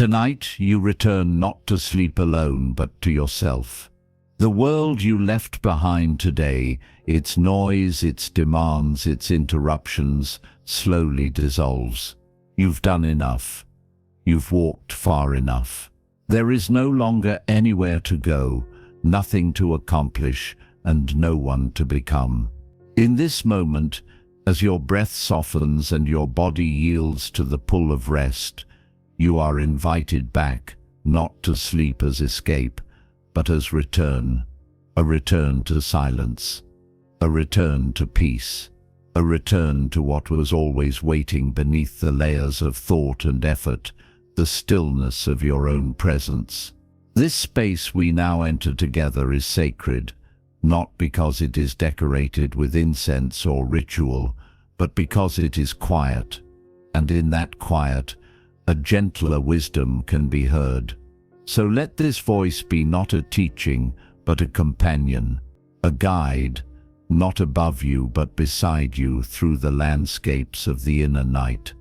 Tonight you return not to sleep alone, but to yourself. The world you left behind today, its noise, its demands, its interruptions, slowly dissolves. You've done enough. You've walked far enough. There is no longer anywhere to go, nothing to accomplish, and no one to become. In this moment, as your breath softens and your body yields to the pull of rest, you are invited back, not to sleep as escape, but as return. A return to silence. A return to peace. A return to what was always waiting beneath the layers of thought and effort, the stillness of your own presence. This space we now enter together is sacred, not because it is decorated with incense or ritual, but because it is quiet, and in that quiet, a gentler wisdom can be heard. So let this voice be not a teaching, but a companion, a guide, not above you but beside you through the landscapes of the inner night.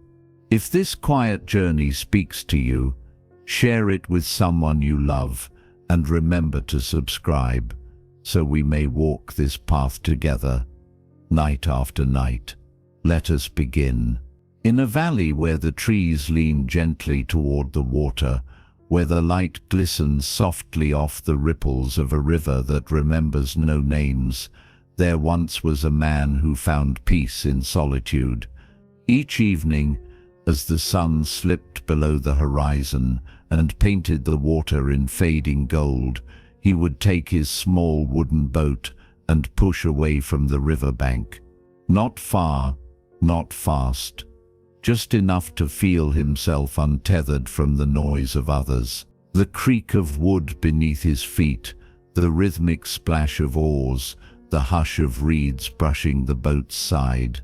If this quiet journey speaks to you, share it with someone you love, and remember to subscribe, so we may walk this path together, night after night. Let us begin. In a valley where the trees lean gently toward the water, where the light glistens softly off the ripples of a river that remembers no names, there once was a man who found peace in solitude. Each evening, as the sun slipped below the horizon and painted the water in fading gold, he would take his small wooden boat and push away from the riverbank. Not far, not fast, just enough to feel himself untethered from the noise of others. The creak of wood beneath his feet, the rhythmic splash of oars, the hush of reeds brushing the boat's side.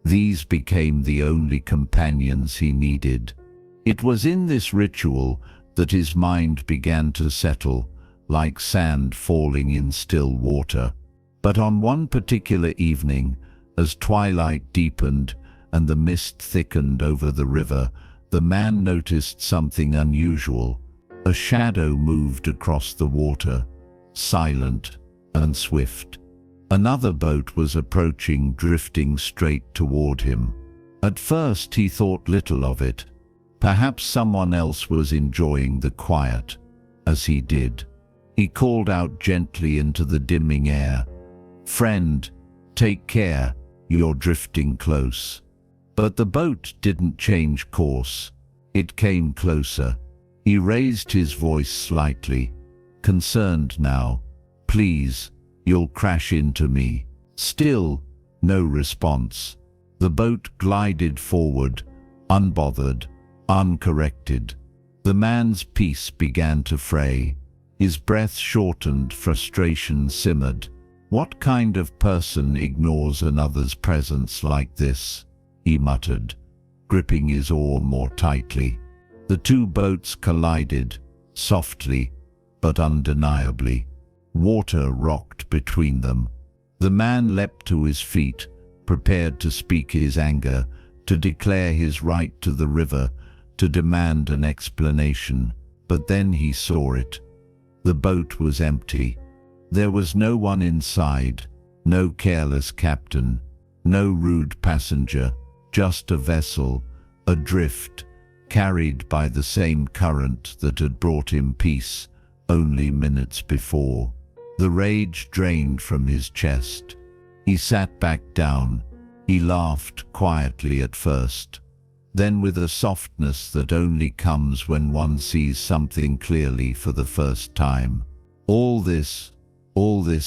These became the only companions he needed. It was in this ritual that his mind began to settle, like sand falling in still water. But on one particular evening, as twilight deepened and the mist thickened over the river, the man noticed something unusual. A shadow moved across the water, silent and swift. Another boat was approaching, drifting straight toward him. At first he thought little of it. Perhaps someone else was enjoying the quiet, as he did. He called out gently into the dimming air, "Friend, take care, you're drifting close." But the boat didn't change course. It came closer. He raised his voice slightly, concerned now. "Please, you'll crash into me." Still, no response. The boat glided forward, unbothered, uncorrected. The man's peace began to fray. His breath shortened, frustration simmered. "What kind of person ignores another's presence like this?" he muttered, gripping his oar more tightly. The two boats collided, softly, but undeniably. Water rocked between them. The man leapt to his feet, prepared to speak his anger, to declare his right to the river, to demand an explanation. But then he saw it. The boat was empty. There was no one inside, no careless captain, no rude passenger, just a vessel, adrift, carried by the same current that had brought him peace only minutes before. The rage drained from his chest. He sat back down. He laughed quietly at first, then with a softness that only comes when one sees something clearly for the first time. All this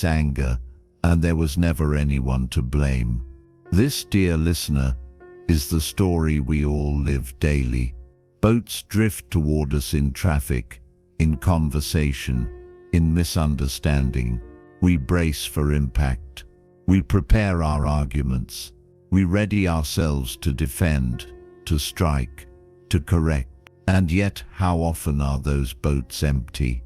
anger, and there was never anyone to blame. This, dear listener, is the story we all live daily. Boats drift toward us in traffic, in conversation, in misunderstanding. We brace for impact. We prepare our arguments. We ready ourselves to defend, to strike, to correct. And yet, how often are those boats empty?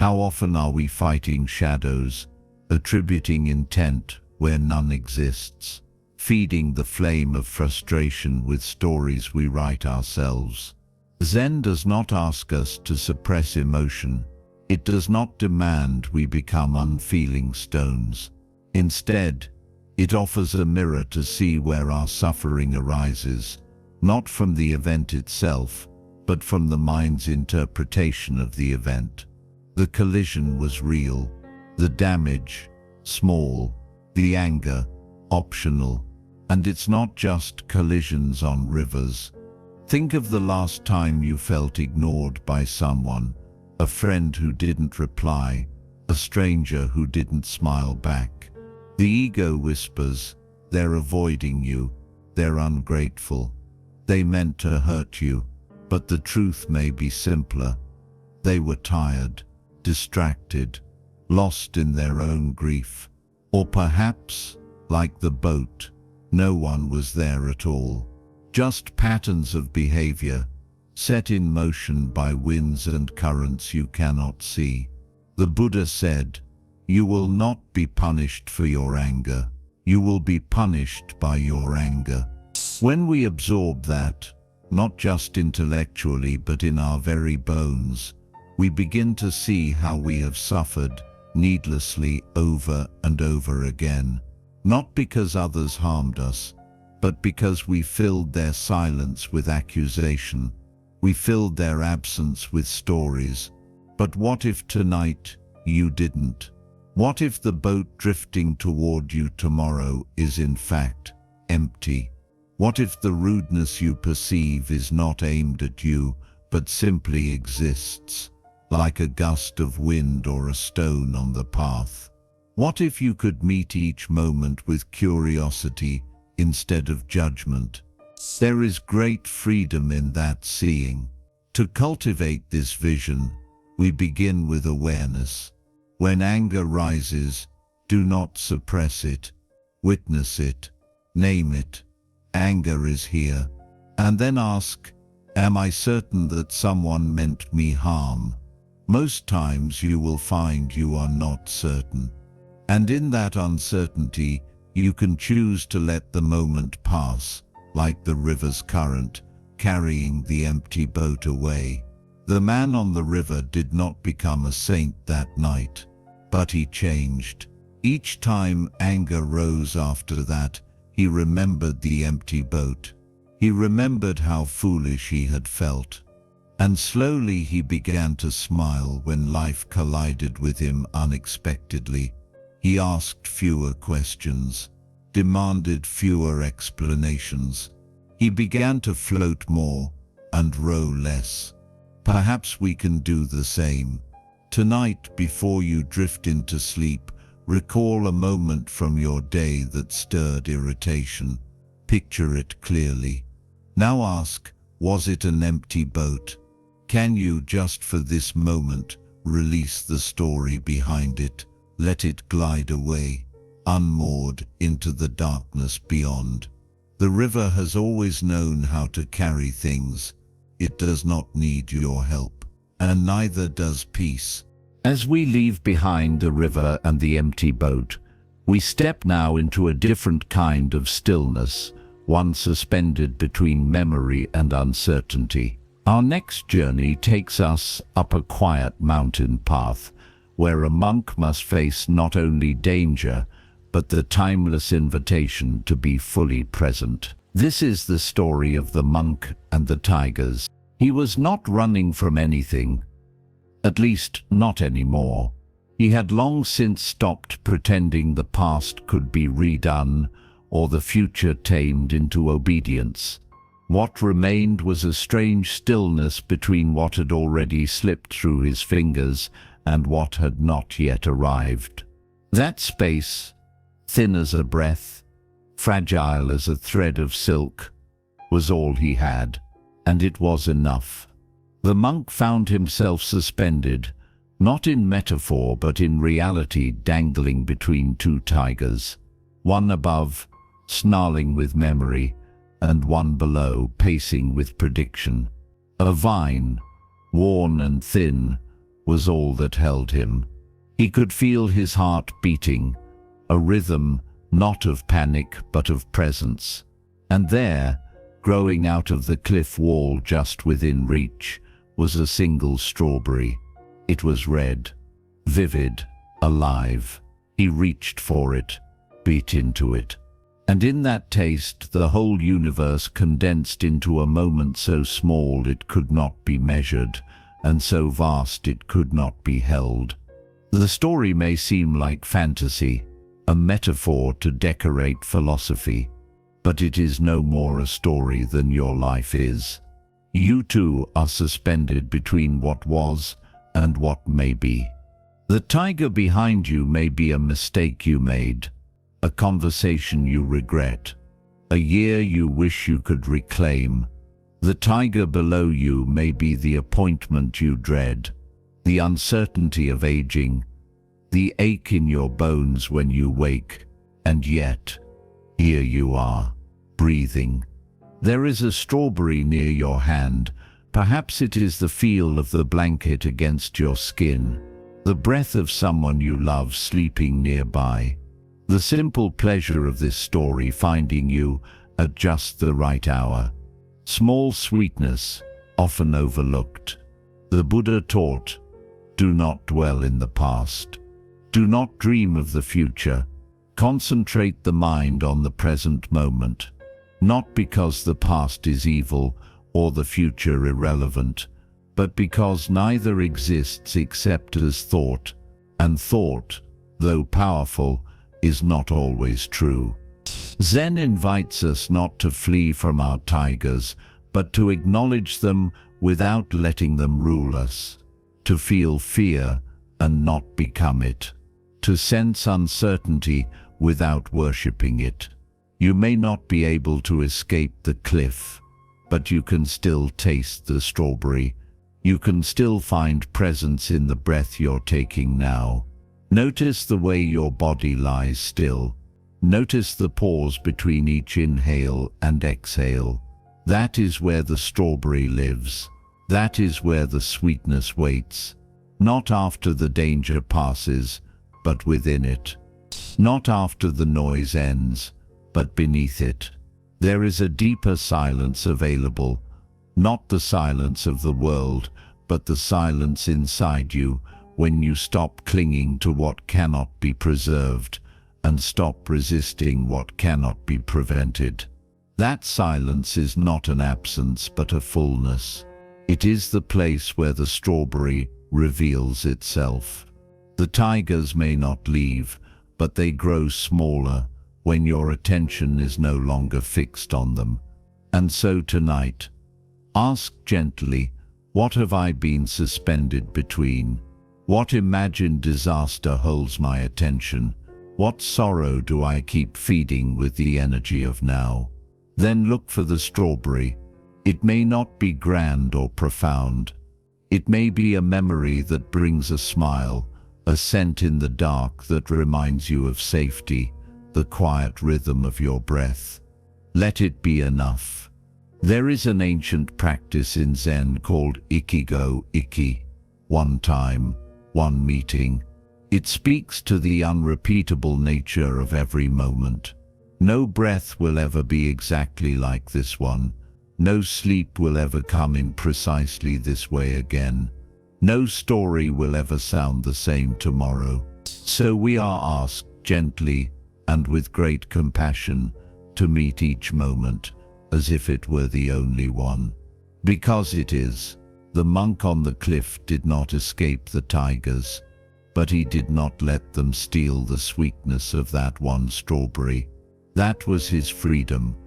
How often are we fighting shadows, attributing intent where none exists, feeding the flame of frustration with stories we write ourselves? Zen does not ask us to suppress emotion. It does not demand we become unfeeling stones. Instead, it offers a mirror to see where our suffering arises, not from the event itself, but from the mind's interpretation of the event. The collision was real, the damage small, the anger optional, and it's not just collisions on rivers. Think of the last time you felt ignored by someone, a friend who didn't reply, a stranger who didn't smile back. The ego whispers, they're avoiding you, they're ungrateful, they meant to hurt you. But the truth may be simpler. They were tired, distracted, lost in their own grief. Or perhaps, like the boat, no one was there at all. Just patterns of behavior, set in motion by winds and currents you cannot see. The Buddha said, "You will not be punished for your anger. You will be punished by your anger." When we absorb that, not just intellectually but in our very bones, we begin to see how we have suffered needlessly over and over again, not because others harmed us, but because we filled their silence with accusation. We filled their absence with stories. But what if tonight you didn't? What if the boat drifting toward you tomorrow is in fact empty? What if the rudeness you perceive is not aimed at you, but simply exists, like a gust of wind or a stone on the path? What if you could meet each moment with curiosity instead of judgment? There is great freedom in that seeing. To cultivate this vision, we begin with awareness. When anger rises, do not suppress it. Witness it. Name it. Anger is here. And then ask, am I certain that someone meant me harm? Most times you will find you are not certain. And in that uncertainty, you can choose to let the moment pass, like the river's current, carrying the empty boat away. The man on the river did not become a saint that night, but he changed. Each time anger rose after that, he remembered the empty boat. He remembered how foolish he had felt. And slowly he began to smile when life collided with him unexpectedly. He asked fewer questions, demanded fewer explanations. He began to float more and row less. Perhaps we can do the same. Tonight, before you drift into sleep, recall a moment from your day that stirred irritation. Picture it clearly. Now ask, was it an empty boat? Can you, just for this moment, release the story behind it? Let it glide away, unmoored, into the darkness beyond. The river has always known how to carry things. It does not need your help, and neither does peace. As we leave behind the river and the empty boat, we step now into a different kind of stillness, one suspended between memory and uncertainty. Our next journey takes us up a quiet mountain path, where a monk must face not only danger, but the timeless invitation to be fully present. This is the story of the monk and the tigers. He was not running from anything, at least not anymore. He had long since stopped pretending the past could be redone or the future tamed into obedience. What remained was a strange stillness between what had already slipped through his fingers and what had not yet arrived. That space, thin as a breath, fragile as a thread of silk, was all he had, and it was enough. The monk found himself suspended, not in metaphor but in reality, dangling between two tigers, one above, snarling with memory, and one below, pacing with prediction. A vine, worn and thin, was all that held him. He could feel his heart beating, a rhythm not of panic but of presence. And there, Growing out of the cliff wall just within reach was a single strawberry. It was red, vivid, alive. He reached for it, bit into it. And in that taste, the whole universe condensed into a moment so small it could not be measured, and so vast it could not be held. The story may seem like fantasy, a metaphor to decorate philosophy, but it is no more a story than your life is. You too are suspended between what was and what may be. The tiger behind you may be a mistake you made, a conversation you regret, a year you wish you could reclaim. The tiger below you may be the appointment you dread, the uncertainty of aging, the ache in your bones when you wake, and yet, here you are, breathing. There is a strawberry near your hand. Perhaps it is the feel of the blanket against your skin, the breath of someone you love sleeping nearby. The simple pleasure of this story finding you at just the right hour. Small sweetness, often overlooked. The Buddha taught, do not dwell in the past. Do not dream of the future. Concentrate the mind on the present moment. Not because the past is evil or the future irrelevant, but because neither exists except as thought, and thought, though powerful, is not always true. Zen invites us not to flee from our tigers, but to acknowledge them without letting them rule us, to feel fear and not become it, to sense uncertainty without worshipping it. You may not be able to escape the cliff, but you can still taste the strawberry. You can still find presence in the breath you're taking now. Notice the way your body lies still. Notice the pause between each inhale and exhale. That is where the strawberry lives. That is where the sweetness waits. Not after the danger passes, but within it. Not after the noise ends, but beneath it. There is a deeper silence available, not the silence of the world, but the silence inside you when you stop clinging to what cannot be preserved and stop resisting what cannot be prevented. That silence is not an absence but a fullness. It is the place where the strawberry reveals itself. The tigers may not leave, but they grow smaller when your attention is no longer fixed on them. And so tonight, ask gently, what have I been suspended between? What imagined disaster holds my attention? What sorrow do I keep feeding with the energy of now? Then look for the strawberry. It may not be grand or profound. It may be a memory that brings a smile, a scent in the dark that reminds you of safety, the quiet rhythm of your breath. Let it be enough. There is an ancient practice in Zen called Ikigo Iki, one time, one meeting. It speaks to the unrepeatable nature of every moment. No breath will ever be exactly like this one. No sleep will ever come in precisely this way again. No story will ever sound the same tomorrow. So we are asked gently and with great compassion to meet each moment as if it were the only one. Because it is. The monk on the cliff did not escape the tigers, but he did not let them steal the sweetness of that one strawberry. That was his freedom,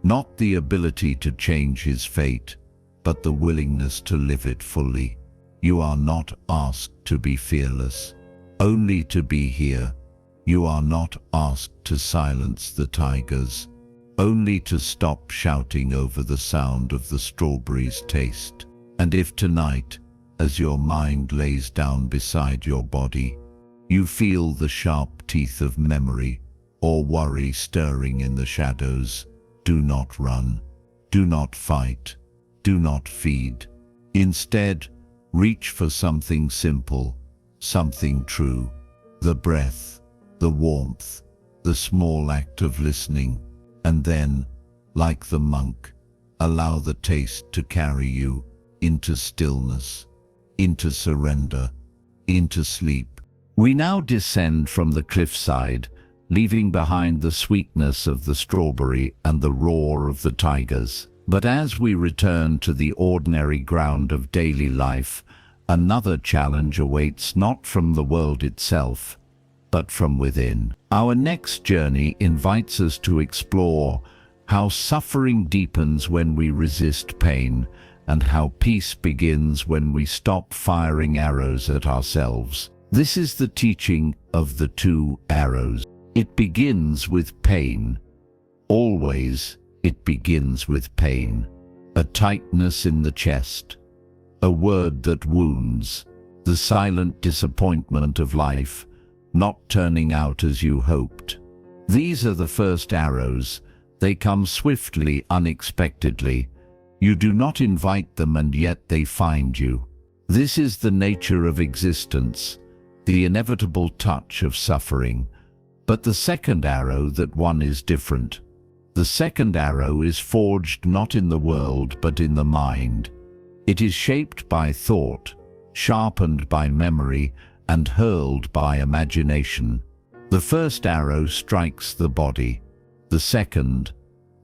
not the ability to change his fate, but the willingness to live it fully. You are not asked to be fearless, only to be here. You are not asked to silence the tigers, only to stop shouting over the sound of the strawberry's taste. And if tonight, as your mind lays down beside your body, you feel the sharp teeth of memory or worry stirring in the shadows, do not run, do not fight, do not feed. Instead, reach for something simple, something true. The breath, the warmth, the small act of listening, and then, like the monk, Allow the taste to carry you into stillness, into surrender, into sleep. We now descend from the cliffside, leaving behind the sweetness of the strawberry and the roar of the tigers. But as we return to the ordinary ground of daily life, another challenge awaits, not from the world itself, but from within. Our next journey invites us to explore how suffering deepens when we resist pain, and how peace begins when we stop firing arrows at ourselves. This is the teaching of the two arrows. It begins with pain. Always, it begins with pain. A tightness in the chest, a word that wounds, the silent disappointment of life, not turning out as you hoped. These are the first arrows. They come swiftly, unexpectedly. You do not invite them, and yet they find you. This is the nature of existence, the inevitable touch of suffering. But the second arrow, that one is different. The second arrow is forged not in the world, but in the mind. It is shaped by thought, sharpened by memory, and hurled by imagination. The first arrow strikes the body, the second,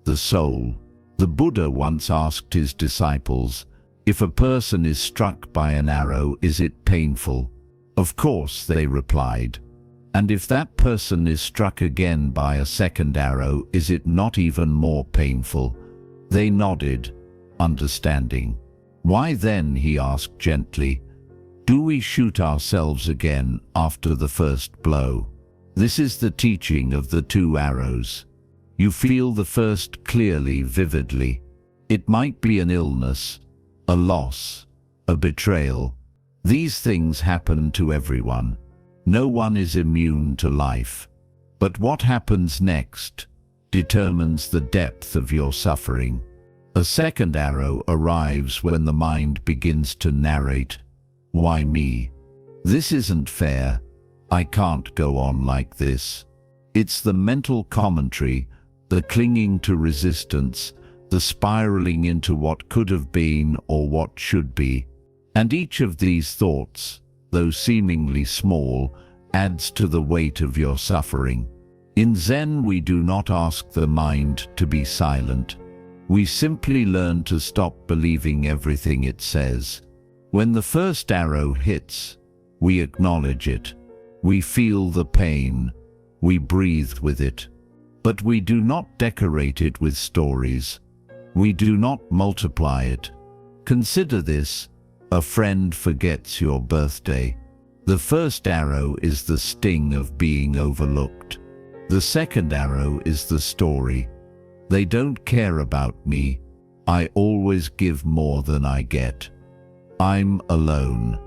the soul. The Buddha once asked his disciples, "If a person is struck by an arrow, is it painful?" "Of course," they replied. "And if that person is struck again by a second arrow, is it not even more painful?" They nodded, understanding. "Why then," he asked gently, "do we shoot ourselves again after the first blow?" This is the teaching of the two arrows. You feel the first clearly, vividly. It might be an illness, a loss, a betrayal. These things happen to everyone. No one is immune to life. But what happens next determines the depth of your suffering. A second arrow arrives when the mind begins to narrate. "Why me? This isn't fair. I can't go on like this." It's the mental commentary, the clinging to resistance, the spiraling into what could have been or what should be. And each of these thoughts, though seemingly small, adds to the weight of your suffering. In Zen, we do not ask the mind to be silent. We simply learn to stop believing everything it says. When the first arrow hits, we acknowledge it. We feel the pain. We breathe with it. But we do not decorate it with stories. We do not multiply it. Consider this: a friend forgets your birthday. The first arrow is the sting of being overlooked. The second arrow is the story. They don't care about me. I always give more than I get. I'm alone.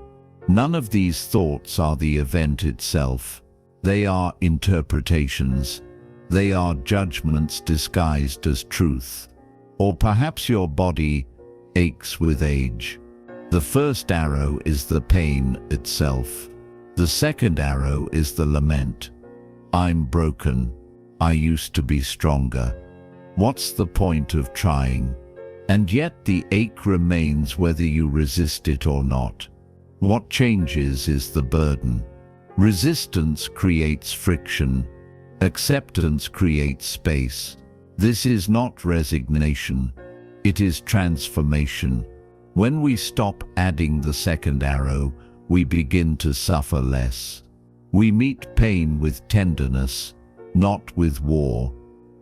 None of these thoughts are the event itself. They are interpretations. They are judgments disguised as truth. Or perhaps your body aches with age. The first arrow is the pain itself. The second arrow is the lament. I'm broken. I used to be stronger. What's the point of trying? And yet the ache remains whether you resist it or not. What changes is the burden. Resistance creates friction. Acceptance creates space. This is not resignation. It is transformation. When we stop adding the second arrow, we begin to suffer less. We meet pain with tenderness, not with war.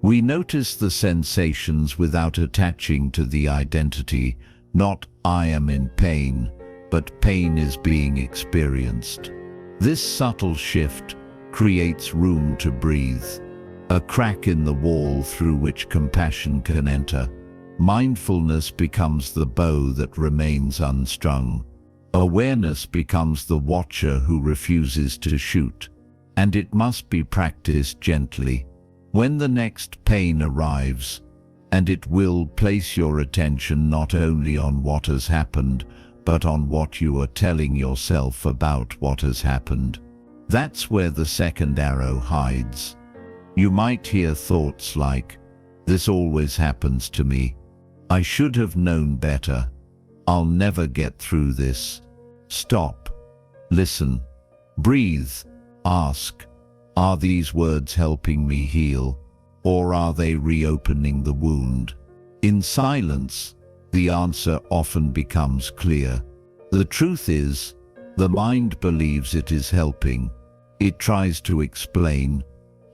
We notice the sensations without attaching to the identity, not "I am in pain," but pain is being experienced. This subtle shift creates room to breathe, a crack in the wall through which compassion can enter. Mindfulness becomes the bow that remains unstrung. Awareness becomes the watcher who refuses to shoot, and it must be practiced gently. When the next pain arrives, and it will, place your attention not only on what has happened, but on what you are telling yourself about what has happened. That's where the second arrow hides. You might hear thoughts like, "This always happens to me," I should have known better. I'll never get through this. Stop. Listen. Breathe. Ask. Are these words helping me heal, or are they reopening the wound? In silence, the answer often becomes clear. The truth is, the mind believes it is helping. It tries to explain,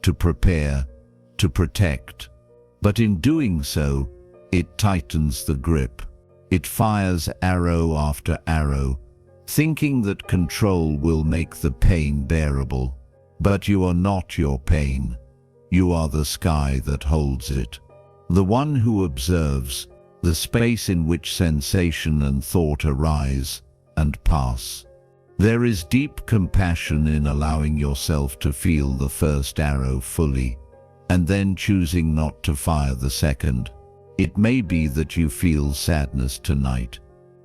to prepare, to protect. But in doing so, it tightens the grip. It fires arrow after arrow, thinking that control will make the pain bearable. But you are not your pain. You are the sky that holds it. The one who observes, the space in which sensation and thought arise and pass. There is deep compassion in allowing yourself to feel the first arrow fully, and then choosing not to fire the second. It may be that you feel sadness tonight.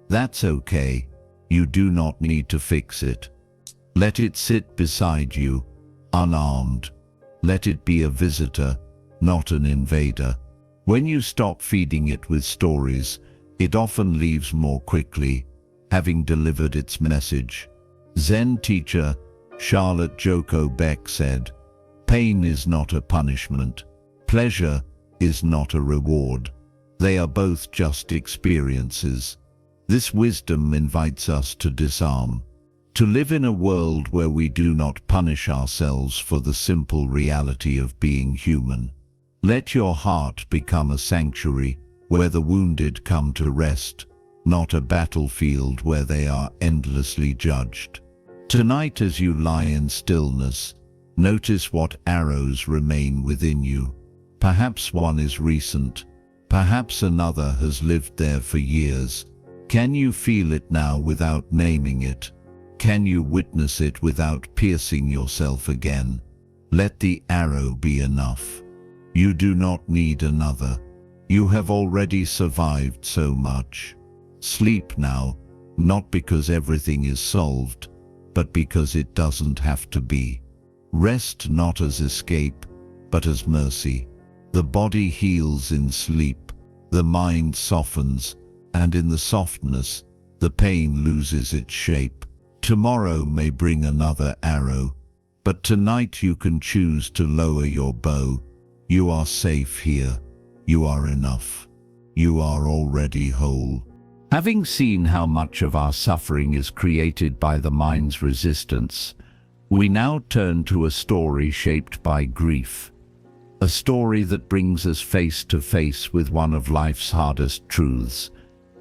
That's okay. You do not need to fix it. Let it sit beside you, unarmed. Let it be a visitor, not an invader. When you stop feeding it with stories, it often leaves more quickly, having delivered its message. Zen teacher Charlotte Joko Beck said, "Pain is not a punishment. Pleasure is not a reward. They are both just experiences." This wisdom invites us to disarm, to live in a world where we do not punish ourselves for the simple reality of being human. Let your heart become a sanctuary where the wounded come to rest, not a battlefield where they are endlessly judged. Tonight, as you lie in stillness, notice what arrows remain within you. Perhaps one is recent. Perhaps another has lived there for years. Can you feel it now without naming it? Can you witness it without piercing yourself again? Let the arrow be enough. You do not need another. You have already survived so much. Sleep now, not because everything is solved, but because it doesn't have to be. Rest not as escape, but as mercy. The body heals in sleep, the mind softens, and in the softness, the pain loses its shape. Tomorrow may bring another arrow, but tonight you can choose to lower your bow. You are safe here. You are enough. You are already whole. Having seen how much of our suffering is created by the mind's resistance, we now turn to a story shaped by grief. A story that brings us face to face with one of life's hardest truths: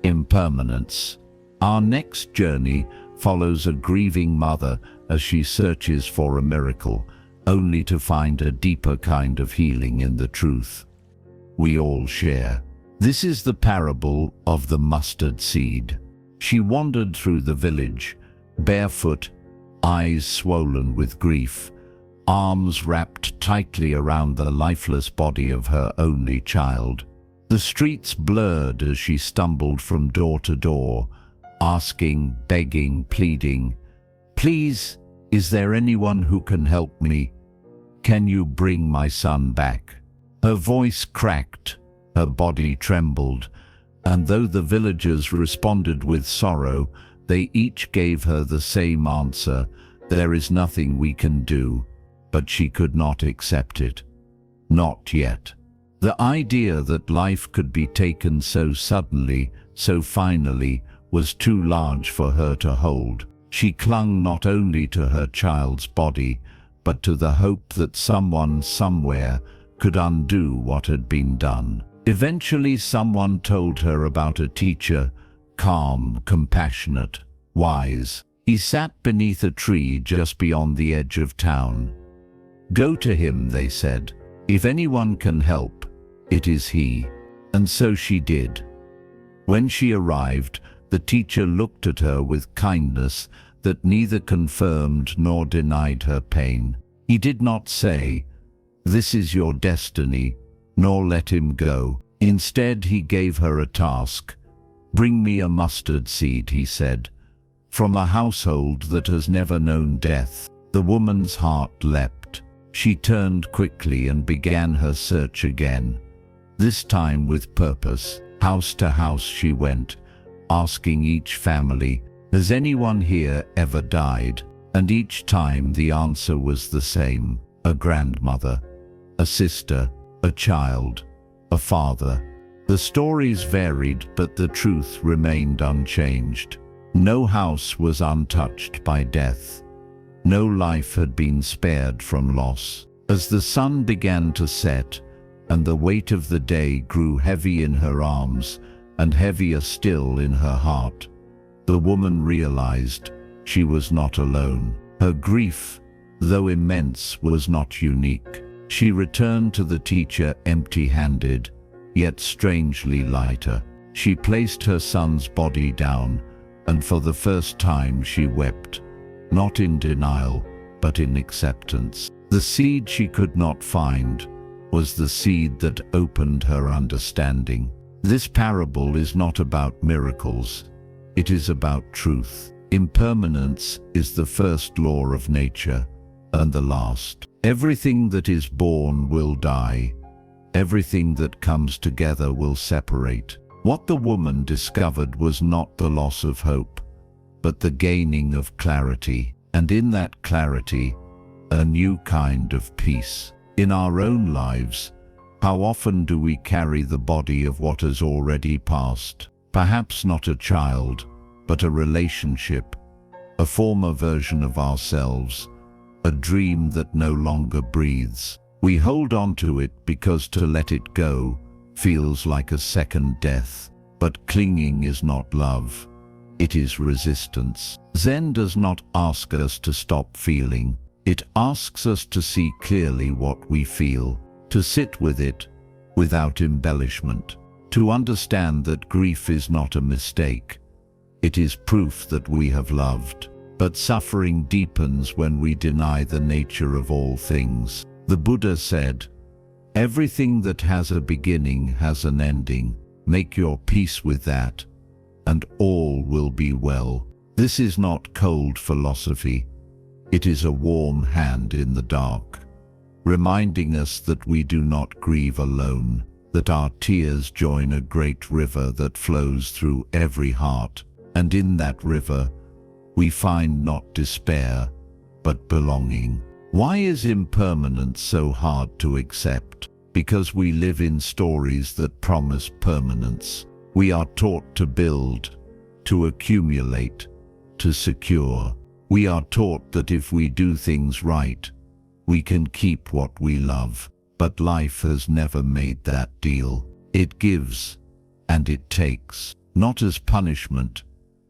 impermanence. Our next journey follows a grieving mother as she searches for a miracle, only to find a deeper kind of healing in the truth we all share. This is the parable of the mustard seed. She wandered through the village, barefoot, eyes swollen with grief, arms wrapped tightly around the lifeless body of her only child. The streets blurred as she stumbled from door to door, asking, begging, pleading, "Please, is there anyone who can help me? Can you bring my son back?" Her voice cracked, her body trembled, and though the villagers responded with sorrow, they each gave her the same answer: "There is nothing we can do." But she could not accept it. Not yet. The idea that life could be taken so suddenly, so finally, was too large for her to hold. She clung not only to her child's body, but to the hope that someone somewhere could undo what had been done. Eventually, someone told her about a teacher, calm, compassionate, wise. He sat beneath a tree just beyond the edge of town. "Go to him," they said. "If anyone can help, it is he." And so she did. When she arrived, the teacher looked at her with kindness that neither confirmed nor denied her pain. He did not say, "This is your destiny," nor let him go. Instead, he gave her a task. "Bring me a mustard seed," he said, "from a household that has never known death." The woman's heart leapt. She turned quickly and began her search again, this time with purpose. House to house she went, asking each family, "Has anyone here ever died?" And each time the answer was the same: a grandmother, a sister, a child, a father. The stories varied, but the truth remained unchanged. No house was untouched by death. No life had been spared from loss. As the sun began to set, and the weight of the day grew heavy in her arms and heavier still in her heart, the woman realized she was not alone. Her grief, though immense, was not unique. She returned to the teacher empty-handed, yet strangely lighter. She placed her son's body down, and for the first time she wept, not in denial, but in acceptance. The seed she could not find was the seed that opened her understanding. This parable is not about miracles. It is about truth. Impermanence is the first law of nature, and the last. Everything that is born will die. Everything that comes together will separate. What the woman discovered was not the loss of hope, but the gaining of clarity, and in that clarity, a new kind of peace. In our own lives, how often do we carry the body of what has already passed? Perhaps not a child, but a relationship, a former version of ourselves, a dream that no longer breathes. We hold on to it because to let it go feels like a second death. But clinging is not love. It is resistance. Zen does not ask us to stop feeling. It asks us to see clearly what we feel, to sit with it without embellishment, to understand that grief is not a mistake. It is proof that we have loved. But suffering deepens when we deny the nature of all things. The Buddha said, "Everything that has a beginning has an ending. Make your peace with that, and all will be well." This is not cold philosophy. It is a warm hand in the dark, reminding us that we do not grieve alone, that our tears join a great river that flows through every heart, and in that river, we find not despair, but belonging. Why is impermanence so hard to accept? Because we live in stories that promise permanence. We are taught to build, to accumulate, to secure. We are taught that if we do things right, we can keep what we love. But life has never made that deal. It gives, and it takes, not as punishment,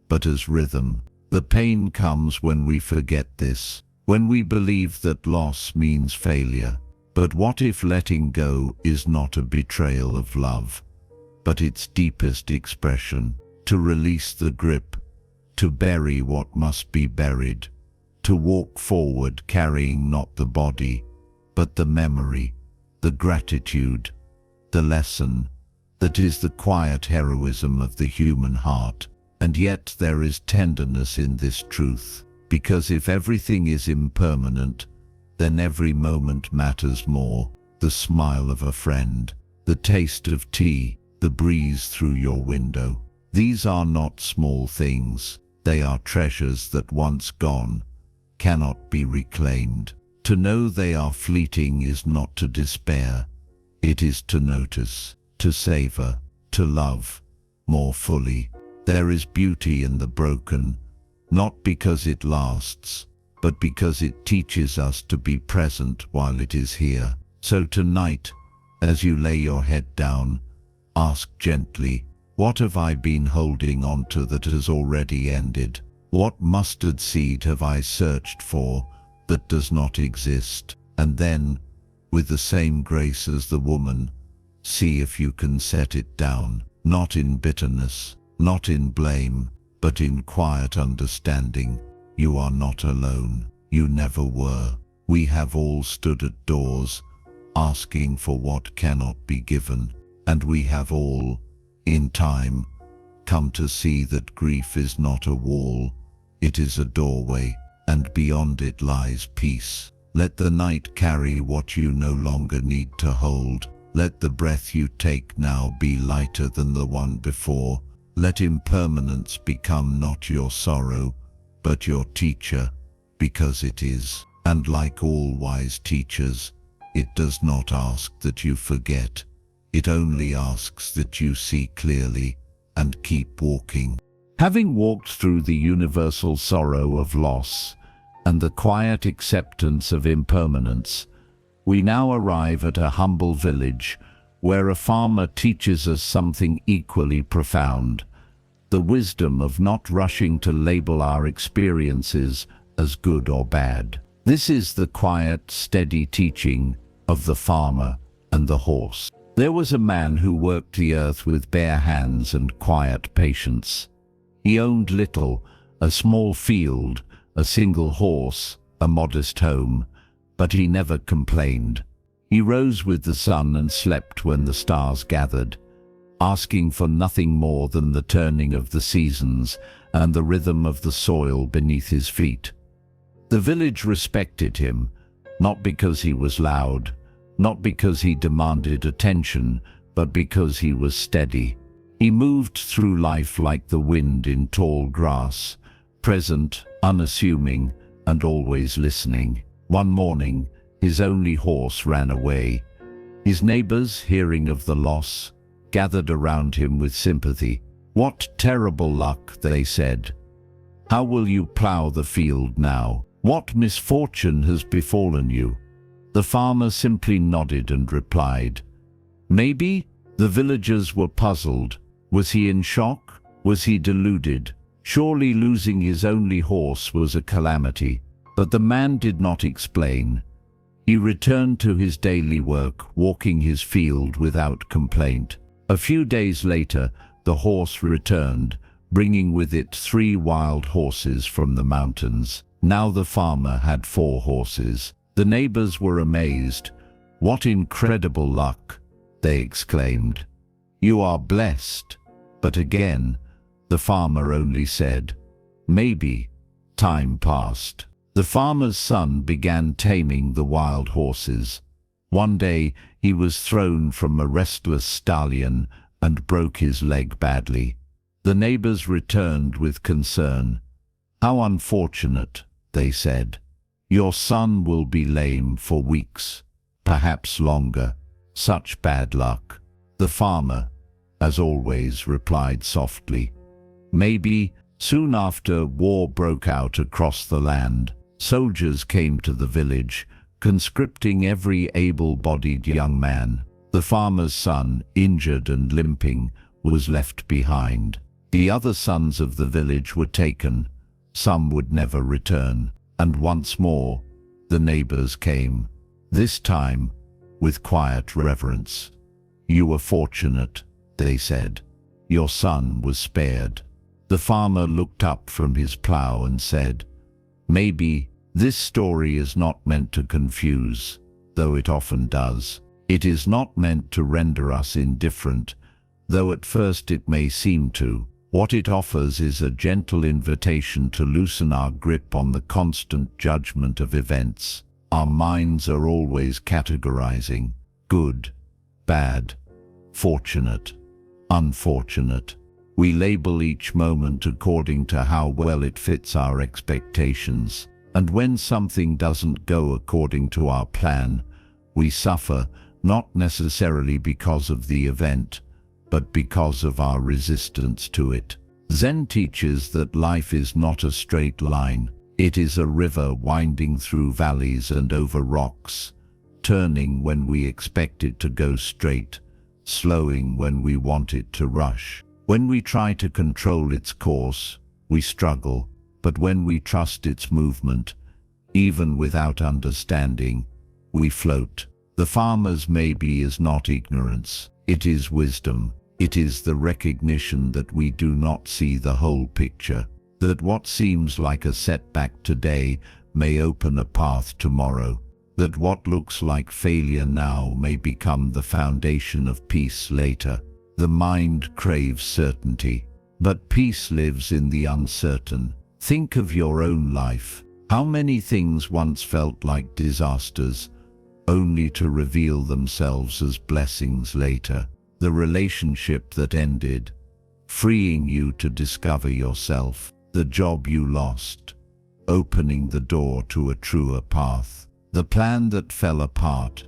but as rhythm. The pain comes when we forget this, when we believe that loss means failure. But what if letting go is not a betrayal of love, but its deepest expression? To release the grip, to bury what must be buried, to walk forward carrying not the body, but the memory, the gratitude, the lesson. That is the quiet heroism of the human heart. And yet there is tenderness in this truth, because if everything is impermanent, then every moment matters more. The smile of a friend, the taste of tea, the breeze through your window. These are not small things. They are treasures that once gone cannot be reclaimed. To know they are fleeting is not to despair. It is to notice, to savor, to love more fully. There is beauty in the broken, not because it lasts, but because it teaches us to be present while it is here. So tonight, as you lay your head down, ask gently, what have I been holding on to that has already ended? What mustard seed have I searched for that does not exist? And then, with the same grace as the woman, see if you can set it down, not in bitterness, not in blame, but in quiet understanding. You are not alone. You never were. We have all stood at doors, asking for what cannot be given, and we have all, in time, come to see that grief is not a wall, it is a doorway, and beyond it lies peace. Let the night carry what you no longer need to hold. Let the breath you take now be lighter than the one before. Let impermanence become not your sorrow, but your teacher, because it is. And like all wise teachers, it does not ask that you forget. It only asks that you see clearly and keep walking. Having walked through the universal sorrow of loss and the quiet acceptance of impermanence, we now arrive at a humble village where a farmer teaches us something equally profound: the wisdom of not rushing to label our experiences as good or bad. This is the quiet, steady teaching of the farmer and the horse. There was a man who worked the earth with bare hands and quiet patience. He owned little, a small field, a single horse, a modest home, but he never complained. He rose with the sun and slept when the stars gathered, asking for nothing more than the turning of the seasons and the rhythm of the soil beneath his feet. The village respected him, not because he was loud, not because he demanded attention, but because he was steady. He moved through life like the wind in tall grass, present, unassuming, and always listening. One morning, his only horse ran away. His neighbors, hearing of the loss, gathered around him with sympathy. "What terrible luck," they said. "How will you plow the field now? What misfortune has befallen you?" The farmer simply nodded and replied, "Maybe." The villagers were puzzled. Was he in shock? Was he deluded? Surely losing his only horse was a calamity. But the man did not explain. He returned to his daily work, walking his field without complaint. A few days later, the horse returned, bringing with it 3 wild horses from the mountains. Now the farmer had 4 horses. The neighbors were amazed. "What incredible luck!" they exclaimed. "You are blessed." But again, the farmer only said, "Maybe." Time passed. The farmer's son began taming the wild horses. One day, he was thrown from a restless stallion and broke his leg badly. The neighbors returned with concern. "How unfortunate," they said. "Your son will be lame for weeks, perhaps longer. Such bad luck." The farmer, as always, replied softly, "Maybe." Soon after, war broke out across the land. Soldiers came to the village, conscripting every able-bodied young man. The farmer's son, injured and limping, was left behind. The other sons of the village were taken. Some would never return. And once more, the neighbors came, this time with quiet reverence. "You were fortunate," they said. "Your son was spared." The farmer looked up from his plow and said, "Maybe this story is not meant to confuse, though it often does. It is not meant to render us indifferent, though at first it may seem to. What it offers is a gentle invitation to loosen our grip on the constant judgment of events. Our minds are always categorizing: good, bad, fortunate, unfortunate. We label each moment according to how well it fits our expectations. And when something doesn't go according to our plan, we suffer, not necessarily because of the event, but because of our resistance to it. Zen teaches that life is not a straight line. It is a river winding through valleys and over rocks, turning when we expect it to go straight, slowing when we want it to rush. When we try to control its course, we struggle, but when we trust its movement, even without understanding, we float. The farmer's maybe is not ignorance, it is wisdom. It is the recognition that we do not see the whole picture, that what seems like a setback today may open a path tomorrow, that what looks like failure now may become the foundation of peace later. The mind craves certainty, but peace lives in the uncertain. Think of your own life. How many things once felt like disasters only to reveal themselves as blessings later. The relationship that ended, freeing you to discover yourself. The job you lost, opening the door to a truer path. The plan that fell apart,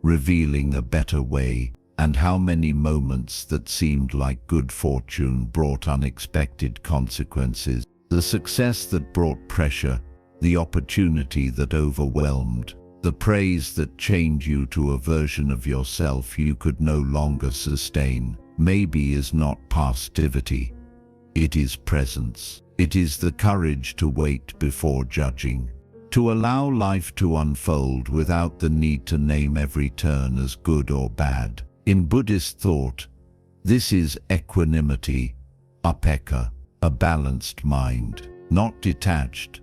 revealing a better way. And how many moments that seemed like good fortune brought unexpected consequences. The success that brought pressure, the opportunity that overwhelmed, the praise that chained you to a version of yourself you could no longer sustain. Maybe is not passivity. It is presence. It is the courage to wait before judging, to allow life to unfold without the need to name every turn as good or bad. In Buddhist thought, this is equanimity, upekkha, a balanced mind, not detached,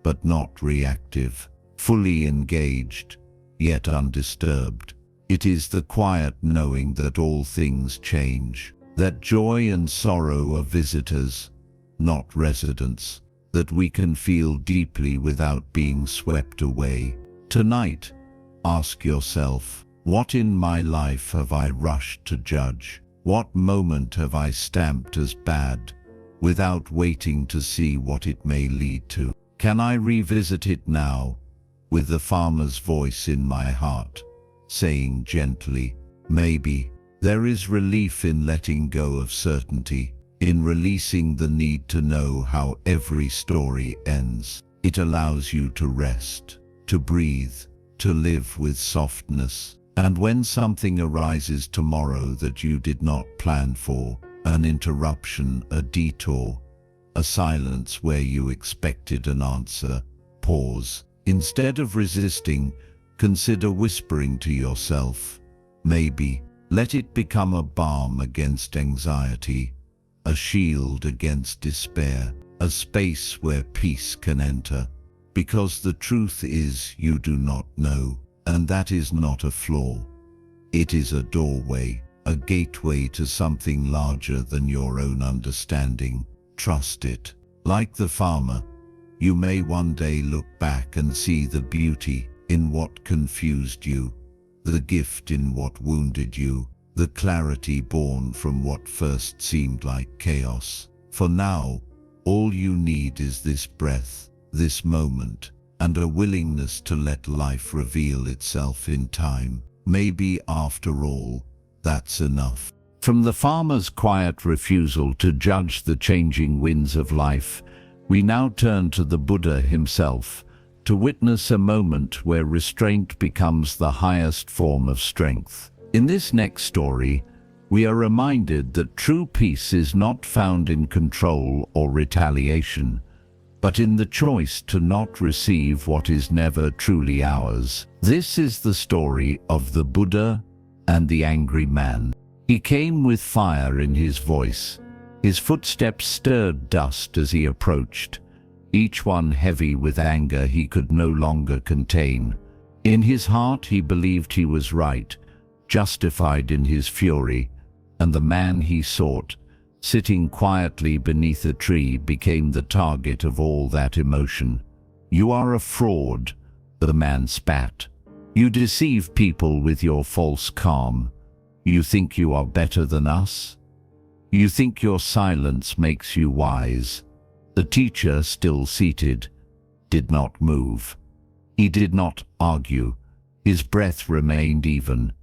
but not reactive, fully engaged, yet undisturbed. It is the quiet knowing that all things change, that joy and sorrow are visitors, not residents, that we can feel deeply without being swept away. Tonight, ask yourself, what in my life have I rushed to judge? What moment have I stamped as bad, without waiting to see what it may lead to? Can I revisit it now, with the farmer's voice in my heart, saying gently, maybe? There is relief in letting go of certainty, in releasing the need to know how every story ends. It allows you to rest, to breathe, to live with softness. And when something arises tomorrow that you did not plan for, an interruption, a detour, a silence where you expected an answer, pause. Instead of resisting, consider whispering to yourself, maybe. Let it become a balm against anxiety, a shield against despair, a space where peace can enter. Because the truth is you do not know. And that is not a flaw. It is a doorway, a gateway to something larger than your own understanding. Trust it. Like the farmer, you may one day look back and see the beauty in what confused you, the gift in what wounded you, the clarity born from what first seemed like chaos. For now, all you need is this breath, this moment, and a willingness to let life reveal itself in time. Maybe after all, that's enough. From the farmer's quiet refusal to judge the changing winds of life, we now turn to the Buddha himself, to witness a moment where restraint becomes the highest form of strength. In this next story, we are reminded that true peace is not found in control or retaliation, but in the choice to not receive what is never truly ours. This is the story of the Buddha and the angry man. He came with fire in his voice. His footsteps stirred dust as he approached, each one heavy with anger he could no longer contain. In his heart he believed he was right, justified in his fury, and the man he sought, sitting quietly beneath a tree, became the target of all that emotion. "You are a fraud," the man spat. "You deceive people with your false calm. You think you are better than us? You think your silence makes you wise." The teacher, still seated, did not move. He did not argue. His breath remained even,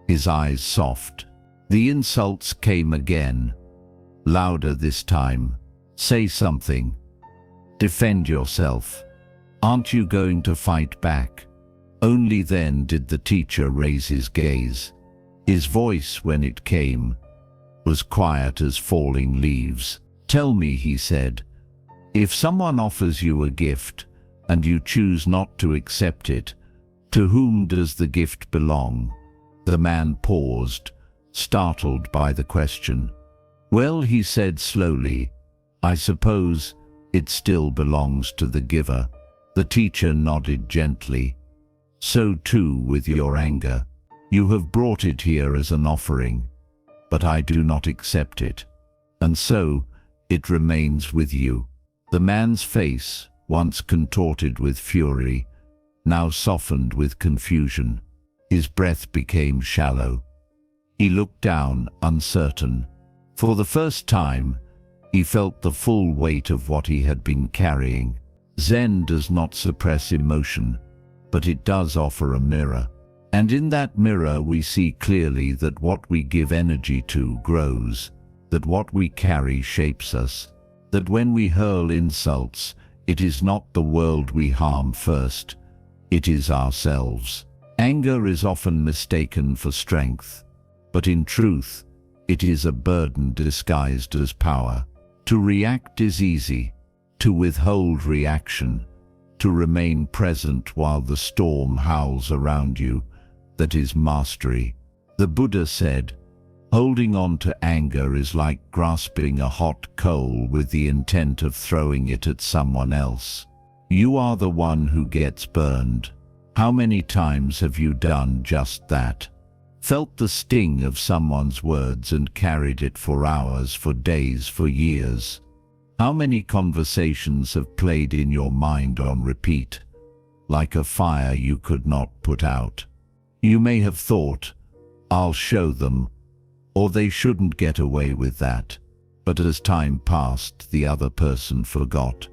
his eyes soft. The insults came again. Louder this time. "Say something. Defend yourself. Aren't you going to fight back?" Only then did the teacher raise his gaze. His voice, when it came, was quiet as falling leaves. "Tell me," he said, "if someone offers you a gift and you choose not to accept it, to whom does the gift belong?" The man paused, startled by the question. "Well," he said slowly, "I suppose it still belongs to the giver." The teacher nodded gently. "So too with your anger. You have brought it here as an offering, but I do not accept it, and so it remains with you." The man's face, once contorted with fury, now softened with confusion. His breath became shallow. He looked down, uncertain. For the first time, he felt the full weight of what he had been carrying. Zen does not suppress emotion, but it does offer a mirror. And in that mirror we see clearly that what we give energy to grows, that what we carry shapes us, that when we hurl insults, it is not the world we harm first, it is ourselves. Anger is often mistaken for strength, but in truth, it is a burden disguised as power. To react is easy, to withhold reaction, to remain present while the storm howls around you, that is mastery. The Buddha said, holding on to anger is like grasping a hot coal with the intent of throwing it at someone else. You are the one who gets burned. How many times have you done just that? Felt the sting of someone's words and carried it for hours, for days, for years? How many conversations have played in your mind on repeat, like a fire you could not put out? You may have thought, I'll show them, or they shouldn't get away with that. But as time passed, the other person forgot,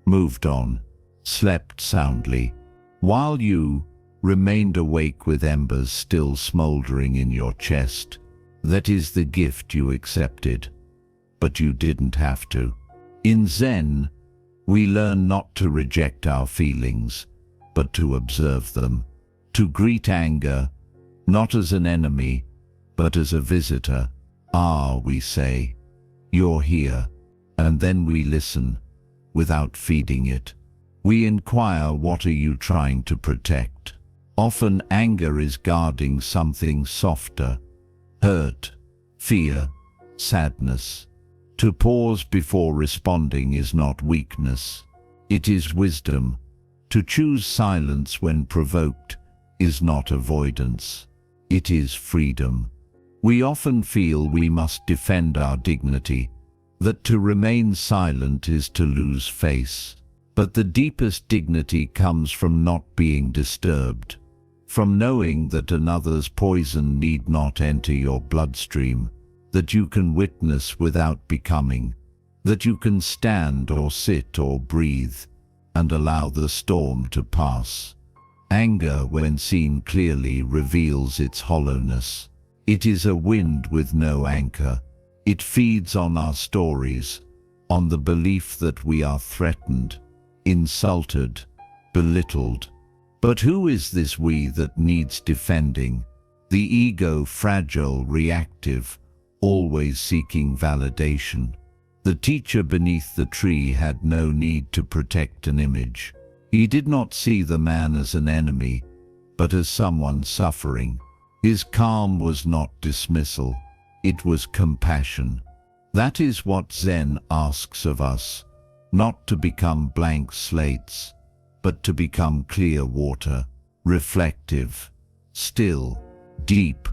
moved on, slept soundly, while you remained awake with embers still smoldering in your chest. That is the gift you accepted, but you didn't have to. In Zen, we learn not to reject our feelings, but to observe them, to greet anger, not as an enemy, but as a visitor. Ah, we say, you're here, and then we listen, without feeding it. We inquire, what are you trying to protect? Often anger is guarding something softer, hurt, fear, sadness. To pause before responding is not weakness, it is wisdom. To choose silence when provoked is not avoidance, it is freedom. We often feel we must defend our dignity, that to remain silent is to lose face. But the deepest dignity comes from not being disturbed, from knowing that another's poison need not enter your bloodstream, that you can witness without becoming, that you can stand or sit or breathe and allow the storm to pass. Anger, when seen clearly, reveals its hollowness. It is a wind with no anchor. It feeds on our stories, on the belief that we are threatened, insulted, belittled. But who is this we that needs defending? The ego, fragile, reactive, always seeking validation. The teacher beneath the tree had no need to protect an image. He did not see the man as an enemy, but as someone suffering. His calm was not dismissal, it was compassion. That is what Zen asks of us, not to become blank slates, but to become clear water, reflective, still, deep.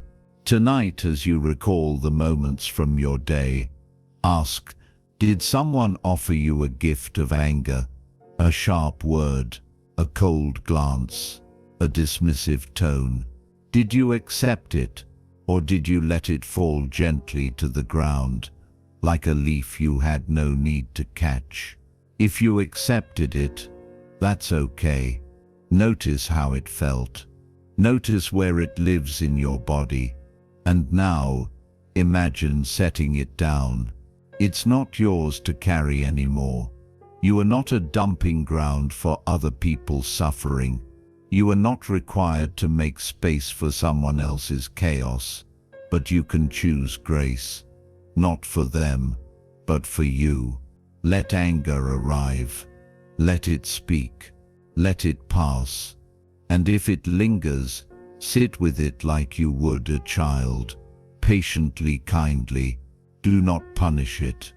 Tonight, as you recall the moments from your day, ask, did someone offer you a gift of anger? A sharp word, a cold glance, a dismissive tone? Did you accept it, or did you let it fall gently to the ground, like a leaf you had no need to catch? If you accepted it, that's okay. Notice how it felt. Notice where it lives in your body. And now, imagine setting it down. It's not yours to carry anymore. You are not a dumping ground for other people's suffering. You are not required to make space for someone else's chaos, but you can choose grace, not for them, but for you. Let anger arrive. Let it speak. Let it pass. And if it lingers, sit with it like you would a child, patiently, kindly. Do not punish it.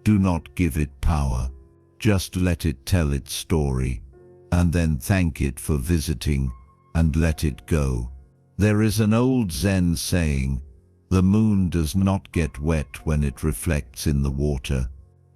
Do not give it power. Just let it tell its story, and then thank it for visiting, and let it go. There is an old Zen saying, the moon does not get wet when it reflects in the water.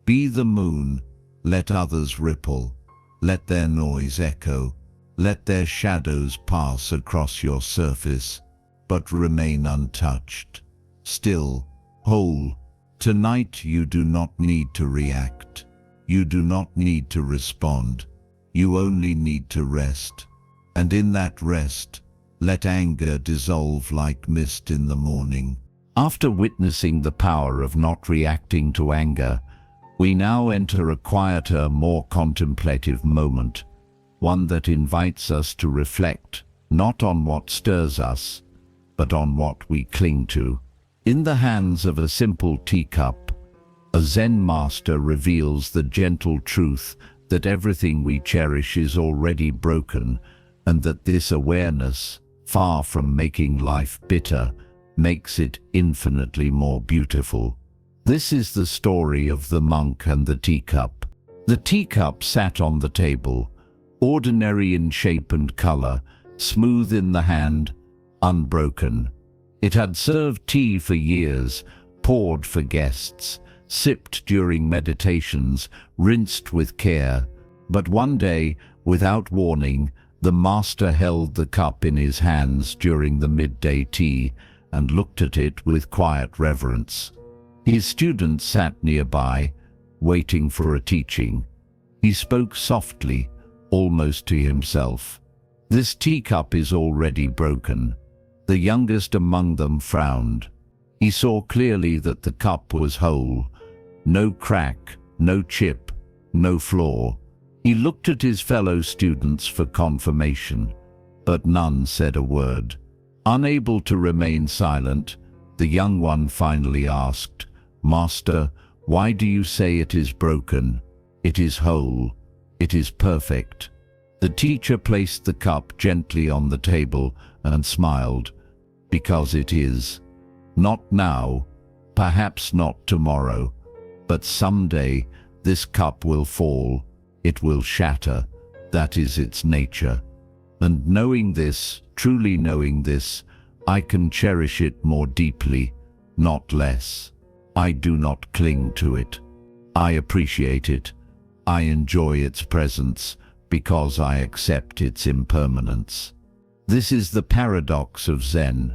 Be the moon, let others ripple, let their noise echo, Let their shadows pass across your surface, but remain untouched. Still, whole. Tonight you do not need to react. You do not need to respond. You only need to rest. And in that rest, let anger dissolve like mist in the morning. After witnessing the power of not reacting to anger, we now enter a quieter, more contemplative moment, one that invites us to reflect, not on what stirs us, but on what we cling to. In the hands of a simple teacup, a Zen master reveals the gentle truth that everything we cherish is already broken, and that this awareness, far from making life bitter, makes it infinitely more beautiful. This is the story of the monk and the teacup. The teacup sat on the table, ordinary in shape and color, smooth in the hand, unbroken. It had served tea for years, poured for guests, sipped during meditations, rinsed with care. But one day, without warning, the master held the cup in his hands during the midday tea and looked at it with quiet reverence. His students sat nearby, waiting for a teaching. He spoke softly, almost to himself. "This teacup is already broken." The youngest among them frowned. He saw clearly that the cup was whole. No crack, no chip, no flaw. He looked at his fellow students for confirmation, but none said a word. Unable to remain silent, the young one finally asked, "Master, why do you say it is broken? It is whole. It is perfect." The teacher placed the cup gently on the table and smiled. "Because it is. Not now, perhaps not tomorrow, but someday this cup will fall. It will shatter. That is its nature. And knowing this, truly knowing this, I can cherish it more deeply, not less. I do not cling to it. I appreciate it. I enjoy its presence because I accept its impermanence." This is the paradox of Zen.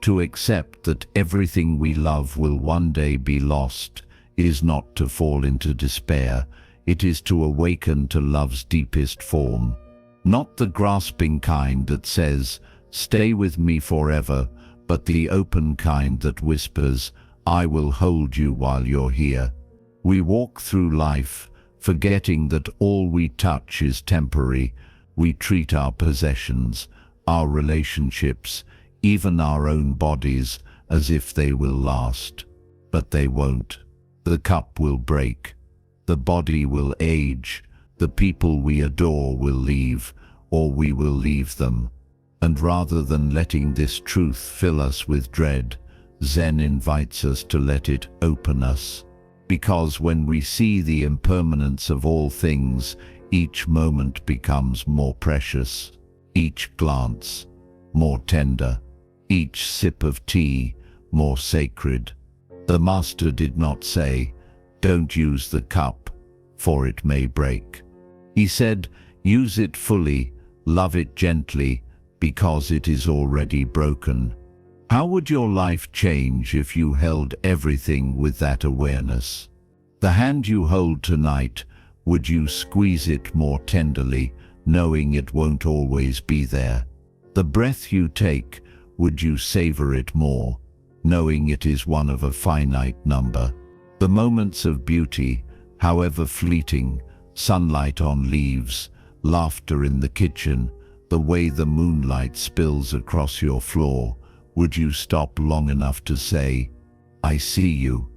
To accept that everything we love will one day be lost is not to fall into despair. It is to awaken to love's deepest form. Not the grasping kind that says, "Stay with me forever," but the open kind that whispers, "I will hold you while you're here." We walk through life, forgetting that all we touch is temporary. We treat our possessions, our relationships, even our own bodies, as if they will last. But they won't. The cup will break. The body will age. The people we adore will leave, or we will leave them. And rather than letting this truth fill us with dread, Zen invites us to let it open us. Because when we see the impermanence of all things, each moment becomes more precious, each glance more tender, each sip of tea more sacred. The master did not say, "Don't use the cup, for it may break." He said, "Use it fully, love it gently, because it is already broken." How would your life change if you held everything with that awareness? The hand you hold tonight, would you squeeze it more tenderly, knowing it won't always be there? The breath you take, would you savor it more, knowing it is one of a finite number? The moments of beauty, however fleeting, sunlight on leaves, laughter in the kitchen, the way the moonlight spills across your floor, would you stop long enough to say, "I see you,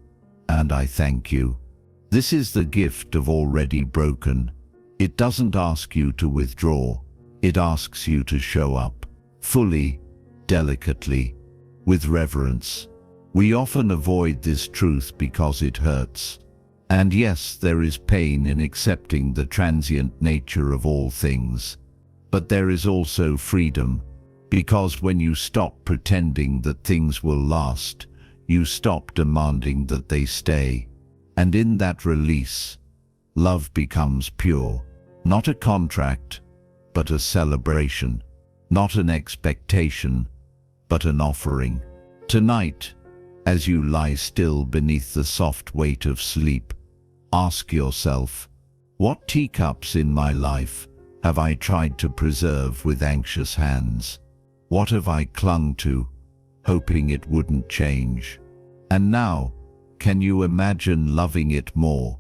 and I thank you"? This is the gift of already broken. It doesn't ask you to withdraw. It asks you to show up, fully, delicately, with reverence. We often avoid this truth because it hurts. And yes, there is pain in accepting the transient nature of all things. But there is also freedom, because when you stop pretending that things will last, you stop demanding that they stay. And in that release, love becomes pure, not a contract, but a celebration, not an expectation, but an offering. Tonight, as you lie still beneath the soft weight of sleep, ask yourself, what teacups in my life have I tried to preserve with anxious hands? What have I clung to, hoping it wouldn't change? And now, can you imagine loving it more?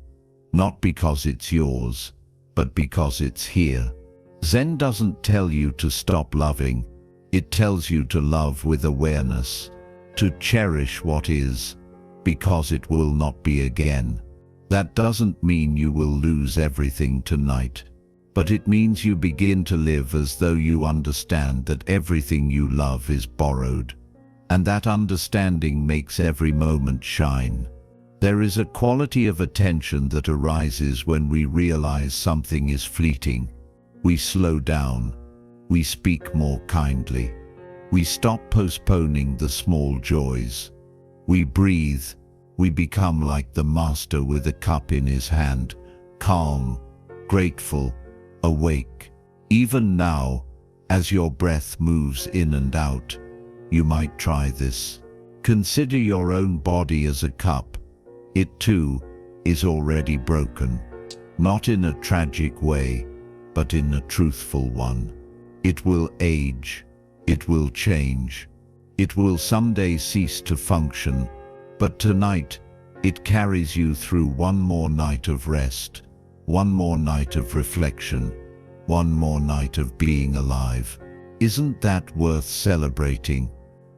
Not because it's yours, but because it's here. Zen doesn't tell you to stop loving. It tells you to love with awareness, to cherish what is, because it will not be again. That doesn't mean you will lose everything tonight, but it means you begin to live as though you understand that everything you love is borrowed, and that understanding makes every moment shine. There is a quality of attention that arises when we realize something is fleeting. We slow down. We speak more kindly. We stop postponing the small joys. We breathe. We become like the master with a cup in his hand, calm, grateful, awake. Even now, as your breath moves in and out, you might try this. Consider your own body as a cup. It too is already broken, not in a tragic way, but in a truthful one. It will age. It will change. It will someday cease to function, but tonight it carries you through one more night of rest, one more night of reflection, one more night of being alive. Isn't that worth celebrating?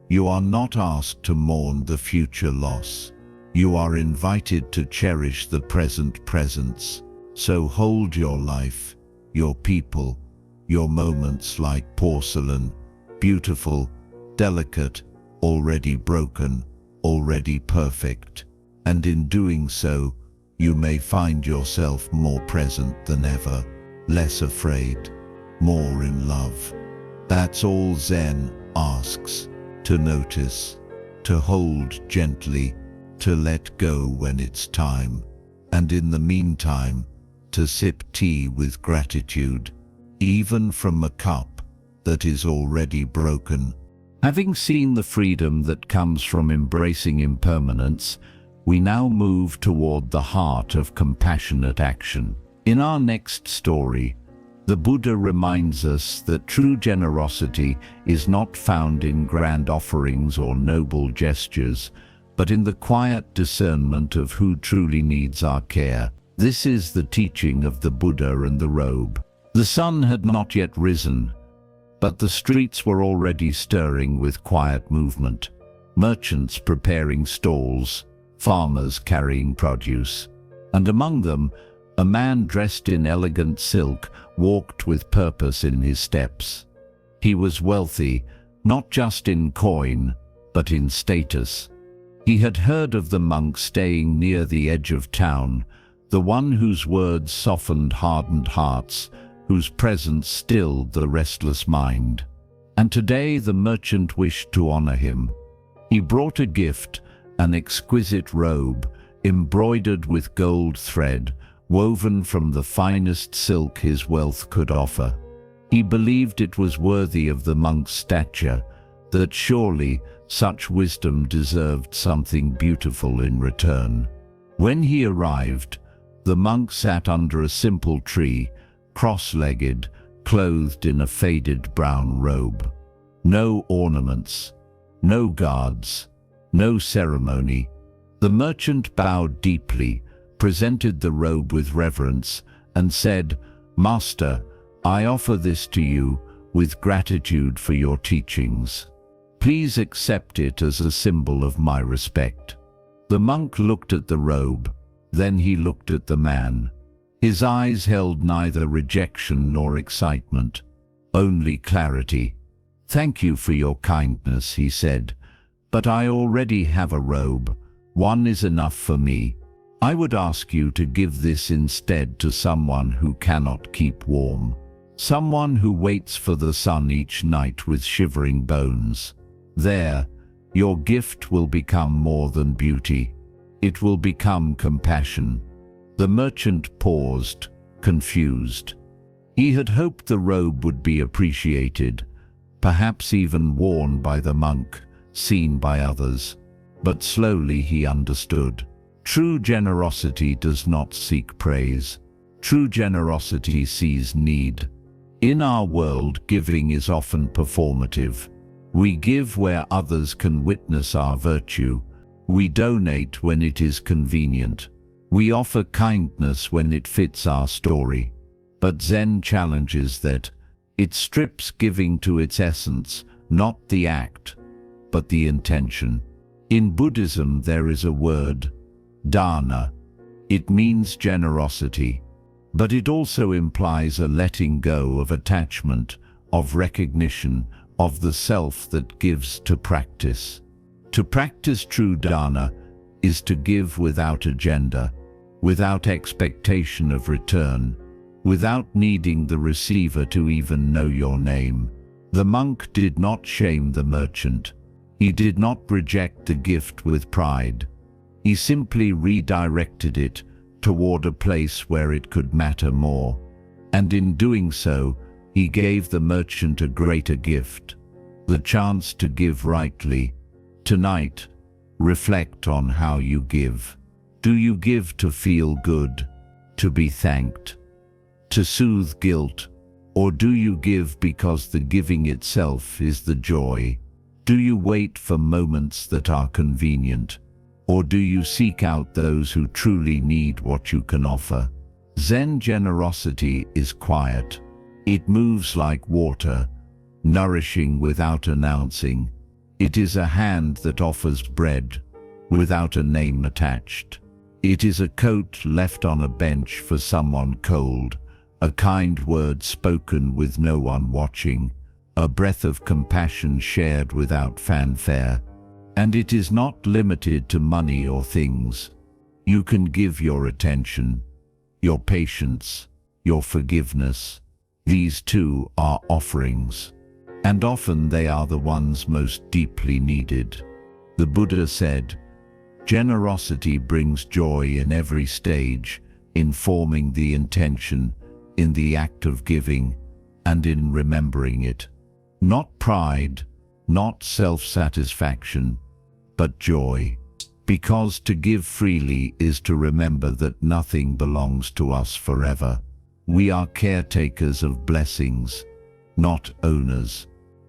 You are not asked to mourn the future loss. You are invited to cherish the present presence. So hold your life, your people, your moments like porcelain, beautiful, delicate, already broken, already perfect. And in doing so, you may find yourself more present than ever, less afraid, more in love. That's all Zen asks, to notice, to hold gently, to let go when it's time, and in the meantime, to sip tea with gratitude, even from a cup that is already broken. Having seen the freedom that comes from embracing impermanence, we now move toward the heart of compassionate action. In our next story, the Buddha reminds us that true generosity is not found in grand offerings or noble gestures, but in the quiet discernment of who truly needs our care. This is the teaching of the Buddha and the robe. The sun had not yet risen, but the streets were already stirring with quiet movement. Merchants preparing stalls, farmers carrying produce, and among them, a man dressed in elegant silk walked with purpose in his steps. He was wealthy, not just in coin, but in status. He had heard of the monk staying near the edge of town, the one whose words softened hardened hearts, whose presence stilled the restless mind. And today the merchant wished to honor him. He brought a gift, an exquisite robe, embroidered with gold thread, woven from the finest silk his wealth could offer. He believed it was worthy of the monk's stature, that surely such wisdom deserved something beautiful in return. When he arrived, the monk sat under a simple tree, cross-legged, clothed in a faded brown robe. No ornaments, no guards, no ceremony. The merchant bowed deeply, presented the robe with reverence, and said, "Master, I offer this to you with gratitude for your teachings. Please accept it as a symbol of my respect." The monk looked at the robe, then he looked at the man. His eyes held neither rejection nor excitement, only clarity. "Thank you for your kindness," he said, "but I already have a robe. One is enough for me. I would ask you to give this instead to someone who cannot keep warm, someone who waits for the sun each night with shivering bones. There, your gift will become more than beauty. It will become compassion." The merchant paused, confused. He had hoped the robe would be appreciated, perhaps even worn by the monk, seen by others. But slowly he understood. True generosity does not seek praise. True generosity sees need. In our world, giving is often performative. We give where others can witness our virtue. We donate when it is convenient. We offer kindness when it fits our story. But Zen challenges that. It strips giving to its essence, not the act, but the intention. In Buddhism there is a word, dana. It means generosity, but it also implies a letting go of attachment, of recognition, of the self that gives to practice. To practice true dana is to give without agenda, without expectation of return, without needing the receiver to even know your name. The monk did not shame the merchant. He did not reject the gift with pride. He simply redirected it toward a place where it could matter more. And in doing so, he gave the merchant a greater gift, the chance to give rightly. Tonight, reflect on how you give. Do you give to feel good, to be thanked, to soothe guilt, or do you give because the giving itself is the joy? Do you wait for moments that are convenient, or do you seek out those who truly need what you can offer? Zen generosity is quiet. It moves like water, nourishing without announcing. It is a hand that offers bread without a name attached. It is a coat left on a bench for someone cold, a kind word spoken with no one watching, a breath of compassion shared without fanfare. And it is not limited to money or things. You can give your attention, your patience, your forgiveness. These too are offerings, and often they are the ones most deeply needed. The Buddha said, "Generosity brings joy in every stage, in forming the intention, in the act of giving, and in remembering it. Not pride, not self-satisfaction, but joy. Because to give freely is to remember that nothing belongs to us forever. We are caretakers of blessings, not owners.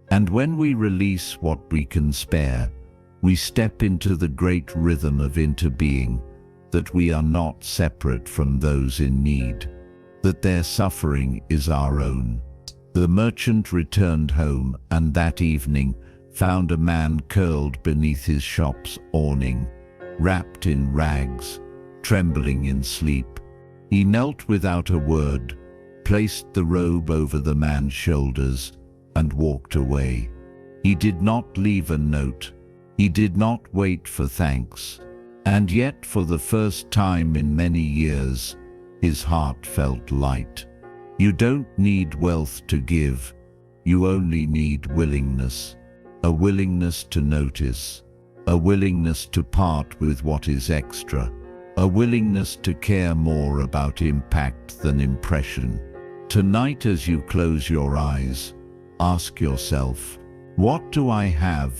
And when we release what we can spare, we step into the great rhythm of interbeing, that we are not separate from those in need, that their suffering is our own." The merchant returned home, and that evening found a man curled beneath his shop's awning, wrapped in rags, trembling in sleep. He knelt without a word, placed the robe over the man's shoulders, and walked away. He did not leave a note. He did not wait for thanks. And yet, for the first time in many years, his heart felt light. You don't need wealth to give. You only need willingness. A willingness to notice. A willingness to part with what is extra. A willingness to care more about impact than impression. Tonight, as you close your eyes, ask yourself, what do I have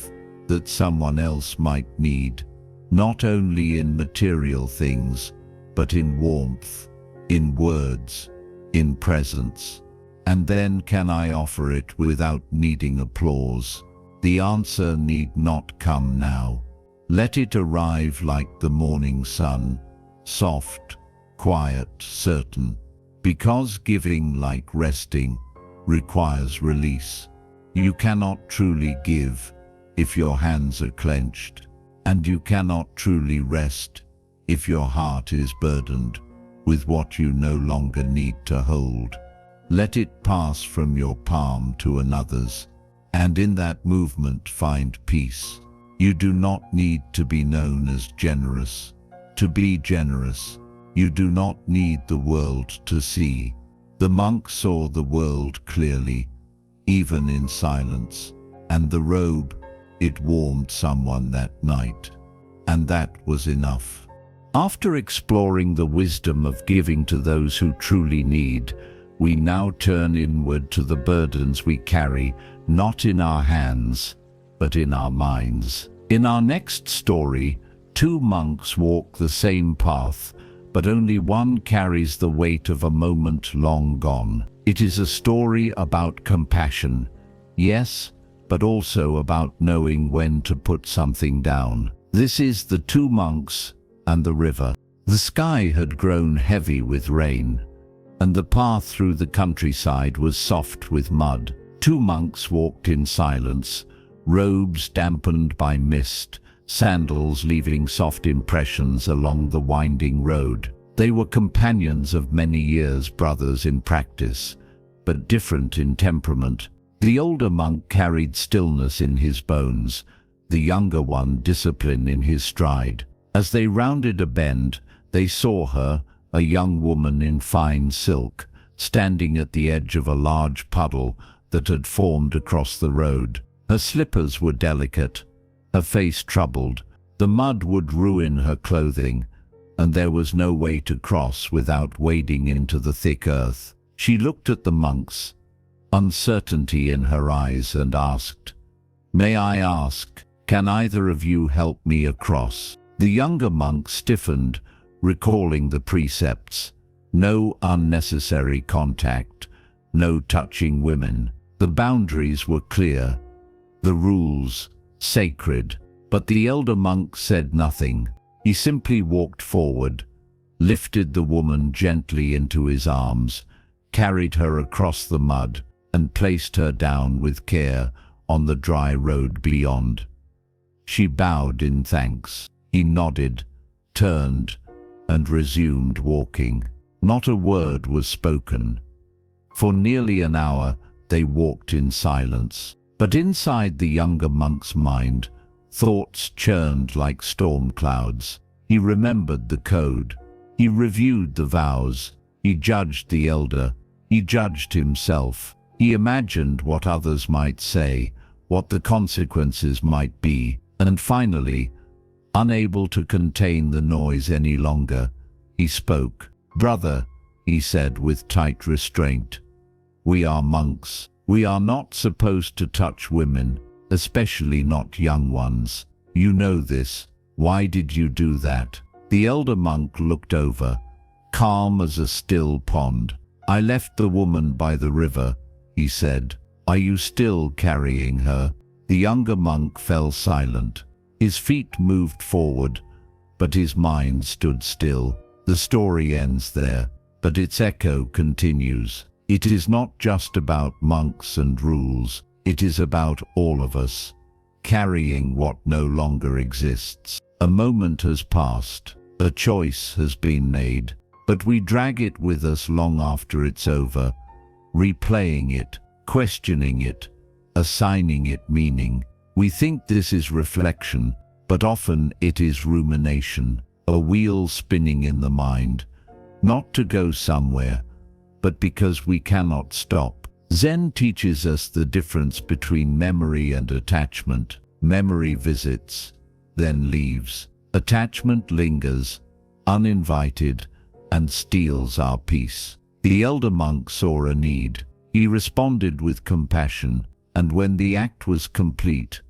that someone else might need? Not only in material things, but in warmth, in words, in presence. And then can I offer it without needing applause? The answer need not come now. Let it arrive like the morning sun, soft, quiet, certain. Because giving, like resting, requires release. You cannot truly give if your hands are clenched, and you cannot truly rest if your heart is burdened with what you no longer need to hold. Let it pass from your palm to another's, and in that movement find peace. You do not need to be known as generous. To be generous, you do not need the world to see. The monk saw the world clearly, even in silence, and the robe, it warmed someone that night, and that was enough. After exploring the wisdom of giving to those who truly need, we now turn inward to the burdens we carry, not in our hands, but in our minds. In our next story, two monks walk the same path, but only one carries the weight of a moment long gone. It is a story about compassion, yes, but also about knowing when to put something down. This is The Two Monks and the River. The sky had grown heavy with rain, and the path through the countryside was soft with mud. Two monks walked in silence, robes dampened by mist, sandals leaving soft impressions along the winding road. They were companions of many years, brothers in practice, but different in temperament. The older monk carried stillness in his bones, the younger one discipline in his stride. As they rounded a bend, they saw her, a young woman in fine silk, standing at the edge of a large puddle that had formed across the road. Her slippers were delicate, her face troubled. The mud would ruin her clothing, and there was no way to cross without wading into the thick earth. She looked at the monks, uncertainty in her eyes, and asked, "May I ask, can either of you help me across?" The younger monk stiffened, recalling the precepts. No unnecessary contact, no touching women. The boundaries were clear, the rules sacred. But the elder monk said nothing. He simply walked forward, lifted the woman gently into his arms, carried her across the mud, and placed her down with care on the dry road beyond. She bowed in thanks. He nodded, turned, and resumed walking. Not a word was spoken. For nearly an hour they walked in silence. But inside the younger monk's mind, thoughts churned like storm clouds. He remembered the code. He reviewed the vows. He judged the elder. He judged himself. He imagined what others might say, what the consequences might be, and finally, unable to contain the noise any longer, he spoke. "Brother," he said with tight restraint, "we are monks. We are not supposed to touch women, especially not young ones. You know this. Why did you do that?" The elder monk looked over, calm as a still pond. "I left the woman by the river," he said. "Are you still carrying her?" The younger monk fell silent. His feet moved forward, but his mind stood still. The story ends there, but its echo continues. It is not just about monks and rules. It is about all of us, carrying what no longer exists. A moment has passed, a choice has been made, but we drag it with us long after it's over, replaying it, questioning it, assigning it meaning. We think this is reflection, but often it is rumination, a wheel spinning in the mind, not to go somewhere, but because we cannot stop. Zen teaches us the difference between memory and attachment. Memory visits, then leaves. Attachment lingers, uninvited, and steals our peace. The elder monk saw a need. He responded with compassion, and when the act was complete,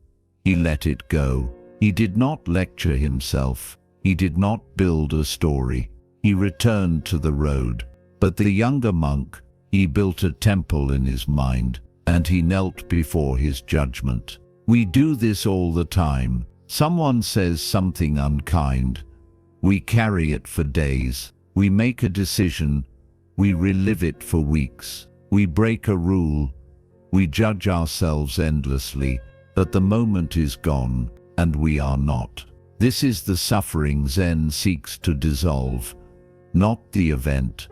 he let it go. He did not lecture himself. He did not build a story. He returned to the road. But the younger monk, he built a temple in his mind, and he knelt before his judgment. We do this all the time. Someone says something unkind. We carry it for days. We make a decision. We relive it for weeks. We break a rule. We judge ourselves endlessly, but the moment is gone, and we are not. This is the suffering Zen seeks to dissolve, not the event,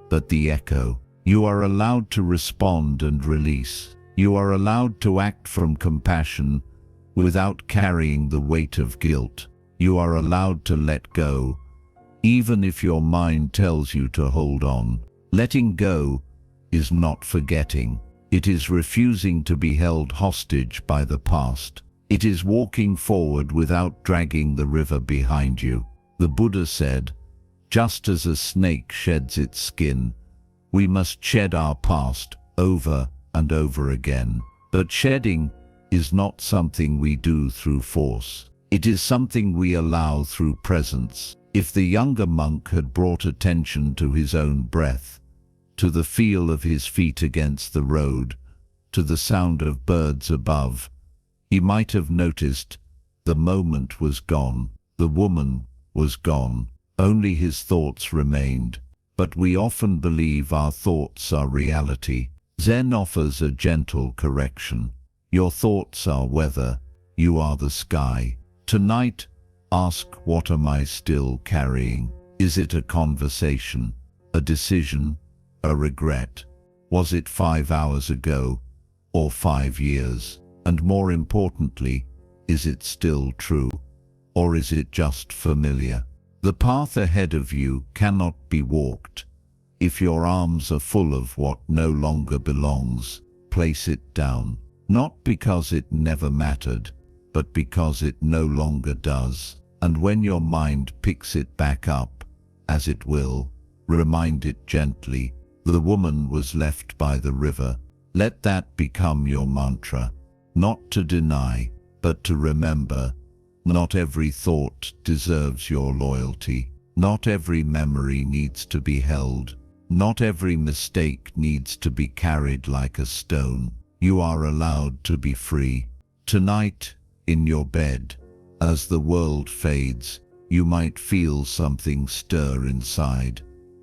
but the echo. You are allowed to respond and release. You are allowed to act from compassion without carrying the weight of guilt. You are allowed to let go, even if your mind tells you to hold on. Letting go is not forgetting. It is refusing to be held hostage by the past. It is walking forward without dragging the river behind you. The Buddha said, "Just as a snake sheds its skin, We must shed our past over and over again. But shedding is not something we do through force. It is something we allow through presence. If the younger monk had brought attention to his own breath, to the feel of his feet against the road, to the sound of birds above, he might have noticed the moment was gone, the woman was gone, only his thoughts remained. But we often believe our thoughts are reality. Zen offers a gentle correction. Your thoughts are weather, you are the sky. Tonight, ask, what am I still carrying? Is it a conversation, a decision, a regret? Was it 5 hours ago or 5 years? And more importantly, is it still true, or is it just familiar? The path ahead of you cannot be walked. If your arms are full of what no longer belongs, place it down. Not because it never mattered, but because it no longer does. And when your mind picks it back up, as it will, remind it gently, the woman was left by the river. Let that become your mantra. Not to deny, but to remember. Not every thought deserves your loyalty. Not every memory needs to be held. Not every mistake needs to be carried like a stone. You are allowed to be free. Tonight, in your bed, as the world fades, you might feel something stir inside.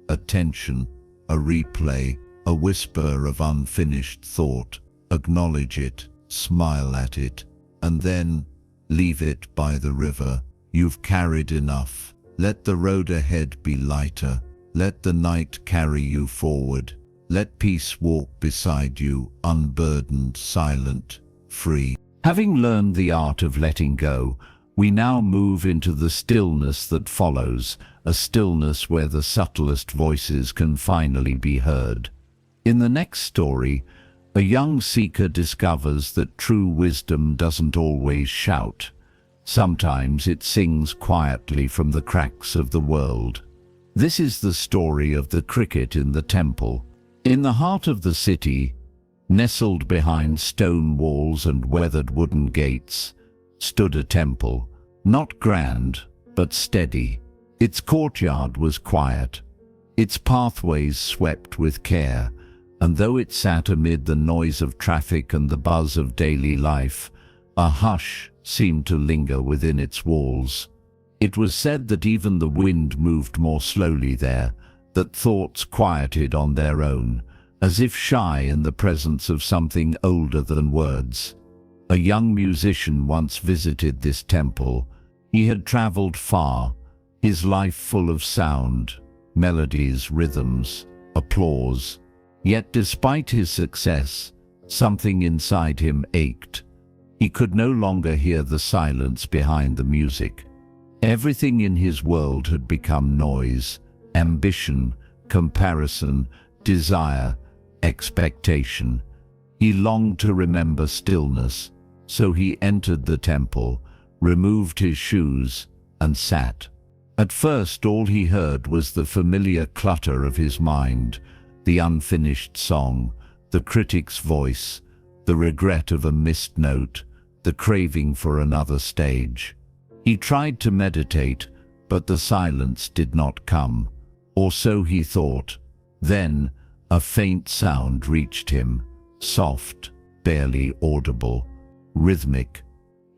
A tension, a replay, a whisper of unfinished thought. Acknowledge it, smile at it, and then leave it by the river. You've carried enough. Let the road ahead be lighter. Let the night carry you forward. Let peace walk beside you, unburdened, silent, free. Having learned the art of letting go, we now move into the stillness that follows, a stillness where the subtlest voices can finally be heard. In the next story, a young seeker discovers that true wisdom doesn't always shout. Sometimes it sings quietly from the cracks of the world. This is the story of the cricket in the temple. In the heart of the city, nestled behind stone walls and weathered wooden gates, stood a temple, not grand, but steady. Its courtyard was quiet, its pathways swept with care, and though it sat amid the noise of traffic and the buzz of daily life, a hush seemed to linger within its walls. It was said that even the wind moved more slowly there, that thoughts quieted on their own, as if shy in the presence of something older than words. A young musician once visited this temple. He had traveled far, his life full of sound, melodies, rhythms, applause. Yet despite his success, something inside him ached. He could no longer hear the silence behind the music. Everything in his world had become noise, ambition, comparison, desire, expectation. He longed to remember stillness, so he entered the temple, removed his shoes, and sat. At first all he heard was the familiar clutter of his mind, the unfinished song, the critic's voice, the regret of a missed note, the craving for another stage. He tried to meditate, but the silence did not come, or so he thought. Then a faint sound reached him, soft, barely audible, rhythmic.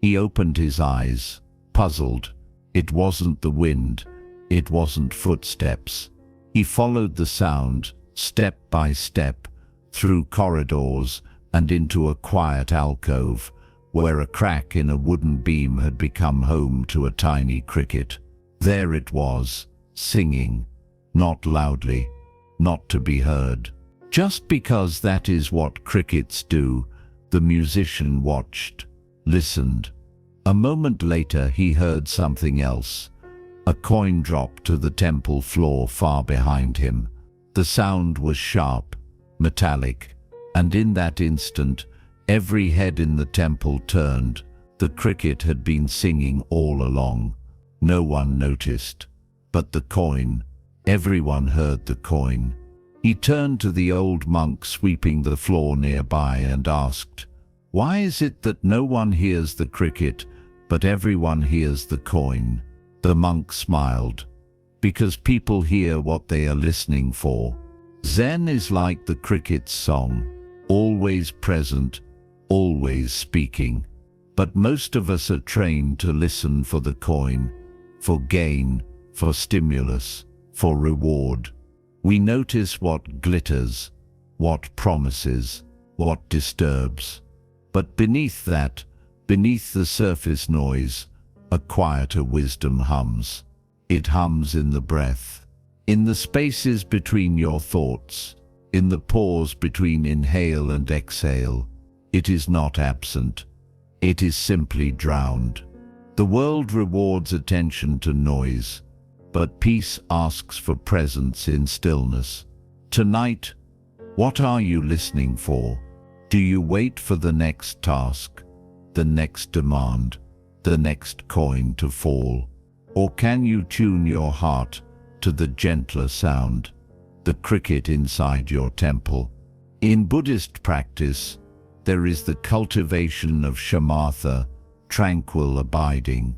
He opened his eyes, puzzled. It wasn't the wind, it wasn't footsteps. He followed the sound, step by step, through corridors and into a quiet alcove, where a crack in a wooden beam had become home to a tiny cricket. There it was, singing, not loudly, not to be heard. Just because that is what crickets do, the musician watched, listened. A moment later he heard something else. A coin dropped to the temple floor far behind him. The sound was sharp, metallic, and in that instant, every head in the temple turned. The cricket had been singing all along. No one noticed. But the coin, everyone heard the coin. He turned to the old monk sweeping the floor nearby and asked, "Why is it that no one hears the cricket, but everyone hears the coin?" The monk smiled. "Because people hear what they are listening for. Zen is like the cricket's song, always present, always speaking. But most of us are trained to listen for the coin, for gain, for stimulus, for reward. We notice what glitters, what promises, what disturbs. But beneath that, beneath the surface noise, a quieter wisdom hums. It hums in the breath, in the spaces between your thoughts, in the pause between inhale and exhale. It is not absent. It is simply drowned. The world rewards attention to noise, but peace asks for presence in stillness. Tonight, what are you listening for? Do you wait for the next task, the next demand, the next coin to fall? Or can you tune your heart to the gentler sound, the cricket inside your temple? In Buddhist practice, there is the cultivation of shamatha, tranquil abiding.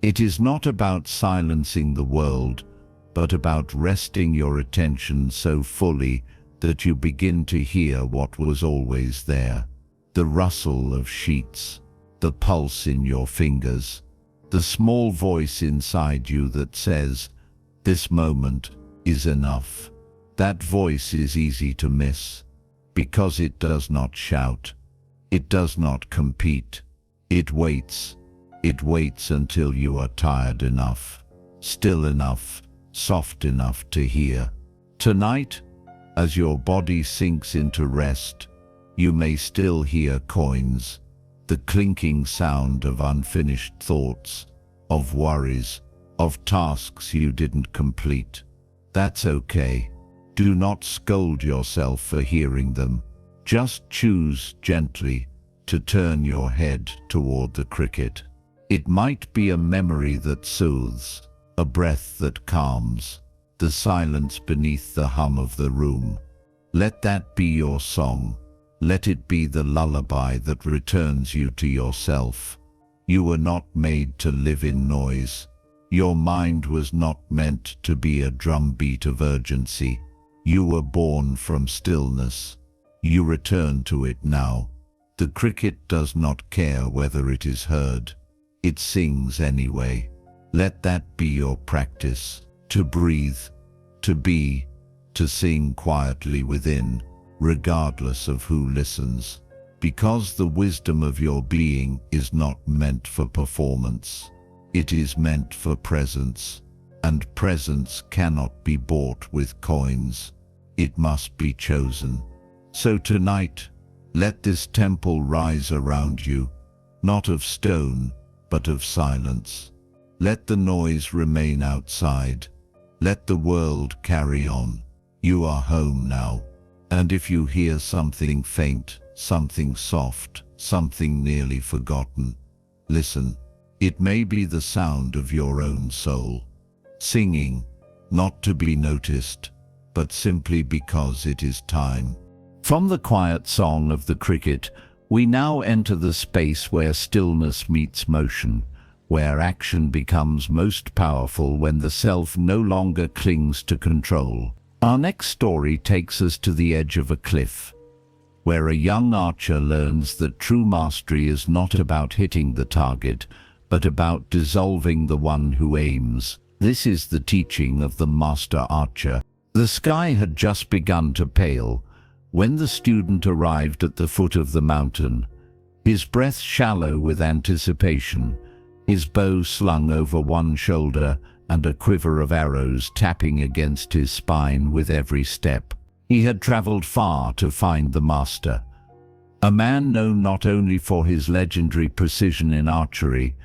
It is not about silencing the world, but about resting your attention so fully that you begin to hear what was always there. The rustle of sheets, the pulse in your fingers, the small voice inside you that says, "This moment is enough." That voice is easy to miss, because it does not shout. It does not compete. It waits. It waits until you are tired enough, still enough, soft enough to hear. Tonight, as your body sinks into rest, you may still hear coins, the clinking sound of unfinished thoughts, of worries, of tasks you didn't complete. That's okay. Do not scold yourself for hearing them. Just choose gently to turn your head toward the cricket. It might be a memory that soothes, a breath that calms, the silence beneath the hum of the room. Let that be your song. Let it be the lullaby that returns you to yourself. You were not made to live in noise. Your mind was not meant to be a drumbeat of urgency. You were born from stillness. You return to it now. The cricket does not care whether it is heard. It sings anyway. Let that be your practice, to breathe, to be, to sing quietly within, regardless of who listens. Because the wisdom of your being is not meant for performance. It is meant for presence, and presence cannot be bought with coins. It must be chosen. So tonight, let this temple rise around you, not of stone, but of silence. Let the noise remain outside. Let the world carry on. You are home now. And if you hear something faint, something soft, something nearly forgotten, listen. It may be the sound of your own soul, singing, not to be noticed, but simply because it is time. From the quiet song of the cricket, we now enter the space where stillness meets motion, where action becomes most powerful when the self no longer clings to control. Our next story takes us to the edge of a cliff, where a young archer learns that true mastery is not about hitting the target, but about dissolving the one who aims. This is the teaching of the master archer. The sky had just begun to pale when the student arrived at the foot of the mountain, his breath shallow with anticipation, his bow slung over one shoulder and a quiver of arrows tapping against his spine with every step. He had traveled far to find the master, a man known not only for his legendary precision in archery,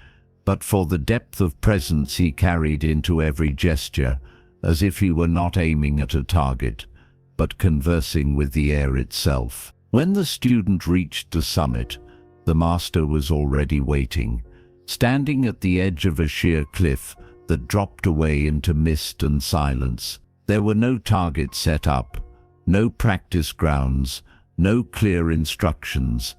but for the depth of presence he carried into every gesture, as if he were not aiming at a target, but conversing with the air itself. When the student reached the summit, the master was already waiting, standing at the edge of a sheer cliff that dropped away into mist and silence. There were no targets set up, No practice grounds, no clear instructions,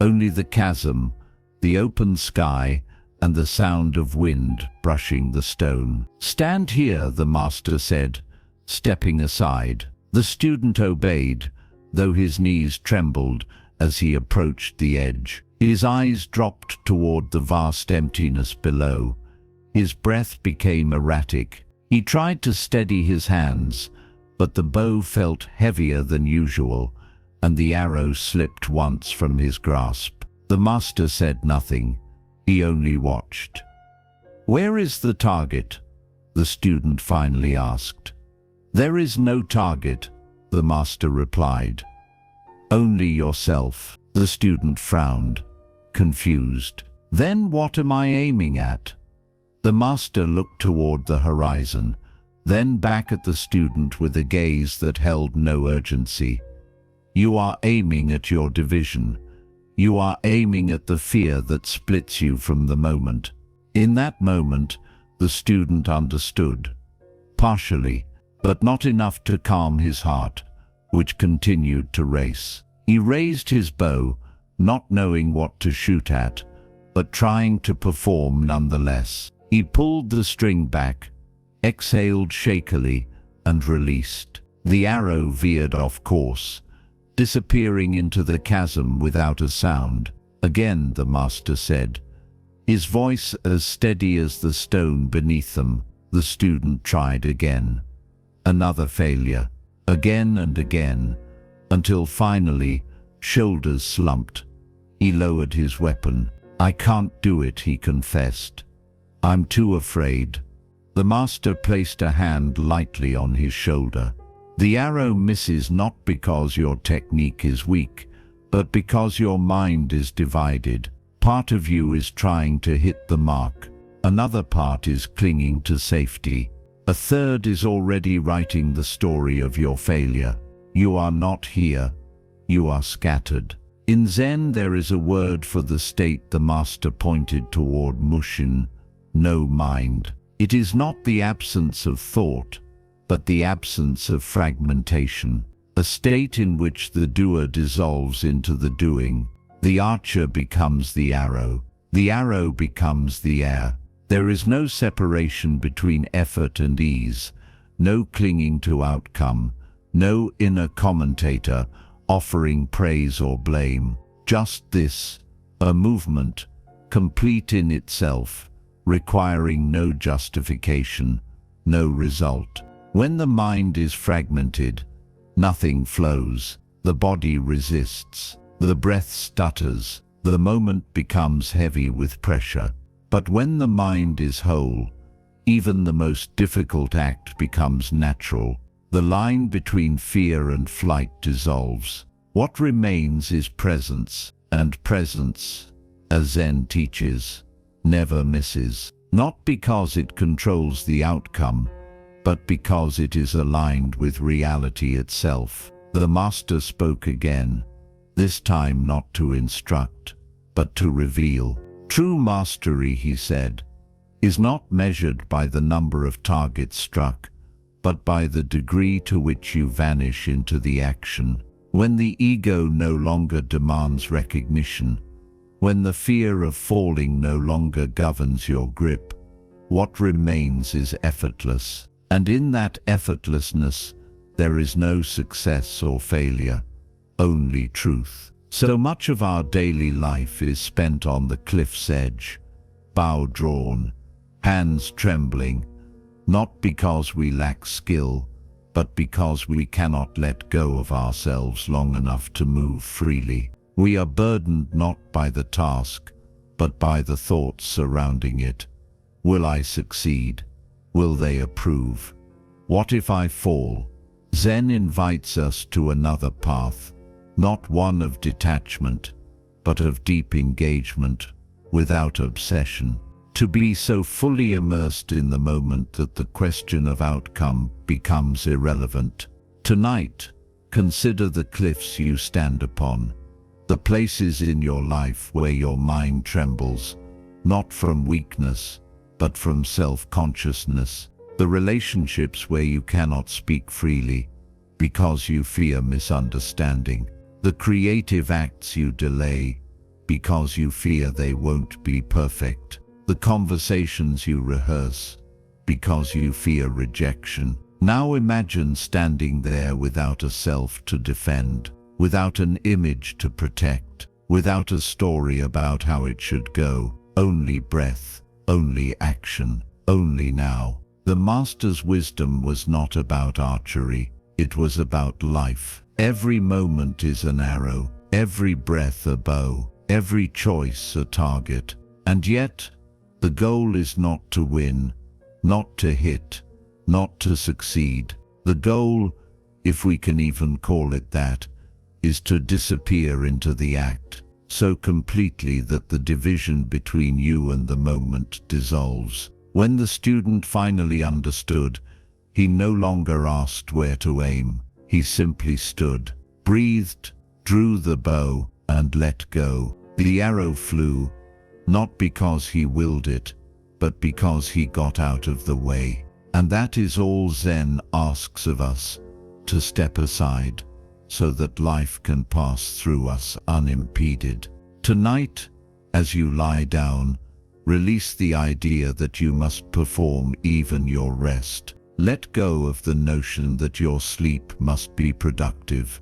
only the chasm, the open sky, and the sound of wind brushing the stone. "Stand here," the master said, stepping aside. The student obeyed, though his knees trembled as he approached the edge. His eyes dropped toward the vast emptiness below. His breath became erratic. He tried to steady his hands, but the bow felt heavier than usual, and the arrow slipped once from his grasp. The master said nothing. He only watched. "Where is the target?" the student finally asked. "There is no target," the master replied. "Only yourself." The student frowned, confused. "Then what am I aiming at?" The master looked toward the horizon, then back at the student with a gaze that held no urgency. "You are aiming at your division. You are aiming at the fear that splits you from the moment." In that moment, the student understood. Partially, but not enough to calm his heart, which continued to race. He raised his bow, not knowing what to shoot at, but trying to perform nonetheless. He pulled the string back, exhaled shakily, and released. The arrow veered off course, disappearing into the chasm without a sound. "Again," the master said, his voice as steady as the stone beneath them. The student tried again. Another failure, again and again, until finally, shoulders slumped. He lowered his weapon. "I can't do it," he confessed. "I'm too afraid." The master placed a hand lightly on his shoulder. "The arrow misses not because your technique is weak, but because your mind is divided. Part of you is trying to hit the mark. Another part is clinging to safety. A third is already writing the story of your failure. You are not here. You are scattered." In Zen there is a word for the state. The master pointed toward Mushin, no mind. It is not the absence of thought, but the absence of fragmentation. A state in which the doer dissolves into the doing. The archer becomes the arrow becomes the air. There is no separation between effort and ease, no clinging to outcome, no inner commentator offering praise or blame. Just this, a movement, complete in itself, requiring no justification, no result. When the mind is fragmented, nothing flows. The body resists. The breath stutters. The moment becomes heavy with pressure. But when the mind is whole, even the most difficult act becomes natural. The line between fear and flight dissolves. What remains is presence, and presence, as Zen teaches, never misses. Not because it controls the outcome, but because it is aligned with reality itself. The master spoke again, this time not to instruct, but to reveal. "True mastery," he said, "is not measured by the number of targets struck, but by the degree to which you vanish into the action. When the ego no longer demands recognition, when the fear of falling no longer governs your grip, what remains is effortless. And in that effortlessness, there is no success or failure, only truth." So much of our daily life is spent on the cliff's edge, bow drawn, hands trembling, not because we lack skill, but because we cannot let go of ourselves long enough to move freely. We are burdened not by the task, but by the thoughts surrounding it. Will I succeed? Will they approve? What if I fall? Zen invites us to another path, not one of detachment, but of deep engagement, without obsession. To be so fully immersed in the moment that the question of outcome becomes irrelevant. Tonight, consider the cliffs you stand upon, the places in your life where your mind trembles, not from weakness, but from self-consciousness, the relationships where you cannot speak freely, because you fear misunderstanding. The creative acts you delay, because you fear they won't be perfect. The conversations you rehearse, because you fear rejection. Now imagine standing there without a self to defend, without an image to protect, without a story about how it should go. Only breath, only action, only now. The master's wisdom was not about archery, it was about life. Every moment is an arrow, every breath a bow, every choice a target. And yet, the goal is not to win, not to hit, not to succeed. The goal, if we can even call it that, is to disappear into the act, so completely that the division between you and the moment dissolves. When the student finally understood, he no longer asked where to aim. He simply stood, breathed, drew the bow, and let go. The arrow flew, not because he willed it, but because he got out of the way. And that is all Zen asks of us, to step aside, so that life can pass through us unimpeded. Tonight, as you lie down, release the idea that you must perform even your rest. Let go of the notion that your sleep must be productive,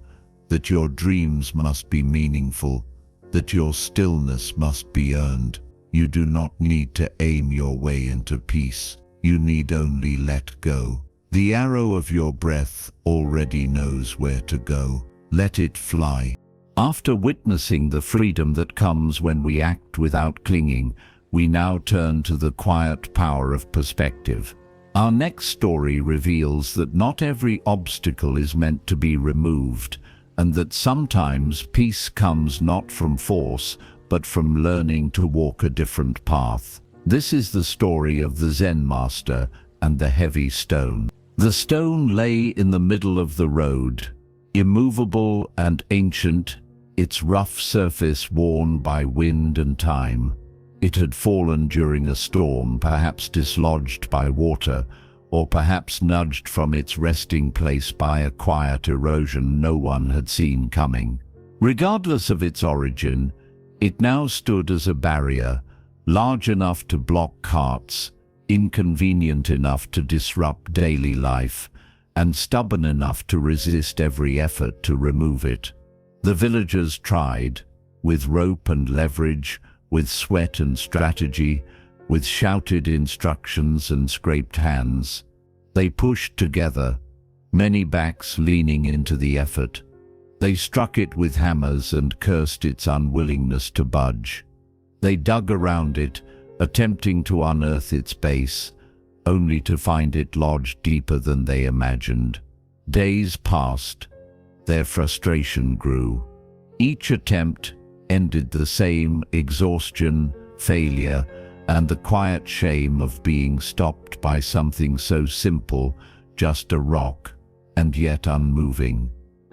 that your dreams must be meaningful, that your stillness must be earned. You do not need to aim your way into peace. You need only let go. The arrow of your breath already knows where to go. Let it fly. After witnessing the freedom that comes when we act without clinging, we now turn to the quiet power of perspective. Our next story reveals that not every obstacle is meant to be removed, and that sometimes peace comes not from force, but from learning to walk a different path. This is the story of the Zen master and the heavy stone. The stone lay in the middle of the road, immovable and ancient, its rough surface worn by wind and time. It had fallen during a storm, perhaps dislodged by water, or perhaps nudged from its resting place by a quiet erosion no one had seen coming. Regardless of its origin, it now stood as a barrier, large enough to block carts, inconvenient enough to disrupt daily life, and stubborn enough to resist every effort to remove it. The villagers tried, with rope and leverage, with sweat and strategy, with shouted instructions and scraped hands. They pushed together, many backs leaning into the effort. They struck it with hammers and cursed its unwillingness to budge. They dug around it, attempting to unearth its base, only to find it lodged deeper than they imagined. Days passed. Their frustration grew. Each attempt ended the same: exhaustion, failure, and the quiet shame of being stopped by something so simple, just a rock, and yet unmoving.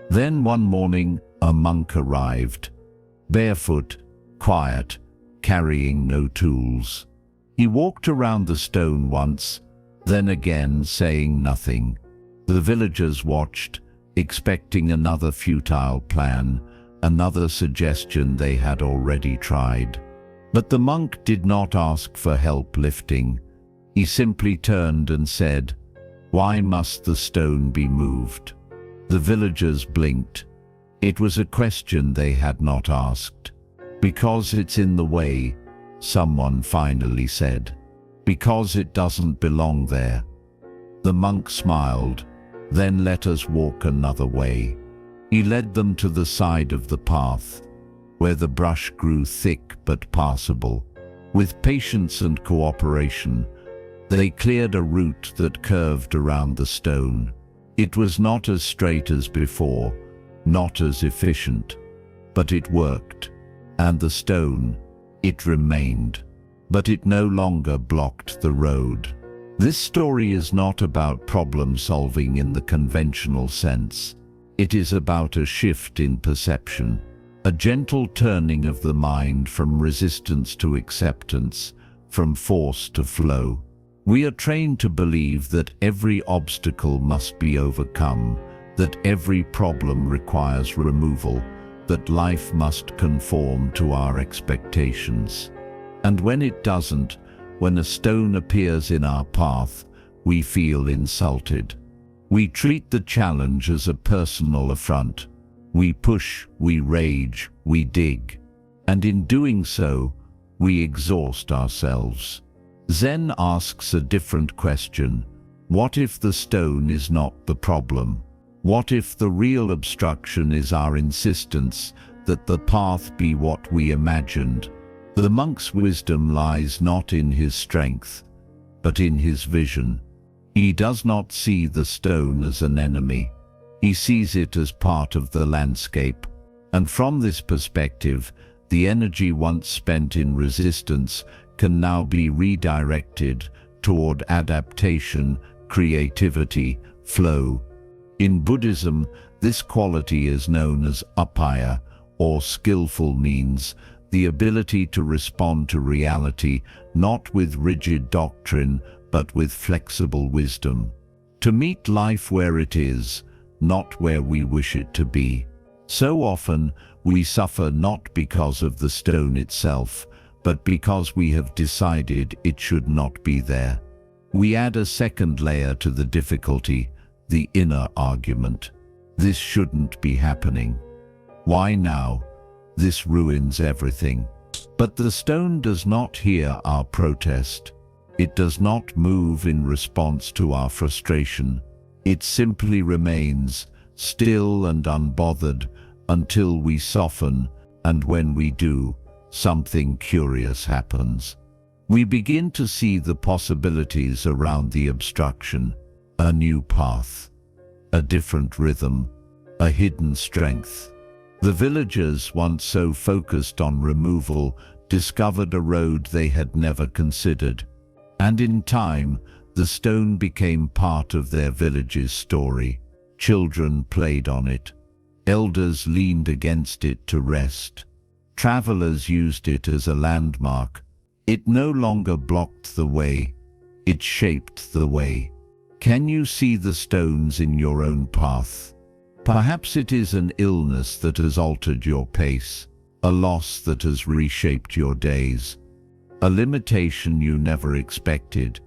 Then one morning, a monk arrived, barefoot, quiet, carrying no tools. He walked around the stone once, then again, saying nothing. The villagers watched, expecting another futile plan, another suggestion they had already tried. But the monk did not ask for help lifting. He simply turned and said, "Why must the stone be moved?" The villagers blinked. It was a question they had not asked. "Because it's in the way," someone finally said. "Because it doesn't belong there." The monk smiled. "Then let us walk another way." He led them to the side of the path, where the brush grew thick but passable. With patience and cooperation, they cleared a route that curved around the stone. It was not as straight as before, not as efficient, but it worked. And the stone, it remained, but it no longer blocked the road. This story is not about problem solving in the conventional sense. It is about a shift in perception, a gentle turning of the mind from resistance to acceptance, from force to flow. We are trained to believe that every obstacle must be overcome, that every problem requires removal, that life must conform to our expectations. And when it doesn't, when a stone appears in our path, we feel insulted. We treat the challenge as a personal affront. We push, we rage, we dig. And in doing so, we exhaust ourselves. Zen asks a different question. What if the stone is not the problem? What if the real obstruction is our insistence that the path be what we imagined? The monk's wisdom lies not in his strength, but in his vision. He does not see the stone as an enemy. He sees it as part of the landscape. And from this perspective, the energy once spent in resistance can now be redirected toward adaptation, creativity, flow. In Buddhism, this quality is known as upaya, or skillful means, the ability to respond to reality not with rigid doctrine, but with flexible wisdom. To meet life where it is, not where we wish it to be. So often, we suffer not because of the stone itself, but because we have decided it should not be there. We add a second layer to the difficulty, the inner argument. This shouldn't be happening. Why now? This ruins everything. But the stone does not hear our protest. It does not move in response to our frustration. It simply remains, still and unbothered, until we soften, and when we do, something curious happens. We begin to see the possibilities around the obstruction, a new path, a different rhythm, a hidden strength. The villagers, once so focused on removal, discovered a road they had never considered. And in time, the stone became part of their village's story. Children played on it. Elders leaned against it to rest. Travelers used it as a landmark. It no longer blocked the way. It shaped the way. Can you see the stones in your own path? Perhaps it is an illness that has altered your pace, a loss that has reshaped your days, a limitation you never expected,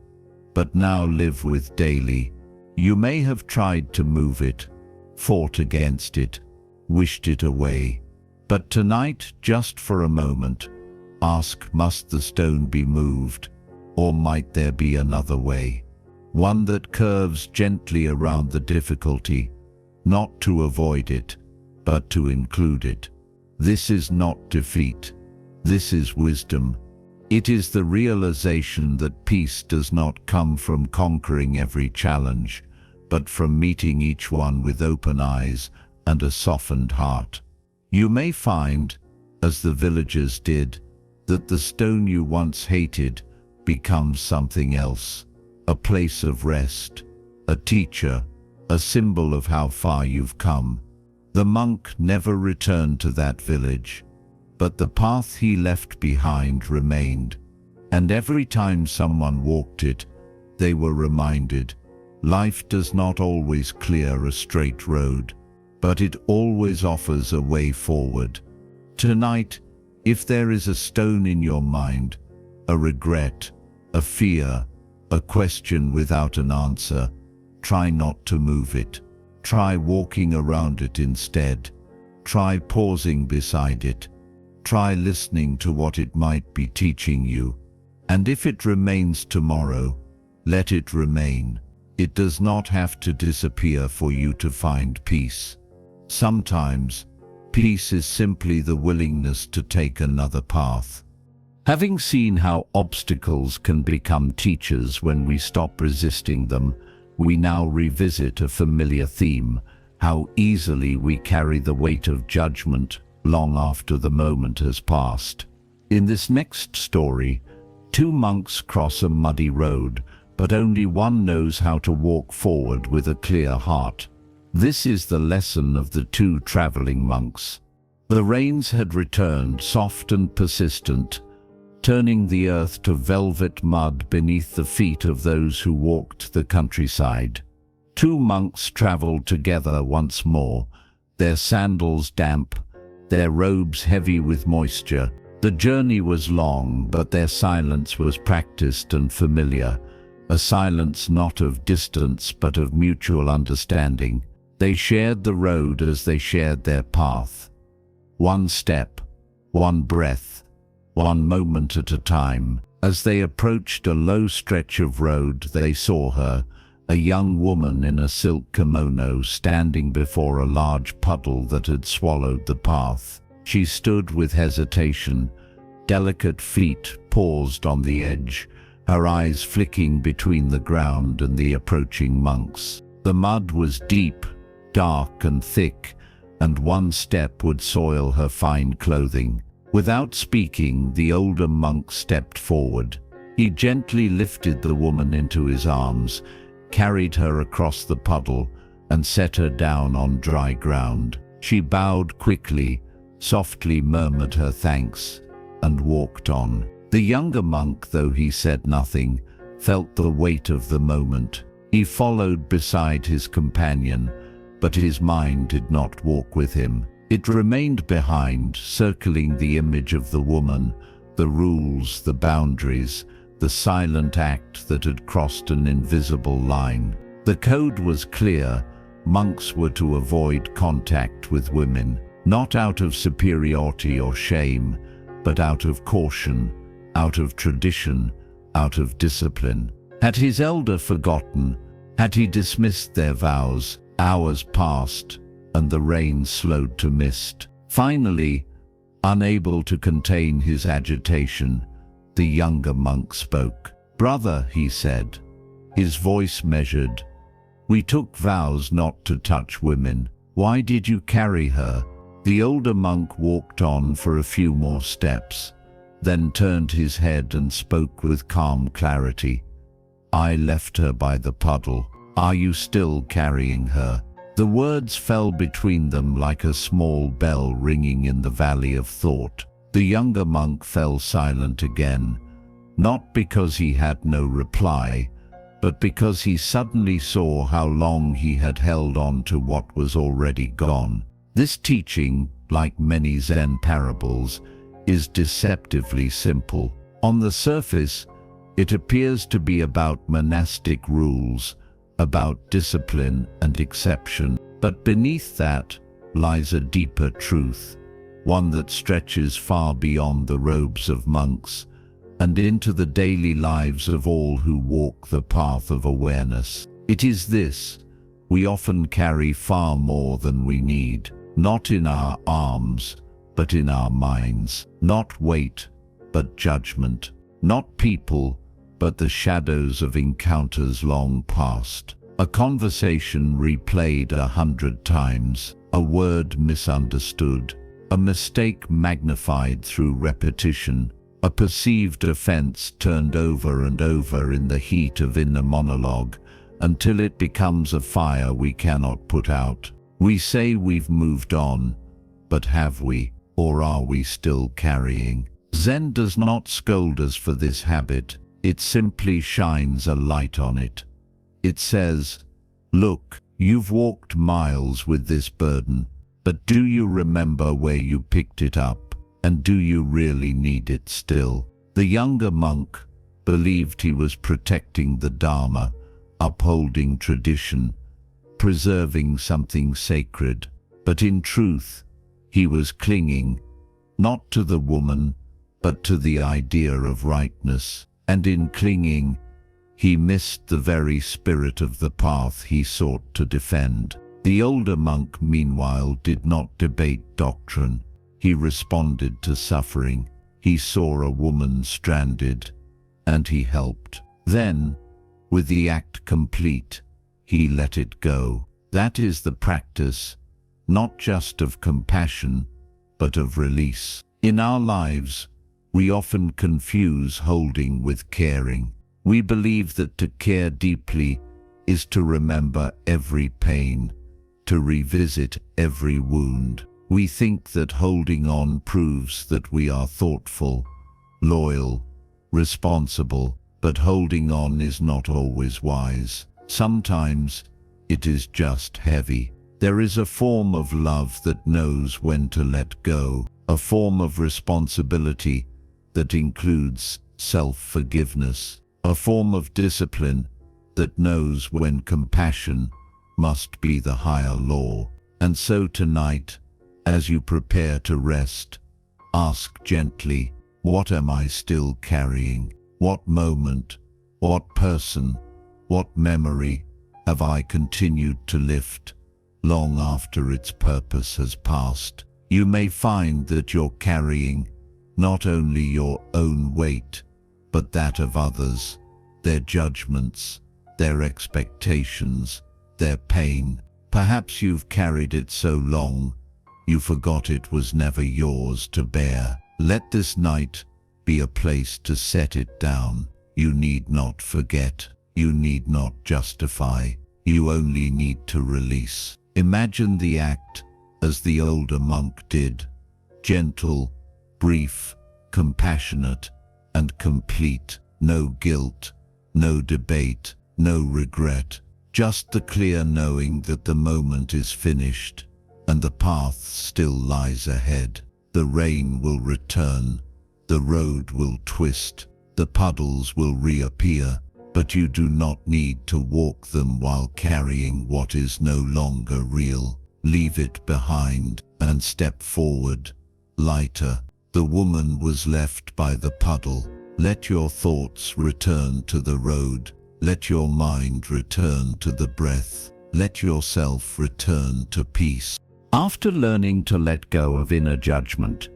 but now live with daily. You may have tried to move it, fought against it, wished it away. But tonight, just for a moment, ask, must the stone be moved, or might there be another way? One that curves gently around the difficulty, not to avoid it, but to include it. This is not defeat. This is wisdom. It is the realization that peace does not come from conquering every challenge, but from meeting each one with open eyes and a softened heart. You may find, as the villagers did, that the stone you once hated becomes something else, a place of rest, a teacher, a symbol of how far you've come. The monk never returned to that village, but the path he left behind remained. And every time someone walked it, they were reminded, life does not always clear a straight road, but it always offers a way forward. Tonight, if there is a stone in your mind, a regret, a fear, a question without an answer, try not to move it. Try walking around it instead. Try pausing beside it. Try listening to what it might be teaching you. And if it remains tomorrow, let it remain. It does not have to disappear for you to find peace. Sometimes, peace is simply the willingness to take another path. Having seen how obstacles can become teachers when we stop resisting them, we now revisit a familiar theme, how easily we carry the weight of judgment long after the moment has passed. In this next story, two monks cross a muddy road, but only one knows how to walk forward with a clear heart. This is the lesson of the two traveling monks. The rains had returned, soft and persistent, turning the earth to velvet mud beneath the feet of those who walked the countryside. Two monks traveled together once more, their sandals damp, their robes heavy with moisture. The journey was long, but their silence was practiced and familiar, a silence not of distance but of mutual understanding. They shared the road as they shared their path. One step, one breath, one moment at a time. As they approached a low stretch of road, they saw her, a young woman in a silk kimono, standing before a large puddle that had swallowed the path. She stood with hesitation, delicate feet paused on the edge, her eyes flicking between the ground and the approaching monks. The mud was deep, dark and thick, and one step would soil her fine clothing. Without speaking, the older monk stepped forward. He gently lifted the woman into his arms, carried her across the puddle, and set her down on dry ground. She bowed quickly, softly murmured her thanks, and walked on. The younger monk, though he said nothing, felt the weight of the moment. He followed beside his companion, but his mind did not walk with him. It remained behind, circling the image of the woman, the rules, the boundaries, the silent act that had crossed an invisible line. The code was clear. Monks were to avoid contact with women, not out of superiority or shame, but out of caution, out of tradition, out of discipline. Had his elder forgotten? Had he dismissed their vows? Hours passed, and the rain slowed to mist. Finally, unable to contain his agitation, the younger monk spoke. "Brother," he said, his voice measured, "we took vows not to touch women. Why did you carry her?" The older monk walked on for a few more steps, then turned his head and spoke with calm clarity. "I left her by the puddle. Are you still carrying her?" The words fell between them like a small bell ringing in the valley of thought. The younger monk fell silent again, not because he had no reply, but because he suddenly saw how long he had held on to what was already gone. This teaching, like many Zen parables, is deceptively simple. On the surface, it appears to be about monastic rules, about discipline and exception, but beneath that lies a deeper truth, one that stretches far beyond the robes of monks and into the daily lives of all who walk the path of awareness. It is this: we often carry far more than we need, not in our arms, but in our minds, not weight, but judgment, not people, but the shadows of encounters long past. A conversation replayed 100 times, a word misunderstood, a mistake magnified through repetition, a perceived offense turned over and over in the heat of inner monologue, until it becomes a fire we cannot put out. We say we've moved on, but have we, or are we still carrying? Zen does not scold us for this habit, it simply shines a light on it. It says, "Look, you've walked miles with this burden, but do you remember where you picked it up, and do you really need it still?" The younger monk believed he was protecting the Dharma, upholding tradition, preserving something sacred, but in truth, he was clinging, not to the woman, but to the idea of rightness, and in clinging, he missed the very spirit of the path he sought to defend. The older monk, meanwhile, did not debate doctrine. He responded to suffering. He saw a woman stranded, and he helped. Then, with the act complete, he let it go. That is the practice, not just of compassion, but of release. In our lives, we often confuse holding with caring. We believe that to care deeply is to remember every pain, to revisit every wound. We think that holding on proves that we are thoughtful, loyal, responsible, but holding on is not always wise. Sometimes it is just heavy. There is a form of love that knows when to let go, a form of responsibility that includes self-forgiveness, a form of discipline that knows when compassion must be the higher law. And so tonight, as you prepare to rest, ask gently, what am I still carrying? What moment, what person, what memory have I continued to lift long after its purpose has passed? You may find that you're carrying not only your own weight, but that of others, their judgments, their expectations, their pain. Perhaps you've carried it so long, you forgot it was never yours to bear. Let this night be a place to set it down. You need not forget. You need not justify. You only need to release. Imagine the act as the older monk did. Gentle, brief, compassionate, and complete. No guilt, no debate, no regret. Just the clear knowing that the moment is finished and the path still lies ahead. The rain will return, the road will twist, the puddles will reappear, but you do not need to walk them while carrying what is no longer real. Leave it behind and step forward, lighter. The woman was left by the puddle. Let your thoughts return to the road. Let your mind return to the breath. Let yourself return to peace. After learning to let go of inner judgment,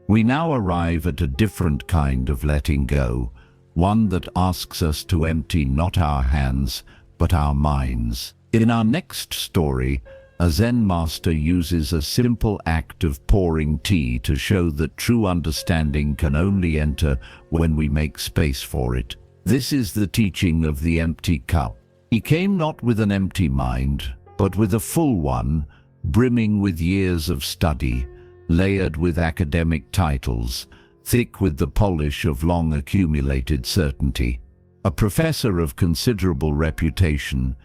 we now arrive at a different kind of letting go, one that asks us to empty not our hands, but our minds. In our next story, a Zen master uses a simple act of pouring tea to show that true understanding can only enter when we make space for it. This is the teaching of the empty cup. He came not with an empty mind, but with a full one, brimming with years of study, layered with academic titles, thick with the polish of long accumulated certainty. A professor of considerable reputation,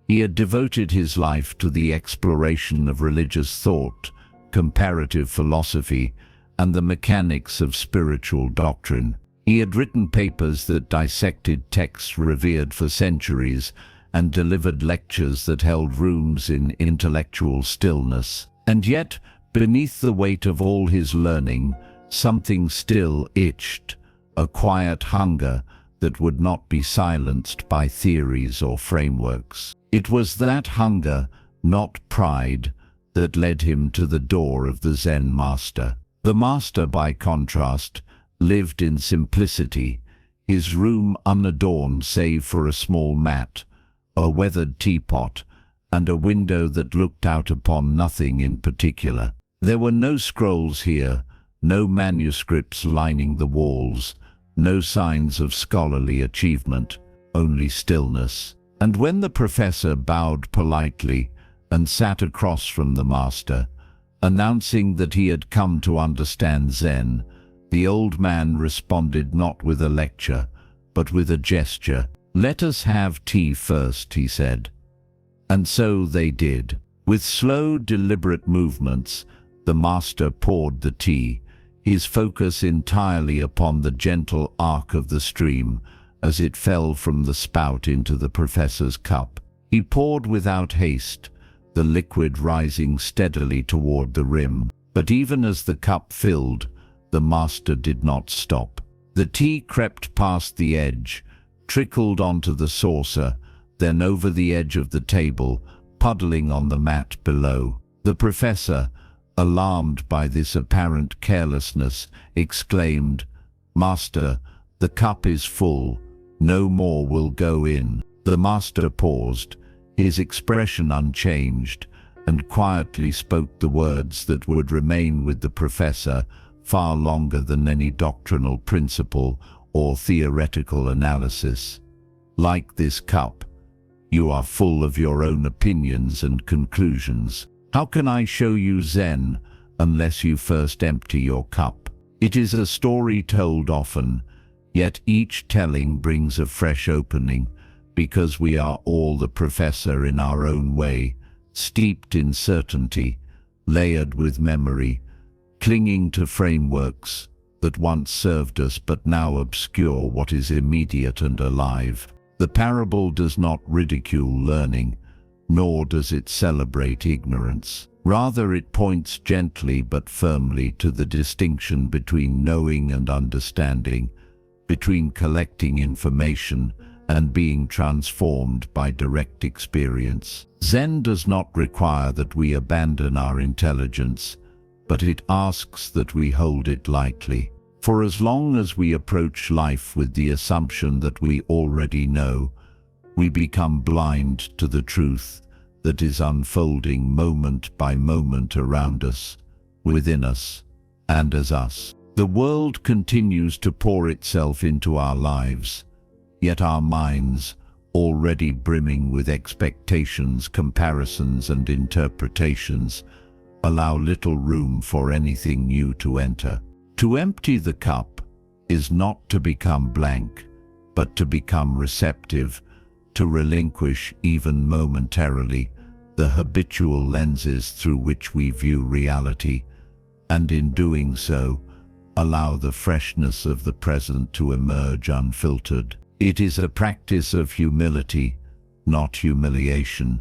he had devoted his life to the exploration of religious thought, comparative philosophy, and the mechanics of spiritual doctrine. He had written papers that dissected texts revered for centuries and delivered lectures that held rooms in intellectual stillness. And yet, beneath the weight of all his learning, something still itched, a quiet hunger that would not be silenced by theories or frameworks. It was that hunger, not pride, that led him to the door of the Zen master. The master, by contrast, lived in simplicity, his room unadorned save for a small mat, a weathered teapot, and a window that looked out upon nothing in particular. There were no scrolls here, no manuscripts lining the walls, no signs of scholarly achievement, only stillness. And when the professor bowed politely and sat across from the master, announcing that he had come to understand Zen, the old man responded not with a lecture, but with a gesture. "Let us have tea first," he said. And so they did. With slow, deliberate movements, the master poured the tea, his focus entirely upon the gentle arc of the stream as it fell from the spout into the professor's cup. He poured without haste, the liquid rising steadily toward the rim. But even as the cup filled, the master did not stop. The tea crept past the edge, trickled onto the saucer, then over the edge of the table, puddling on the mat below. The professor, alarmed by this apparent carelessness, exclaimed, "Master, the cup is full. No more will go in." The master paused, his expression unchanged, and quietly spoke the words that would remain with the professor far longer than any doctrinal principle or theoretical analysis. "Like this cup, you are full of your own opinions and conclusions. How can I show you Zen unless you first empty your cup?" It is a story told often, yet each telling brings a fresh opening, because we are all the professor in our own way, steeped in certainty, layered with memory, clinging to frameworks that once served us but now obscure what is immediate and alive. The parable does not ridicule learning, nor does it celebrate ignorance. Rather, it points gently but firmly to the distinction between knowing and understanding, between collecting information and being transformed by direct experience. Zen does not require that we abandon our intelligence, but it asks that we hold it lightly. For as long as we approach life with the assumption that we already know, we become blind to the truth that is unfolding moment by moment around us, within us, and as us. The world continues to pour itself into our lives, yet our minds, already brimming with expectations, comparisons, and interpretations, allow little room for anything new to enter. To empty the cup is not to become blank, but to become receptive, to relinquish, even momentarily, the habitual lenses through which we view reality, and in doing so, allow the freshness of the present to emerge unfiltered. It is a practice of humility, not humiliation,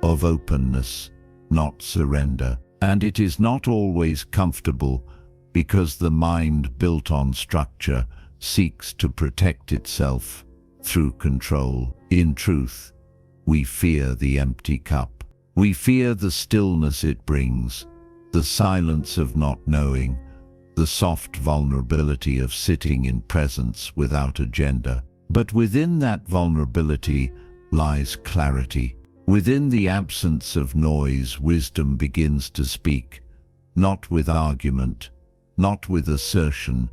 of openness, not surrender. And it is not always comfortable, because the mind built on structure seeks to protect itself through control. In truth, we fear the empty cup. We fear the stillness it brings, the silence of not knowing, the soft vulnerability of sitting in presence without agenda. But within that vulnerability lies clarity. Within the absence of noise, wisdom begins to speak, not with argument, not with assertion,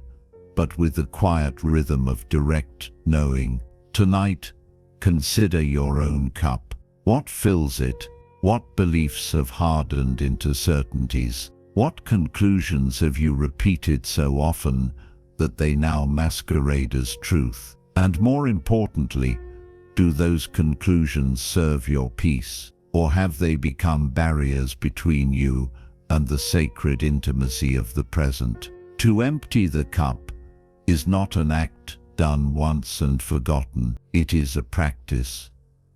but with the quiet rhythm of direct knowing. Tonight, consider your own cup. What fills it? What beliefs have hardened into certainties? What conclusions have you repeated so often that they now masquerade as truth? And more importantly, do those conclusions serve your peace, or have they become barriers between you and the sacred intimacy of the present? To empty the cup is not an act done once and forgotten. It is a practice,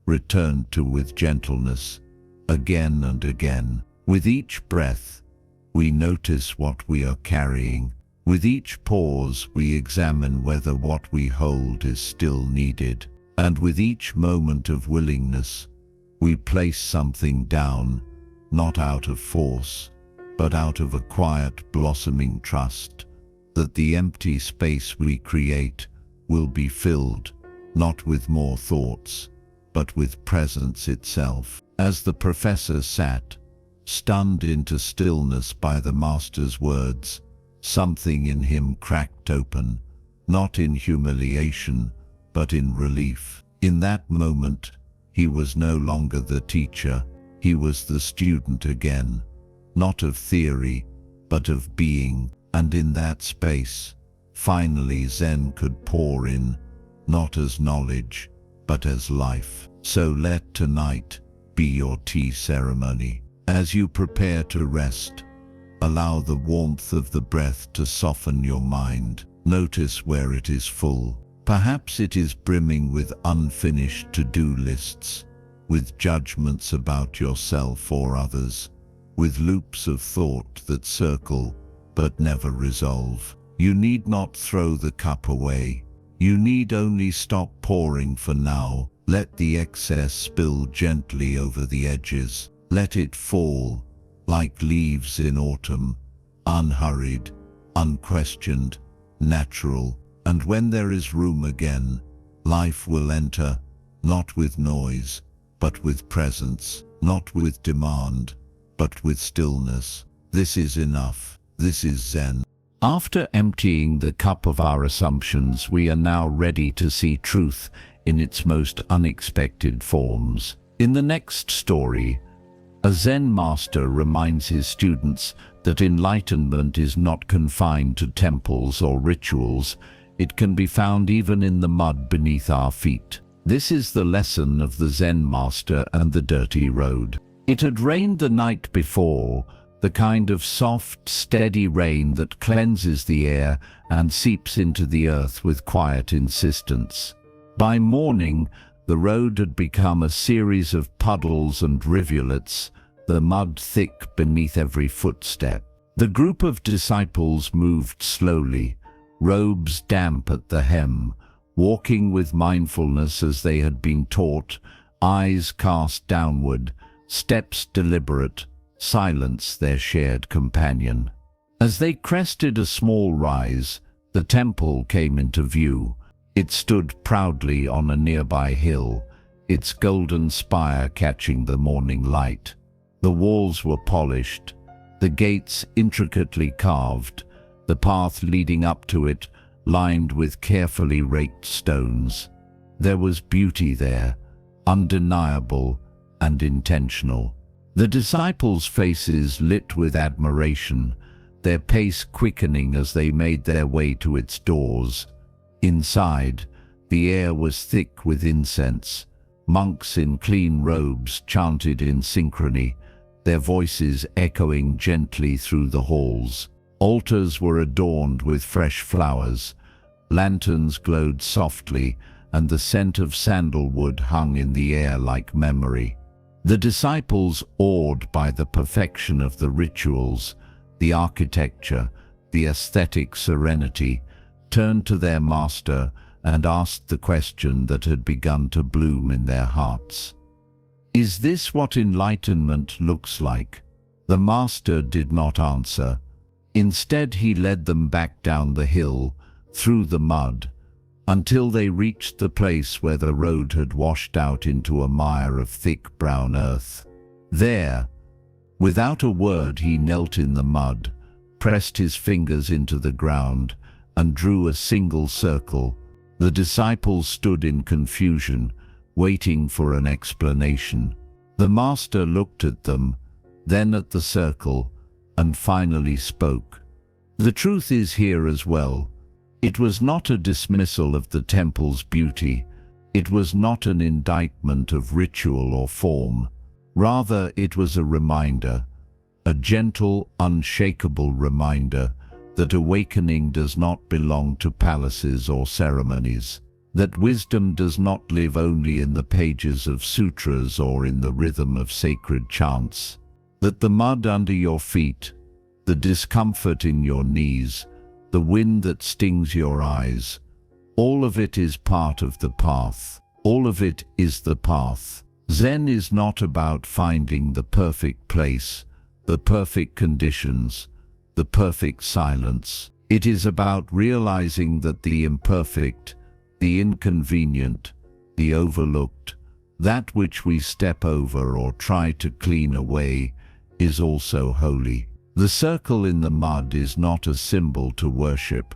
returned to with gentleness, again and again. With each breath, we notice what we are carrying. With each pause, we examine whether what we hold is still needed. And with each moment of willingness, we place something down, not out of force, but out of a quiet, blossoming trust that the empty space we create will be filled, not with more thoughts, but with presence itself. As the professor sat, stunned into stillness by the master's words, something in him cracked open, not in humiliation, but in relief. In that moment, he was no longer the teacher, he was the student again, not of theory, but of being. And in that space, finally Zen could pour in, not as knowledge, but as life. So let tonight be your tea ceremony. As you prepare to rest, allow the warmth of the breath to soften your mind. Notice where it is full. Perhaps it is brimming with unfinished to-do lists, with judgments about yourself or others, with loops of thought that circle but never resolve. You need not throw the cup away. You need only stop pouring for now. Let the excess spill gently over the edges. Let it fall, like leaves in autumn, unhurried, unquestioned, natural. And when there is room again, life will enter, not with noise, but with presence, not with demand, but with stillness. This is enough. This is Zen. After emptying the cup of our assumptions, we are now ready to see truth in its most unexpected forms. In the next story, a Zen master reminds his students that enlightenment is not confined to temples or rituals. It can be found even in the mud beneath our feet. This is the lesson of the Zen master and the dirty road. It had rained the night before, the kind of soft, steady rain that cleanses the air and seeps into the earth with quiet insistence. By morning, the road had become a series of puddles and rivulets, the mud thick beneath every footstep. The group of disciples moved slowly, robes damp at the hem, walking with mindfulness as they had been taught, eyes cast downward, steps deliberate, silence their shared companion. As they crested a small rise, the temple came into view. It stood proudly on a nearby hill, its golden spire catching the morning light. The walls were polished, the gates intricately carved, the path leading up to it lined with carefully raked stones. There was beauty there, undeniable and intentional. The disciples' faces lit with admiration, their pace quickening as they made their way to its doors. Inside, the air was thick with incense. Monks in clean robes chanted in synchrony, their voices echoing gently through the halls. Altars were adorned with fresh flowers, lanterns glowed softly, and the scent of sandalwood hung in the air like memory. The disciples, awed by the perfection of the rituals, the architecture, the aesthetic serenity, turned to their master and asked the question that had begun to bloom in their hearts. Is this what enlightenment looks like? The master did not answer. Instead, he led them back down the hill, through the mud, until they reached the place where the road had washed out into a mire of thick brown earth. There, without a word, he knelt in the mud, pressed his fingers into the ground, and drew a single circle. The disciples stood in confusion, waiting for an explanation. The master looked at them, then at the circle, and finally spoke. The truth is here as well. It was not a dismissal of the temple's beauty. It was not an indictment of ritual or form. Rather, it was a reminder, a gentle, unshakable reminder that awakening does not belong to palaces or ceremonies, that wisdom does not live only in the pages of sutras or in the rhythm of sacred chants, that the mud under your feet, the discomfort in your knees, the wind that stings your eyes, all of it is part of the path. All of it is the path. Zen is not about finding the perfect place, the perfect conditions, the perfect silence. It is about realizing that the imperfect, the inconvenient, the overlooked, that which we step over or try to clean away, is also holy. The circle in the mud is not a symbol to worship.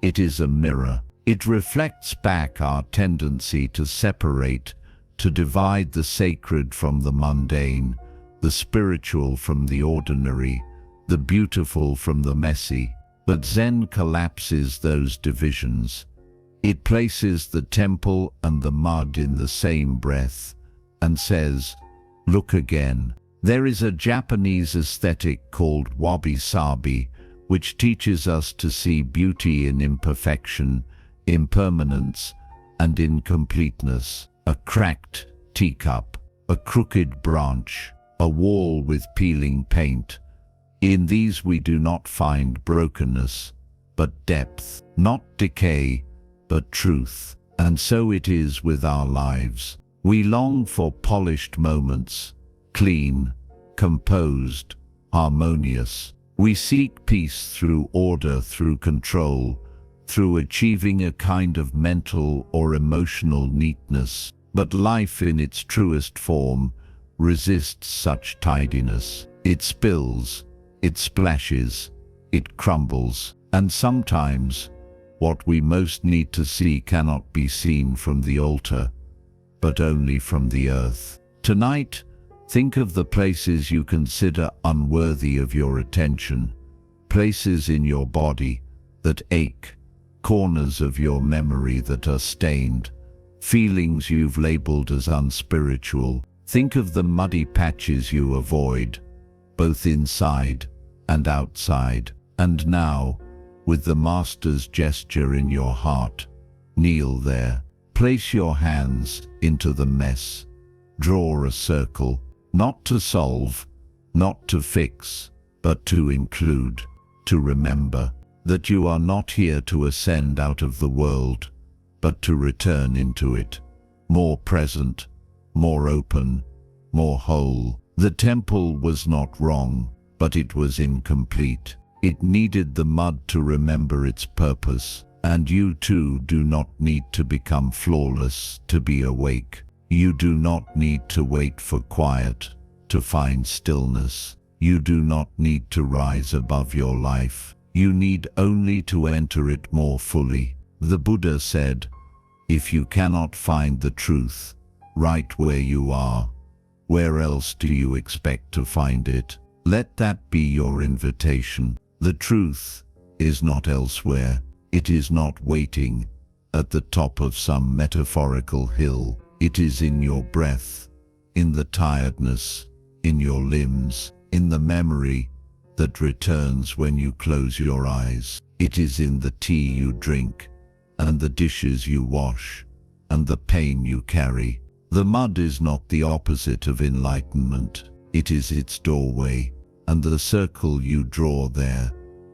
It is a mirror. It reflects back our tendency to separate, to divide the sacred from the mundane, the spiritual from the ordinary, the beautiful from the messy. But Zen collapses those divisions. It places the temple and the mud in the same breath and says, look again. There is a Japanese aesthetic called wabi-sabi, which teaches us to see beauty in imperfection, impermanence, and incompleteness. A cracked teacup, a crooked branch, a wall with peeling paint. In these we do not find brokenness, but depth, not decay, but truth. And so it is with our lives. We long for polished moments, clean, composed, harmonious. We seek peace through order, through control, through achieving a kind of mental or emotional neatness. But life in its truest form resists such tidiness. It spills, it splashes, it crumbles, and sometimes what we most need to see cannot be seen from the altar, but only from the earth. Tonight, think of the places you consider unworthy of your attention, places in your body that ache, corners of your memory that are stained, feelings you've labeled as unspiritual. Think of the muddy patches you avoid, both inside and outside. And now, with the Master's gesture in your heart, kneel there. Place your hands into the mess. Draw a circle, not to solve, not to fix, but to include, to remember that you are not here to ascend out of the world, but to return into it, more present, more open, more whole. The temple was not wrong, but it was incomplete. It needed the mud to remember its purpose. And you too do not need to become flawless to be awake. You do not need to wait for quiet to find stillness. You do not need to rise above your life. You need only to enter it more fully. The Buddha said, if you cannot find the truth right where you are, where else do you expect to find it? Let that be your invitation. The truth is not elsewhere. It is not waiting at the top of some metaphorical hill. It is in your breath, in the tiredness, in your limbs, in the memory that returns when you close your eyes. It is in the tea you drink, and the dishes you wash, and the pain you carry. The mud is not the opposite of enlightenment. It is its doorway, and the circle you draw there,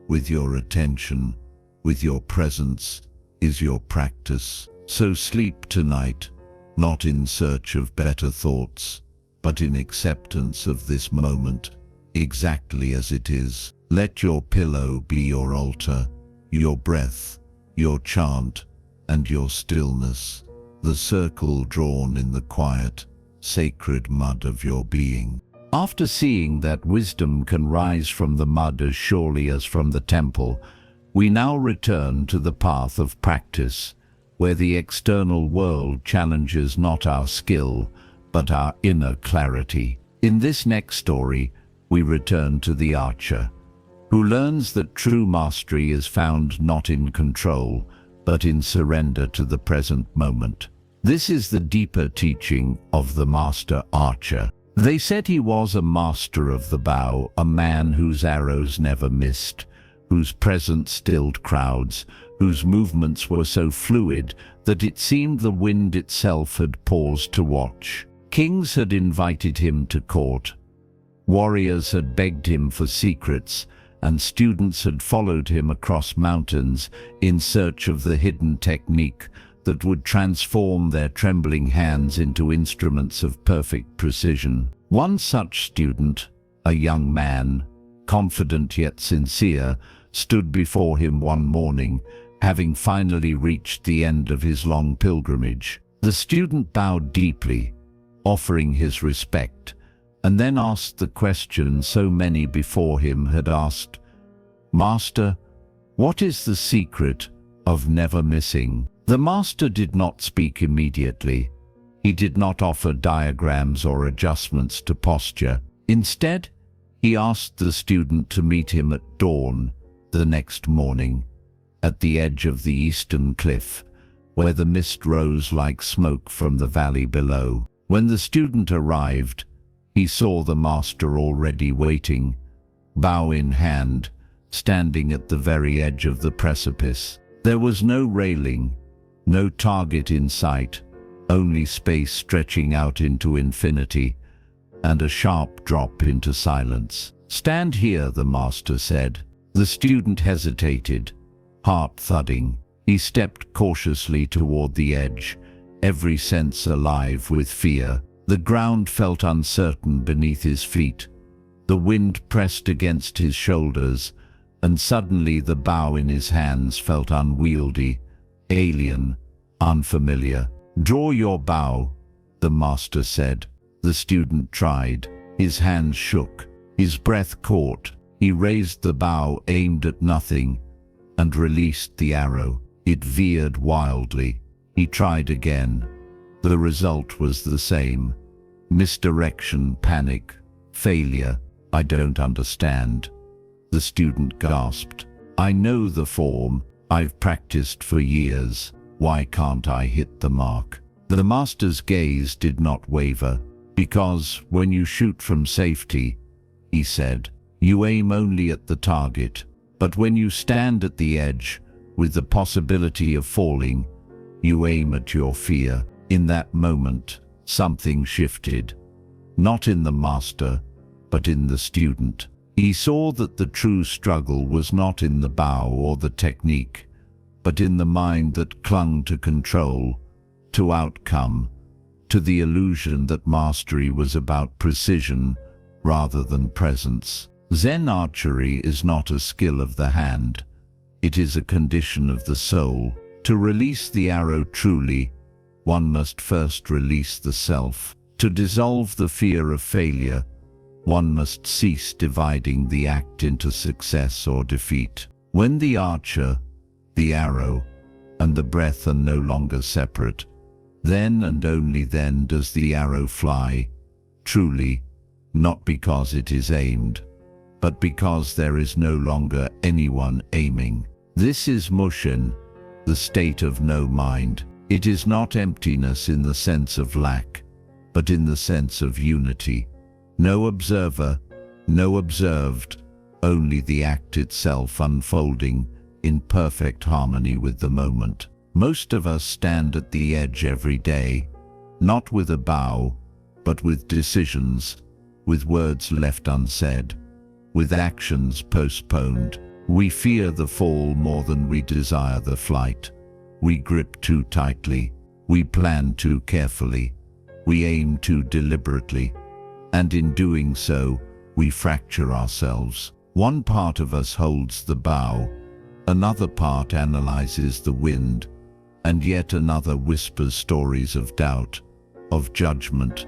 with your attention, with your presence, is your practice. So sleep tonight, not in search of better thoughts, but in acceptance of this moment, exactly as it is. Let your pillow be your altar, your breath, your chant, and your stillness, the circle drawn in the quiet, sacred mud of your being. After seeing that wisdom can rise from the mud as surely as from the temple, we now return to the path of practice, where the external world challenges not our skill, but our inner clarity. In this next story, we return to the archer, who learns that true mastery is found not in control, but in surrender to the present moment. This is the deeper teaching of the master archer. They said he was a master of the bow, a man whose arrows never missed, whose presence stilled crowds, whose movements were so fluid that it seemed the wind itself had paused to watch. Kings had invited him to court, warriors had begged him for secrets, and students had followed him across mountains in search of the hidden technique that would transform their trembling hands into instruments of perfect precision. One such student, a young man, confident yet sincere, stood before him one morning, having finally reached the end of his long pilgrimage. The student bowed deeply, offering his respect, and then asked the question so many before him had asked, "Master, what is the secret of never missing?" The master did not speak immediately. He did not offer diagrams or adjustments to posture. Instead, he asked the student to meet him at dawn the next morning, at the edge of the eastern cliff, where the mist rose like smoke from the valley below. When the student arrived, he saw the master already waiting, bow in hand, standing at the very edge of the precipice. There was no railing, no target in sight, only space stretching out into infinity, and a sharp drop into silence. "Stand here," the master said. The student hesitated, heart thudding. He stepped cautiously toward the edge, every sense alive with fear. The ground felt uncertain beneath his feet. The wind pressed against his shoulders, and suddenly the bow in his hands felt unwieldy, alien, unfamiliar. "Draw your bow," the master said. The student tried. His hands shook. His breath caught. He raised the bow, aimed at nothing, and released the arrow. It veered wildly. He tried again. The result was the same. Misdirection, panic, failure. "I don't understand," the student gasped. "I know the form. I've practiced for years. Why can't I hit the mark?" The master's gaze did not waver, because when you shoot from safety, he said, you aim only at the target. But when you stand at the edge, with the possibility of falling, you aim at your fear. In that moment, something shifted. Not in the master, but in the student. He saw that the true struggle was not in the bow or the technique, but in the mind that clung to control, to outcome, to the illusion that mastery was about precision rather than presence. Zen archery is not a skill of the hand. It is a condition of the soul. To release the arrow truly, one must first release the self. To dissolve the fear of failure, one must cease dividing the act into success or defeat. When the archer, the arrow, and the breath are no longer separate, then and only then does the arrow fly, truly, not because it is aimed, but because there is no longer anyone aiming. This is mushin, the state of no mind. It is not emptiness in the sense of lack, but in the sense of unity. No observer, no observed, only the act itself unfolding in perfect harmony with the moment. Most of us stand at the edge every day, not with a bow, but with decisions, with words left unsaid, with actions postponed. We fear the fall more than we desire the flight. We grip too tightly. We plan too carefully. We aim too deliberately. And in doing so, we fracture ourselves. One part of us holds the bow, another part analyzes the wind, and yet another whispers stories of doubt, of judgment,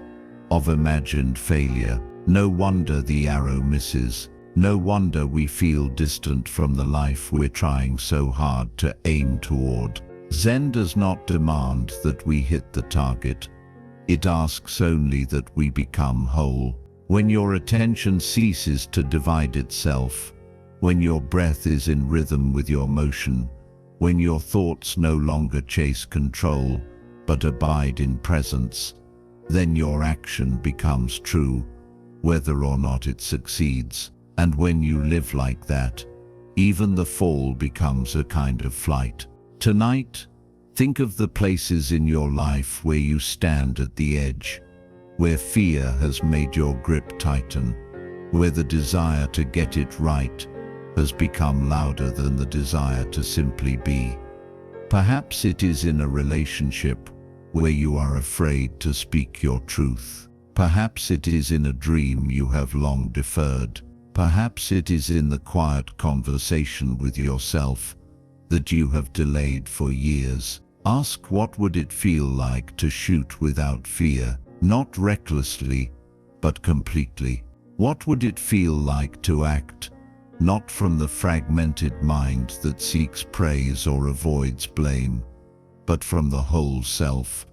of imagined failure. No wonder the arrow misses. No wonder we feel distant from the life we're trying so hard to aim toward. Zen does not demand that we hit the target. It asks only that we become whole. When your attention ceases to divide itself, when your breath is in rhythm with your motion, when your thoughts no longer chase control, but abide in presence, then your action becomes true, whether or not it succeeds. And when you live like that, even the fall becomes a kind of flight. Tonight, think of the places in your life where you stand at the edge, where fear has made your grip tighten, where the desire to get it right has become louder than the desire to simply be. Perhaps it is in a relationship where you are afraid to speak your truth. Perhaps it is in a dream you have long deferred. Perhaps it is in the quiet conversation with yourself that you have delayed for years. Ask, what would it feel like to shoot without fear, not recklessly, but completely? What would it feel like to act, not from the fragmented mind that seeks praise or avoids blame, but from the whole self,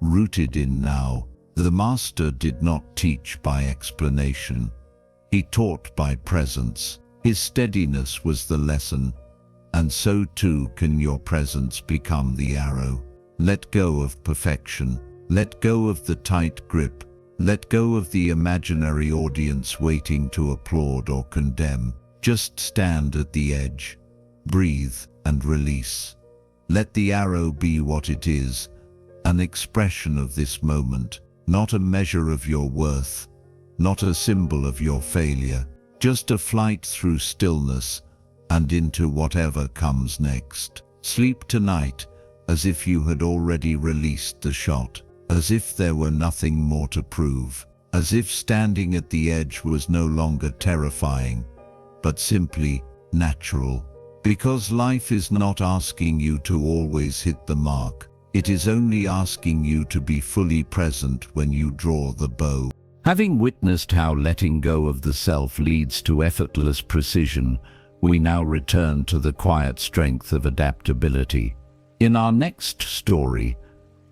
rooted in now? The master did not teach by explanation. He taught by presence. His steadiness was the lesson, and so too can your presence become the arrow. Let go of perfection. Let go of the tight grip. Let go of the imaginary audience waiting to applaud or condemn. Just stand at the edge, breathe and release. Let the arrow be what it is, an expression of this moment, not a measure of your worth, not a symbol of your failure, just a flight through stillness and into whatever comes next. Sleep tonight as if you had already released the shot, as if there were nothing more to prove, as if standing at the edge was no longer terrifying, but simply natural. Because life is not asking you to always hit the mark. It is only asking you to be fully present when you draw the bow. Having witnessed how letting go of the self leads to effortless precision, we now return to the quiet strength of adaptability. In our next story,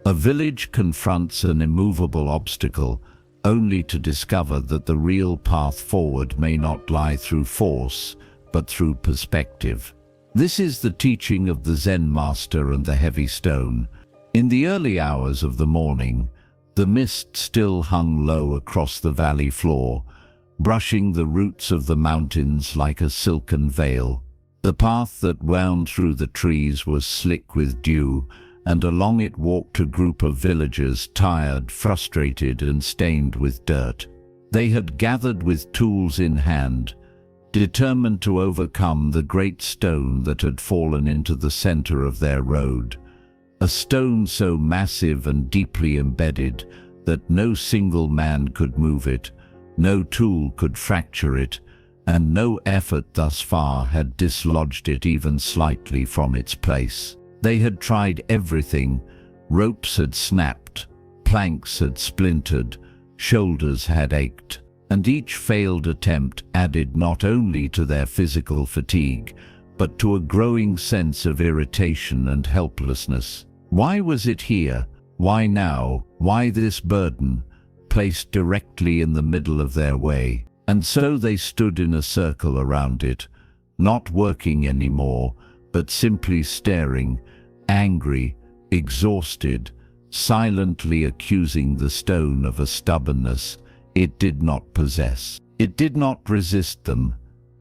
a village confronts an immovable obstacle, only to discover that the real path forward may not lie through force, but through perspective. This is the teaching of the Zen master and the heavy stone. In the early hours of the morning, the mist still hung low across the valley floor, brushing the roots of the mountains like a silken veil. The path that wound through the trees was slick with dew, and along it walked a group of villagers, tired, frustrated, and stained with dirt. They had gathered with tools in hand, determined to overcome the great stone that had fallen into the center of their road. A stone so massive and deeply embedded that no single man could move it, no tool could fracture it, and no effort thus far had dislodged it even slightly from its place. They had tried everything. Ropes had snapped, planks had splintered, shoulders had ached, and each failed attempt added not only to their physical fatigue, but to a growing sense of irritation and helplessness. Why was it here? Why now? Why this burden, placed directly in the middle of their way? And so they stood in a circle around it, not working anymore, but simply staring, angry, exhausted, silently accusing the stone of a stubbornness it did not possess. It did not resist them,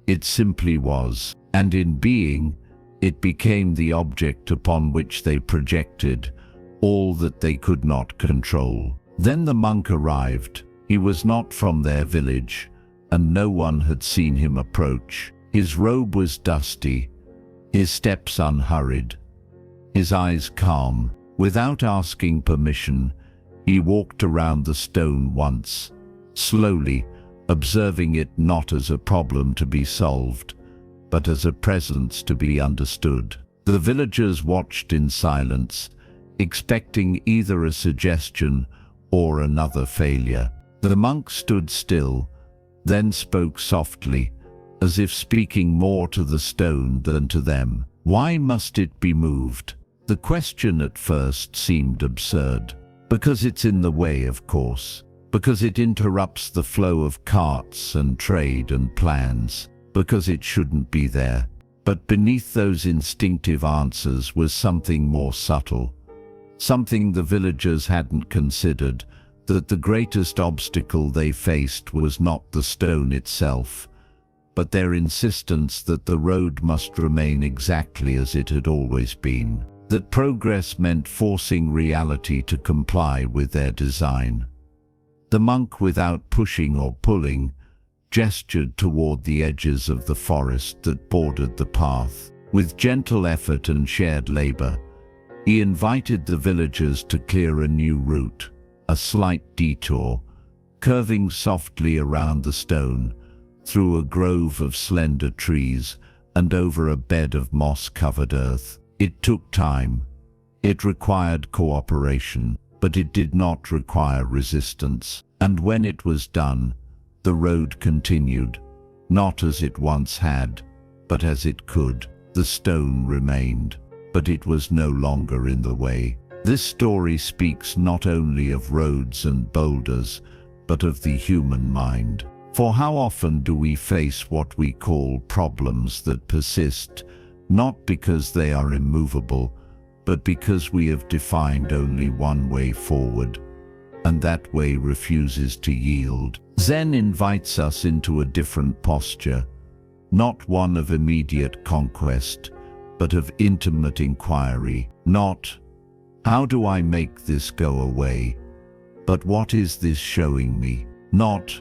it simply was, and in being, it became the object upon which they projected all that they could not control. Then the monk arrived. He was not from their village, and no one had seen him approach. His robe was dusty, his steps unhurried, his eyes calm. Without asking permission, he walked around the stone once, slowly, observing it not as a problem to be solved, but as a presence to be understood. The villagers watched in silence, expecting either a suggestion or another failure. The monk stood still, then spoke softly, as if speaking more to the stone than to them. Why must it be moved? The question at first seemed absurd. Because it's in the way, of course. Because it interrupts the flow of carts and trade and plans. Because it shouldn't be there. But beneath those instinctive answers was something more subtle. Something the villagers hadn't considered, that the greatest obstacle they faced was not the stone itself, but their insistence that the road must remain exactly as it had always been, that progress meant forcing reality to comply with their design. The monk, without pushing or pulling, gestured toward the edges of the forest that bordered the path. With gentle effort and shared labor, he invited the villagers to clear a new route, a slight detour, curving softly around the stone, through a grove of slender trees and over a bed of moss-covered earth. It took time. It required cooperation, but it did not require resistance. And when it was done, the road continued, not as it once had, but as it could. The stone remained, but it was no longer in the way. This story speaks not only of roads and boulders, but of the human mind. For how often do we face what we call problems that persist, not because they are immovable, but because we have defined only one way forward, and that way refuses to yield? Zen invites us into a different posture, not one of immediate conquest, but of intimate inquiry. Not, how do I make this go away? But what is this showing me? Not,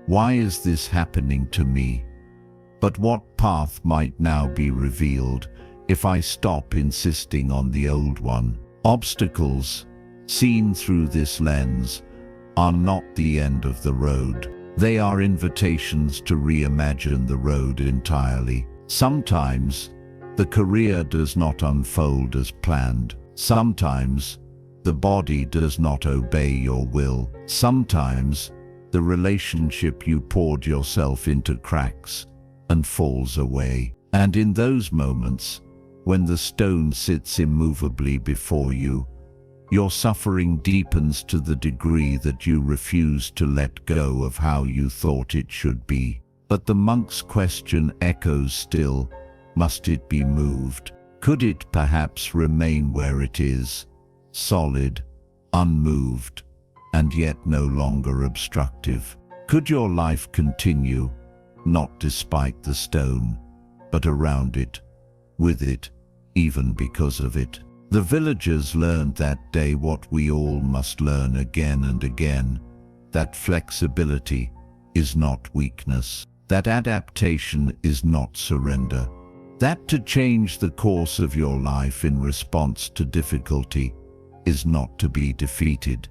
why is this happening to me? But what path might now be revealed if I stop insisting on the old one? Obstacles, seen through this lens, are not the end of the road. They are invitations to reimagine the road entirely. Sometimes, the career does not unfold as planned. Sometimes, the body does not obey your will. Sometimes, the relationship you poured yourself into cracks and falls away. And in those moments, when the stone sits immovably before you, your suffering deepens to the degree that you refuse to let go of how you thought it should be. But the monk's question echoes still. Must it be moved? Could it perhaps remain where it is, solid, unmoved, and yet no longer obstructive. Could your life continue, not despite the stone, but around it, with it, even because of it? The villagers learned that day what we all must learn again and again, that flexibility is not weakness, that adaptation is not surrender, that to change the course of your life in response to difficulty is not to be defeated,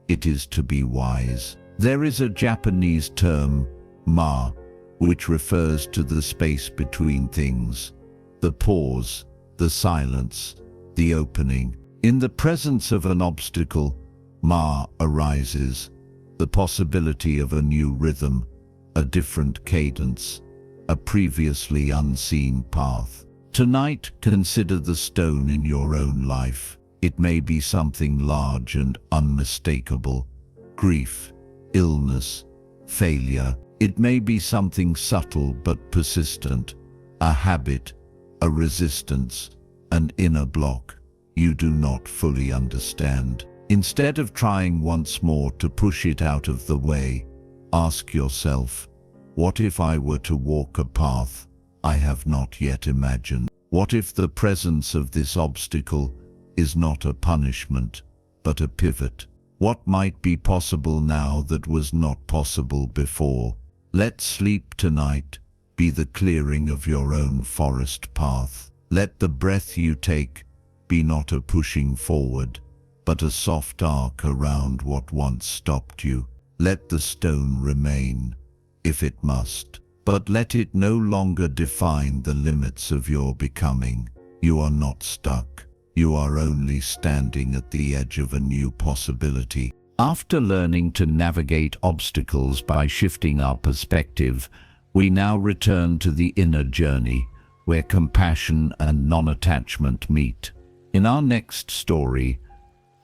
it is to be wise. There is a Japanese term, ma, which refers to the space between things, the pause, the silence, the opening. In the presence of an obstacle, ma arises, the possibility of a new rhythm, a different cadence, a previously unseen path. Tonight, consider the stone in your own life. It may be something large and unmistakable, grief, illness, failure. It may be something subtle but persistent, a habit, a resistance, an inner block you do not fully understand. Instead of trying once more to push it out of the way, ask yourself, what if I were to walk a path I have not yet imagined? What if the presence of this obstacle is not a punishment, but a pivot? What might be possible now that was not possible before? Let sleep tonight be the clearing of your own forest path. Let the breath you take be not a pushing forward, but a soft arc around what once stopped you. Let the stone remain, if it must, but let it no longer define the limits of your becoming. You are not stuck. You are only standing at the edge of a new possibility. After learning to navigate obstacles by shifting our perspective, we now return to the inner journey, where compassion and non-attachment meet. In our next story,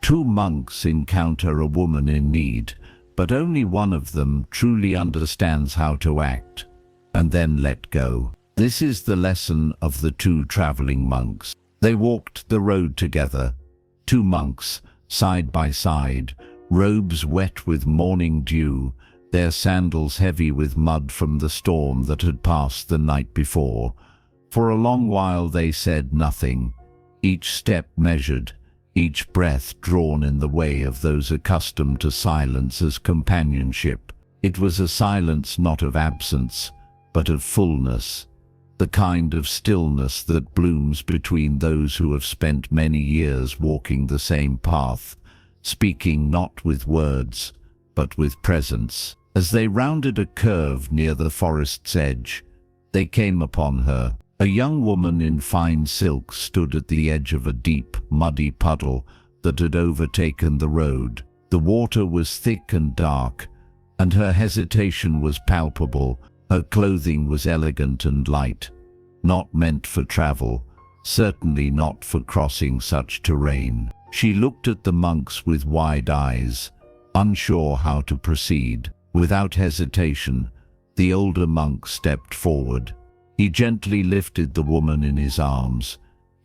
two monks encounter a woman in need, but only one of them truly understands how to act, and then let go. This is the lesson of the two traveling monks. They walked the road together, two monks, side by side, robes wet with morning dew, their sandals heavy with mud from the storm that had passed the night before. For a long while they said nothing, each step measured, each breath drawn in the way of those accustomed to silence as companionship. It was a silence not of absence, but of fullness, the kind of stillness that blooms between those who have spent many years walking the same path, speaking not with words, but with presence. As they rounded a curve near the forest's edge, they came upon her. A young woman in fine silk stood at the edge of a deep, muddy puddle that had overtaken the road. The water was thick and dark, and her hesitation was palpable. Her clothing was elegant and light, not meant for travel, certainly not for crossing such terrain. She looked at the monks with wide eyes, unsure how to proceed. Without hesitation, the older monk stepped forward. He gently lifted the woman in his arms,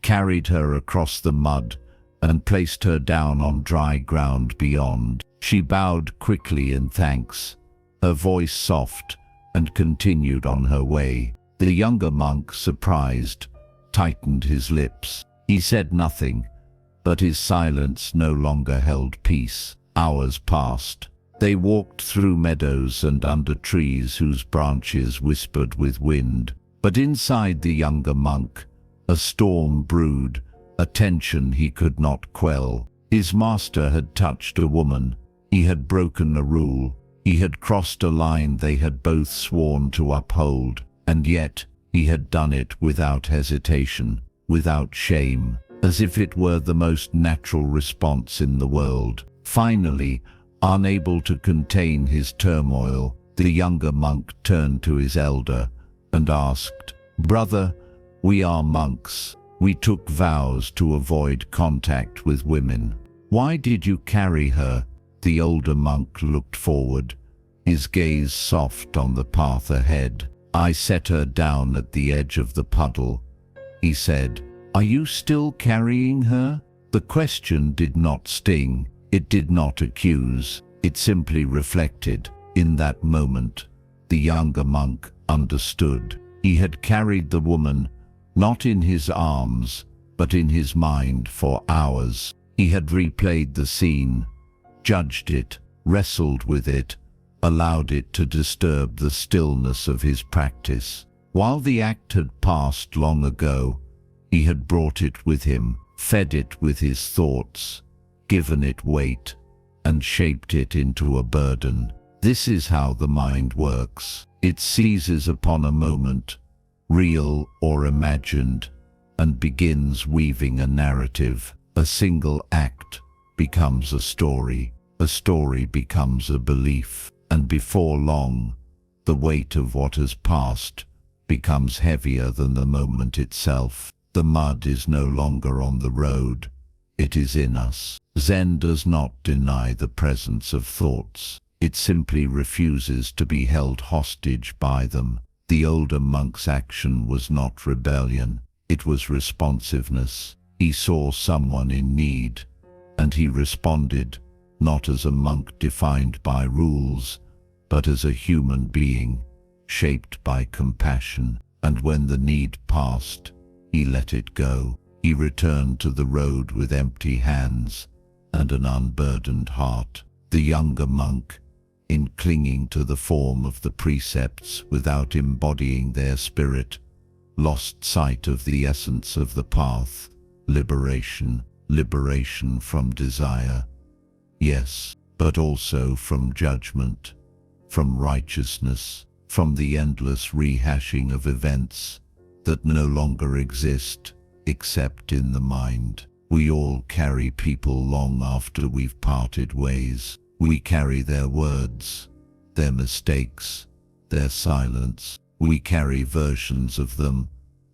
carried her across the mud, and placed her down on dry ground beyond. She bowed quickly in thanks, her voice soft, and continued on her way. The younger monk, surprised, tightened his lips. He said nothing, but his silence no longer held peace. Hours passed. They walked through meadows and under trees whose branches whispered with wind. But inside the younger monk, a storm brewed, a tension he could not quell. His master had touched a woman. He had broken a rule. He had crossed a line they had both sworn to uphold. And yet, he had done it without hesitation, without shame, as if it were the most natural response in the world. Finally, unable to contain his turmoil, the younger monk turned to his elder and asked, "Brother, we are monks. We took vows to avoid contact with women. Why did you carry her?" The older monk looked forward, his gaze soft on the path ahead. "I set her down at the edge of the puddle," he said. "Are you still carrying her?" The question did not sting, it did not accuse, it simply reflected. In that moment, the younger monk understood. He had carried the woman, not in his arms, but in his mind for hours. He had replayed the scene, judged it, wrestled with it, allowed it to disturb the stillness of his practice. While the act had passed long ago, he had brought it with him, fed it with his thoughts, given it weight, and shaped it into a burden. This is how the mind works. It seizes upon a moment, real or imagined, and begins weaving a narrative. A single act becomes a story becomes a belief, and before long, the weight of what has passed becomes heavier than the moment itself. The mud is no longer on the road, it is in us. Zen does not deny the presence of thoughts. It simply refuses to be held hostage by them. The older monk's action was not rebellion, it was responsiveness. He saw someone in need, and he responded, not as a monk defined by rules, but as a human being, shaped by compassion. And when the need passed, he let it go. He returned to the road with empty hands and an unburdened heart. The younger monk, in clinging to the form of the precepts without embodying their spirit, lost sight of the essence of the path. Liberation from desire, yes, but also from judgment, from righteousness, from the endless rehashing of events that no longer exist except in the mind. We all carry people long after we've parted ways. We carry their words, their mistakes, their silence. We carry versions of them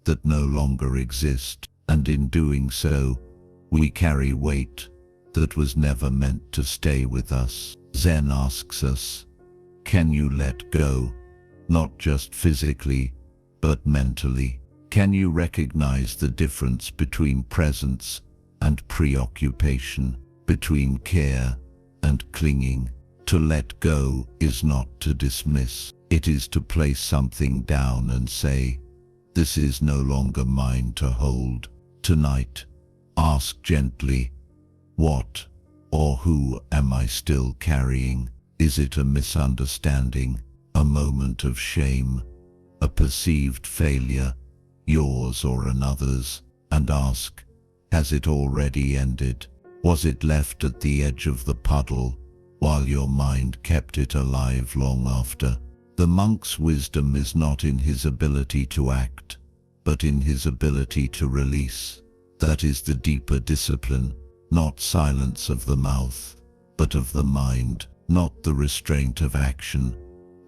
that no longer exist, and in doing so, we carry weight that was never meant to stay with us. Zen asks us, can you let go? Not just physically, but mentally. Can you recognize the difference between presence and preoccupation, between care and clinging? To let go is not to dismiss. It is to place something down and say, this is no longer mine to hold. Tonight, ask gently, what or who am I still carrying? Is it a misunderstanding, a moment of shame, a perceived failure, yours or another's? And ask, has it already ended? Was it left at the edge of the puddle, while your mind kept it alive long after? The monk's wisdom is not in his ability to act, but in his ability to release. That is the deeper discipline, not silence of the mouth, but of the mind, not the restraint of action,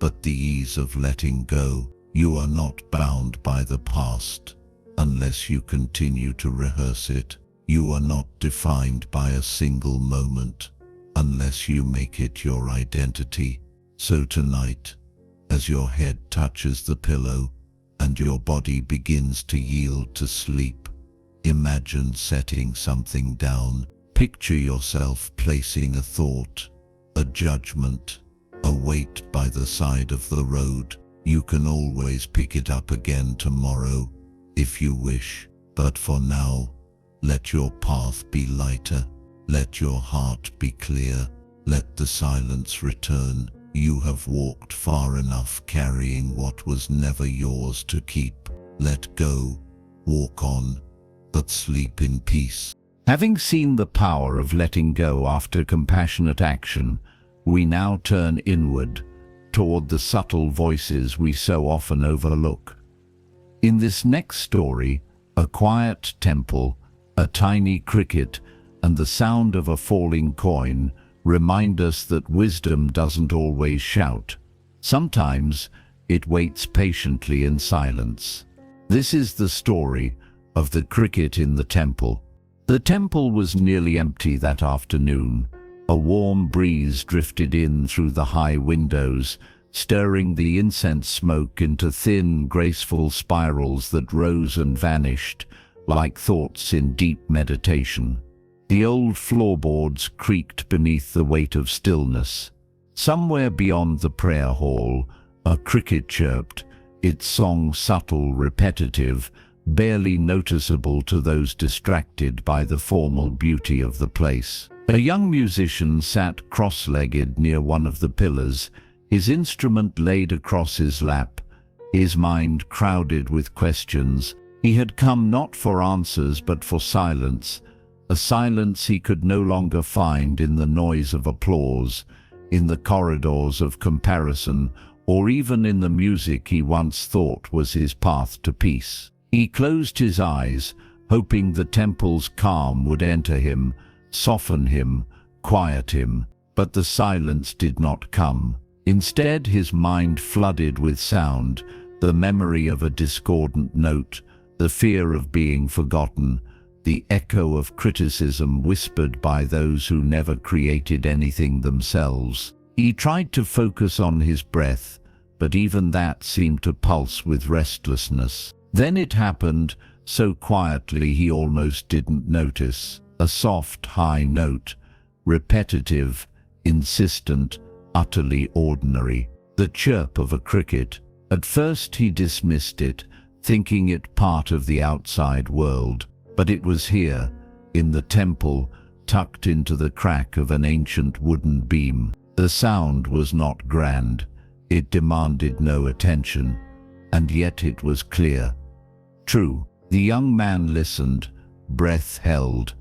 but the ease of letting go. You are not bound by the past, unless you continue to rehearse it. You are not defined by a single moment, unless you make it your identity. So tonight, as your head touches the pillow and your body begins to yield to sleep, imagine setting something down. Picture yourself placing a thought, a judgment, a weight by the side of the road. You can always pick it up again tomorrow, if you wish, but for now, let your path be lighter, let your heart be clear, let the silence return. You have walked far enough carrying what was never yours to keep. Let go, walk on, but sleep in peace. Having seen the power of letting go after compassionate action, we now turn inward, toward the subtle voices we so often overlook. In this next story, a quiet temple, a tiny cricket, and the sound of a falling coin remind us that wisdom doesn't always shout. Sometimes it waits patiently in silence. This is the story of the cricket in the temple. The temple was nearly empty that afternoon. A warm breeze drifted in through the high windows, stirring the incense smoke into thin, graceful spirals that rose and vanished, like thoughts in deep meditation. The old floorboards creaked beneath the weight of stillness. Somewhere beyond the prayer hall, a cricket chirped, its song subtle, repetitive, barely noticeable to those distracted by the formal beauty of the place. A young musician sat cross-legged near one of the pillars, his instrument laid across his lap, his mind crowded with questions. He had come not for answers but for silence, a silence he could no longer find in the noise of applause, in the corridors of comparison, or even in the music he once thought was his path to peace. He closed his eyes, hoping the temple's calm would enter him, soften him, quiet him, but the silence did not come. Instead, his mind flooded with sound, the memory of a discordant note, the fear of being forgotten, the echo of criticism whispered by those who never created anything themselves. He tried to focus on his breath, but even that seemed to pulse with restlessness. Then it happened, so quietly he almost didn't notice. A soft, high note, repetitive, insistent, utterly ordinary. The chirp of a cricket. At first he dismissed it, thinking it part of the outside world. But it was here, in the temple, tucked into the crack of an ancient wooden beam. The sound was not grand. It demanded no attention, and yet it was clear. True. The young man listened, breath held.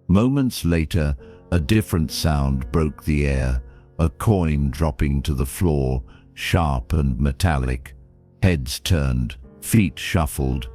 Moments later, a different sound broke the air, a coin dropping to the floor, sharp and metallic. Heads turned, feet shuffled.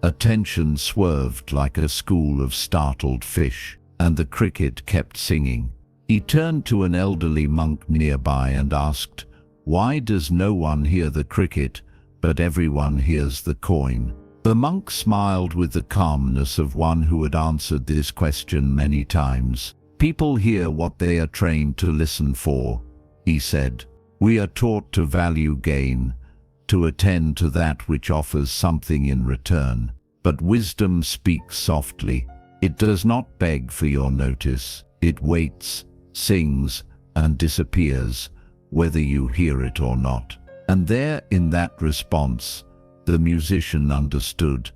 Attention swerved like a school of startled fish, and the cricket kept singing. He turned to an elderly monk nearby and asked, "Why does no one hear the cricket, but everyone hears the coin?" The monk smiled with the calmness of one who had answered this question many times. "People hear what they are trained to listen for," he said. "We are taught to value gain, to attend to that which offers something in return. But wisdom speaks softly. It does not beg for your notice. It waits, sings, and disappears, whether you hear it or not." And there, in that response, the musician understood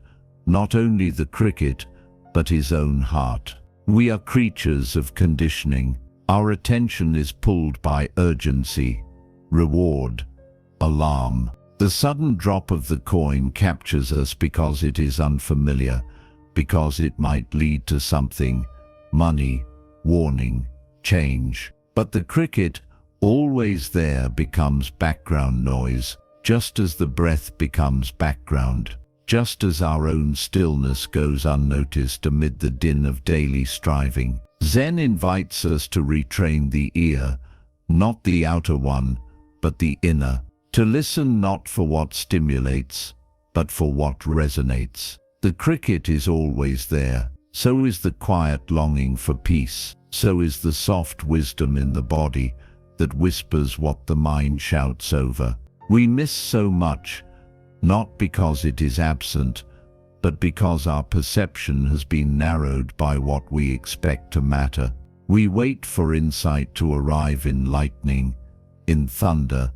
not only the cricket, but his own heart. We are creatures of conditioning. Our attention is pulled by urgency, reward, alarm. The sudden drop of the coin captures us because it is unfamiliar, because it might lead to something, money, warning, change. But the cricket, always there, becomes background noise, just as the breath becomes background, just as our own stillness goes unnoticed amid the din of daily striving. Zen invites us to retrain the ear, not the outer one, but the inner. To listen not for what stimulates, but for what resonates. The cricket is always there. So is the quiet longing for peace. So is the soft wisdom in the body that whispers what the mind shouts over. We miss so much, not because it is absent, but because our perception has been narrowed by what we expect to matter. We wait for insight to arrive in lightning, in thunder,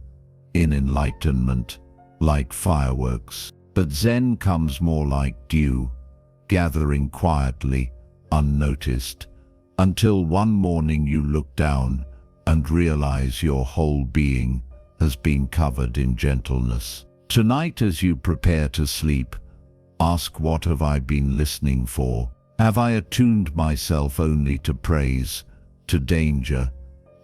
in enlightenment, like fireworks. But Zen comes more like dew, gathering quietly, unnoticed, until one morning you look down and realize your whole being has been covered in gentleness. Tonight, as you prepare to sleep, ask, what have I been listening for? Have I attuned myself only to praise, to danger,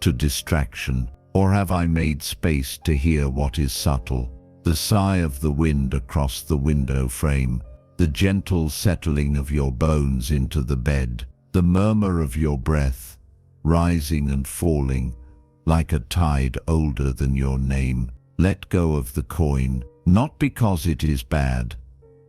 to distraction? Or have I made space to hear what is subtle? The sigh of the wind across the window frame, the gentle settling of your bones into the bed, the murmur of your breath, rising and falling, like a tide older than your name. Let go of the coin, not because it is bad,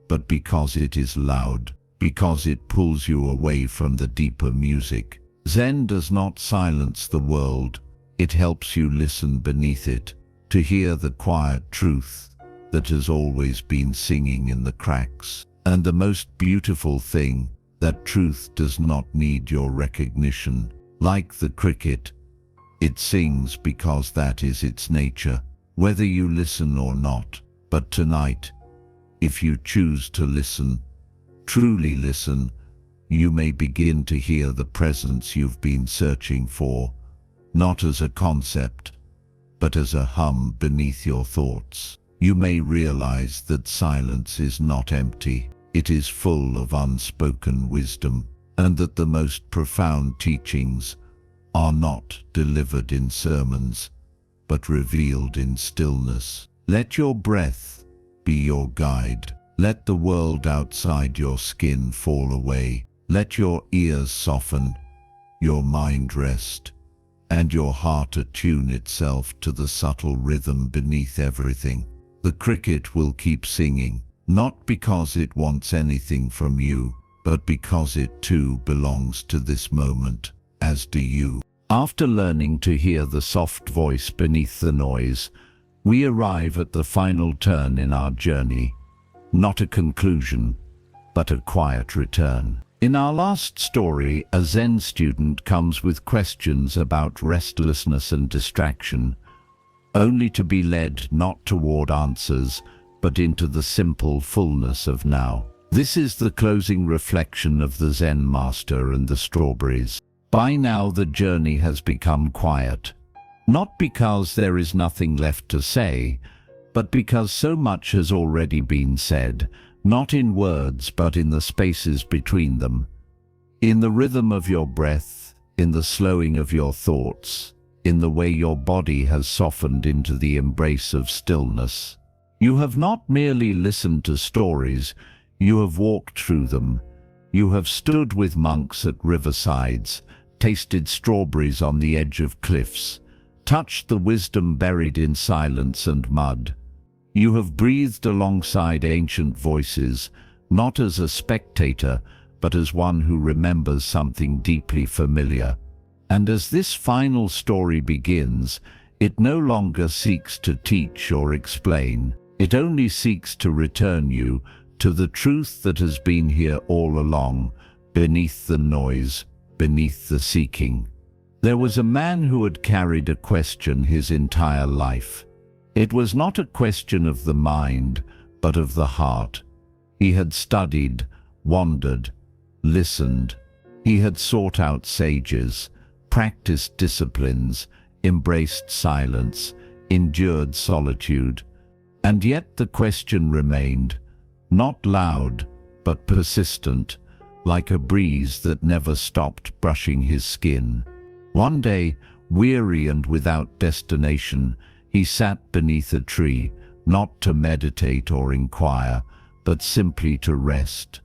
but because it is loud, because it pulls you away from the deeper music. Zen does not silence the world. It helps you listen beneath it, to hear the quiet truth that has always been singing in the cracks. And the most beautiful thing, That truth does not need your recognition. Like the cricket, it sings because that is its nature, whether you listen or not. But tonight, if you choose to listen, truly listen, you may begin to hear the presence you've been searching for, not as a concept, but as a hum beneath your thoughts. You may realize that silence is not empty, it is full of unspoken wisdom, and that the most profound teachings are not delivered in sermons, but revealed in stillness. Let your breath be your guide. Let the world outside your skin fall away. Let your ears soften, your mind rest, and your heart attune itself to the subtle rhythm beneath everything. The cricket will keep singing, not because it wants anything from you, but because it too belongs to this moment, as do you. After learning to hear the soft voice beneath the noise, we arrive at the final turn in our journey. Not a conclusion, but a quiet return. In our last story, a Zen student comes with questions about restlessness and distraction, only to be led not toward answers, but into the simple fullness of now. This is the closing reflection of the Zen master and the strawberries. By now the journey has become quiet, not because there is nothing left to say, but because so much has already been said, not in words but in the spaces between them, in the rhythm of your breath, in the slowing of your thoughts, in the way your body has softened into the embrace of stillness. You have not merely listened to stories, you have walked through them. You have stood with monks at riversides, tasted strawberries on the edge of cliffs, touched the wisdom buried in silence and mud. You have breathed alongside ancient voices, not as a spectator, but as one who remembers something deeply familiar. And as this final story begins, it no longer seeks to teach or explain. It only seeks to return you to the truth that has been here all along, beneath the noise, beneath the seeking. There was a man who had carried a question his entire life. It was not a question of the mind, but of the heart. He had studied, wandered, listened. He had sought out sages, practiced disciplines, embraced silence, endured solitude. And yet the question remained, not loud, but persistent, like a breeze that never stopped brushing his skin. One day, weary and without destination, he sat beneath a tree, not to meditate or inquire, but simply to rest.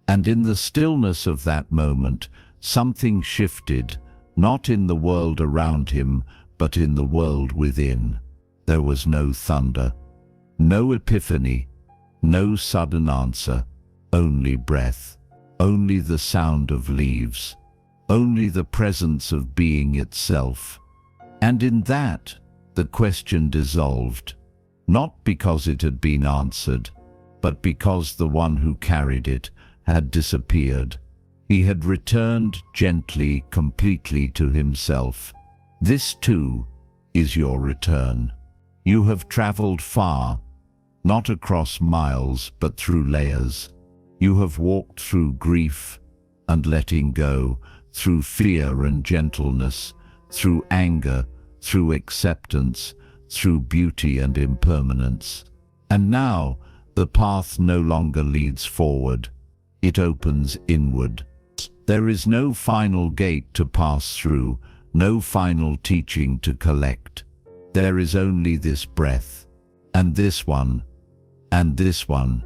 And in the stillness of that moment, something shifted, not in the world around him, but in the world within. There was no thunder, no epiphany, no sudden answer, only breath, only the sound of leaves, only the presence of being itself. And in that, the question dissolved, not because it had been answered, but because the one who carried it had disappeared. He had returned gently, completely to himself. This too is your return. You have traveled far, not across miles, but through layers. You have walked through grief and letting go, through fear and gentleness, through anger, through acceptance, through beauty and impermanence. And now, the path no longer leads forward, it opens inward. There is no final gate to pass through, no final teaching to collect. There is only this breath, and this one, and this one,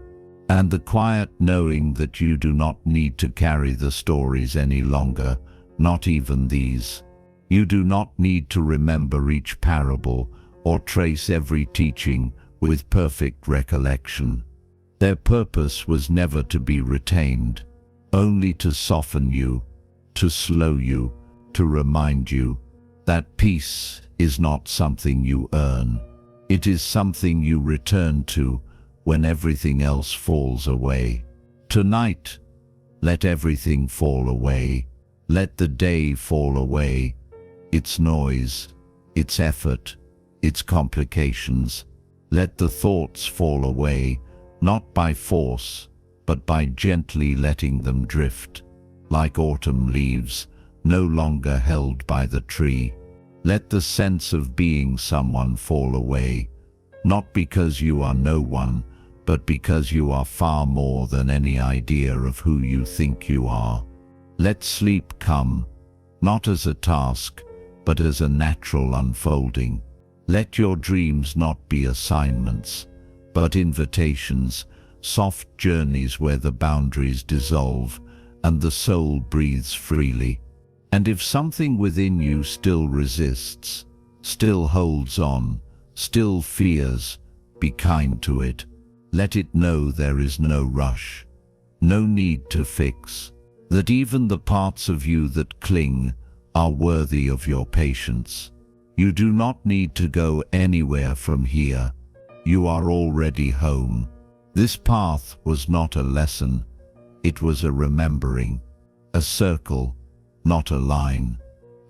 and the quiet knowing that you do not need to carry the stories any longer, not even these. You do not need to remember each parable or trace every teaching with perfect recollection. Their purpose was never to be retained, only to soften you, to slow you, to remind you that peace is not something you earn. It is something you return to when everything else falls away. Tonight, Let everything fall away. Let the day fall away. Its noise, its effort, its complications. Let the thoughts fall away, not by force, but by gently letting them drift, like autumn leaves, no longer held by the tree. Let the sense of being someone fall away, not because you are no one, but because you are far more than any idea of who you think you are. Let sleep come, not as a task, but as a natural unfolding. Let your dreams not be assignments, but invitations, soft journeys where the boundaries dissolve and the soul breathes freely. And if something within you still resists, still holds on, still fears, be kind to it. Let it know there is no rush, no need to fix, that even the parts of you that cling are worthy of your patience. You do not need to go anywhere from here. You are already home. This path was not a lesson, it was a remembering, a circle, not a line.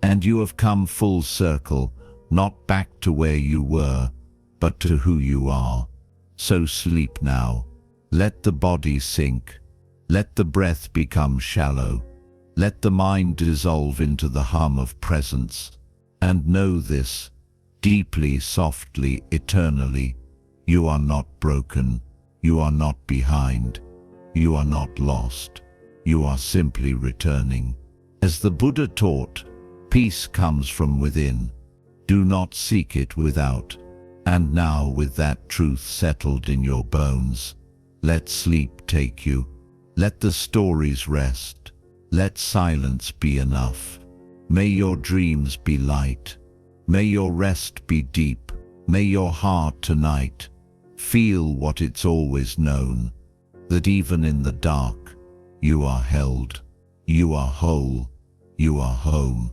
And you have come full circle, not back to where you were, but to who you are. So sleep now. Let the body sink. Let the breath become shallow. Let the mind dissolve into the hum of presence. And know this, deeply, softly, eternally, you are not broken. You are not behind. You are not lost. You are simply returning. As the Buddha taught, peace comes from within. Do not seek it without. And now, with that truth settled in your bones, let sleep take you. Let the stories rest. Let silence be enough. May your dreams be light. May your rest be deep. May your heart tonight feel what it's always known, that even in the dark, you are held, you are whole, you are home.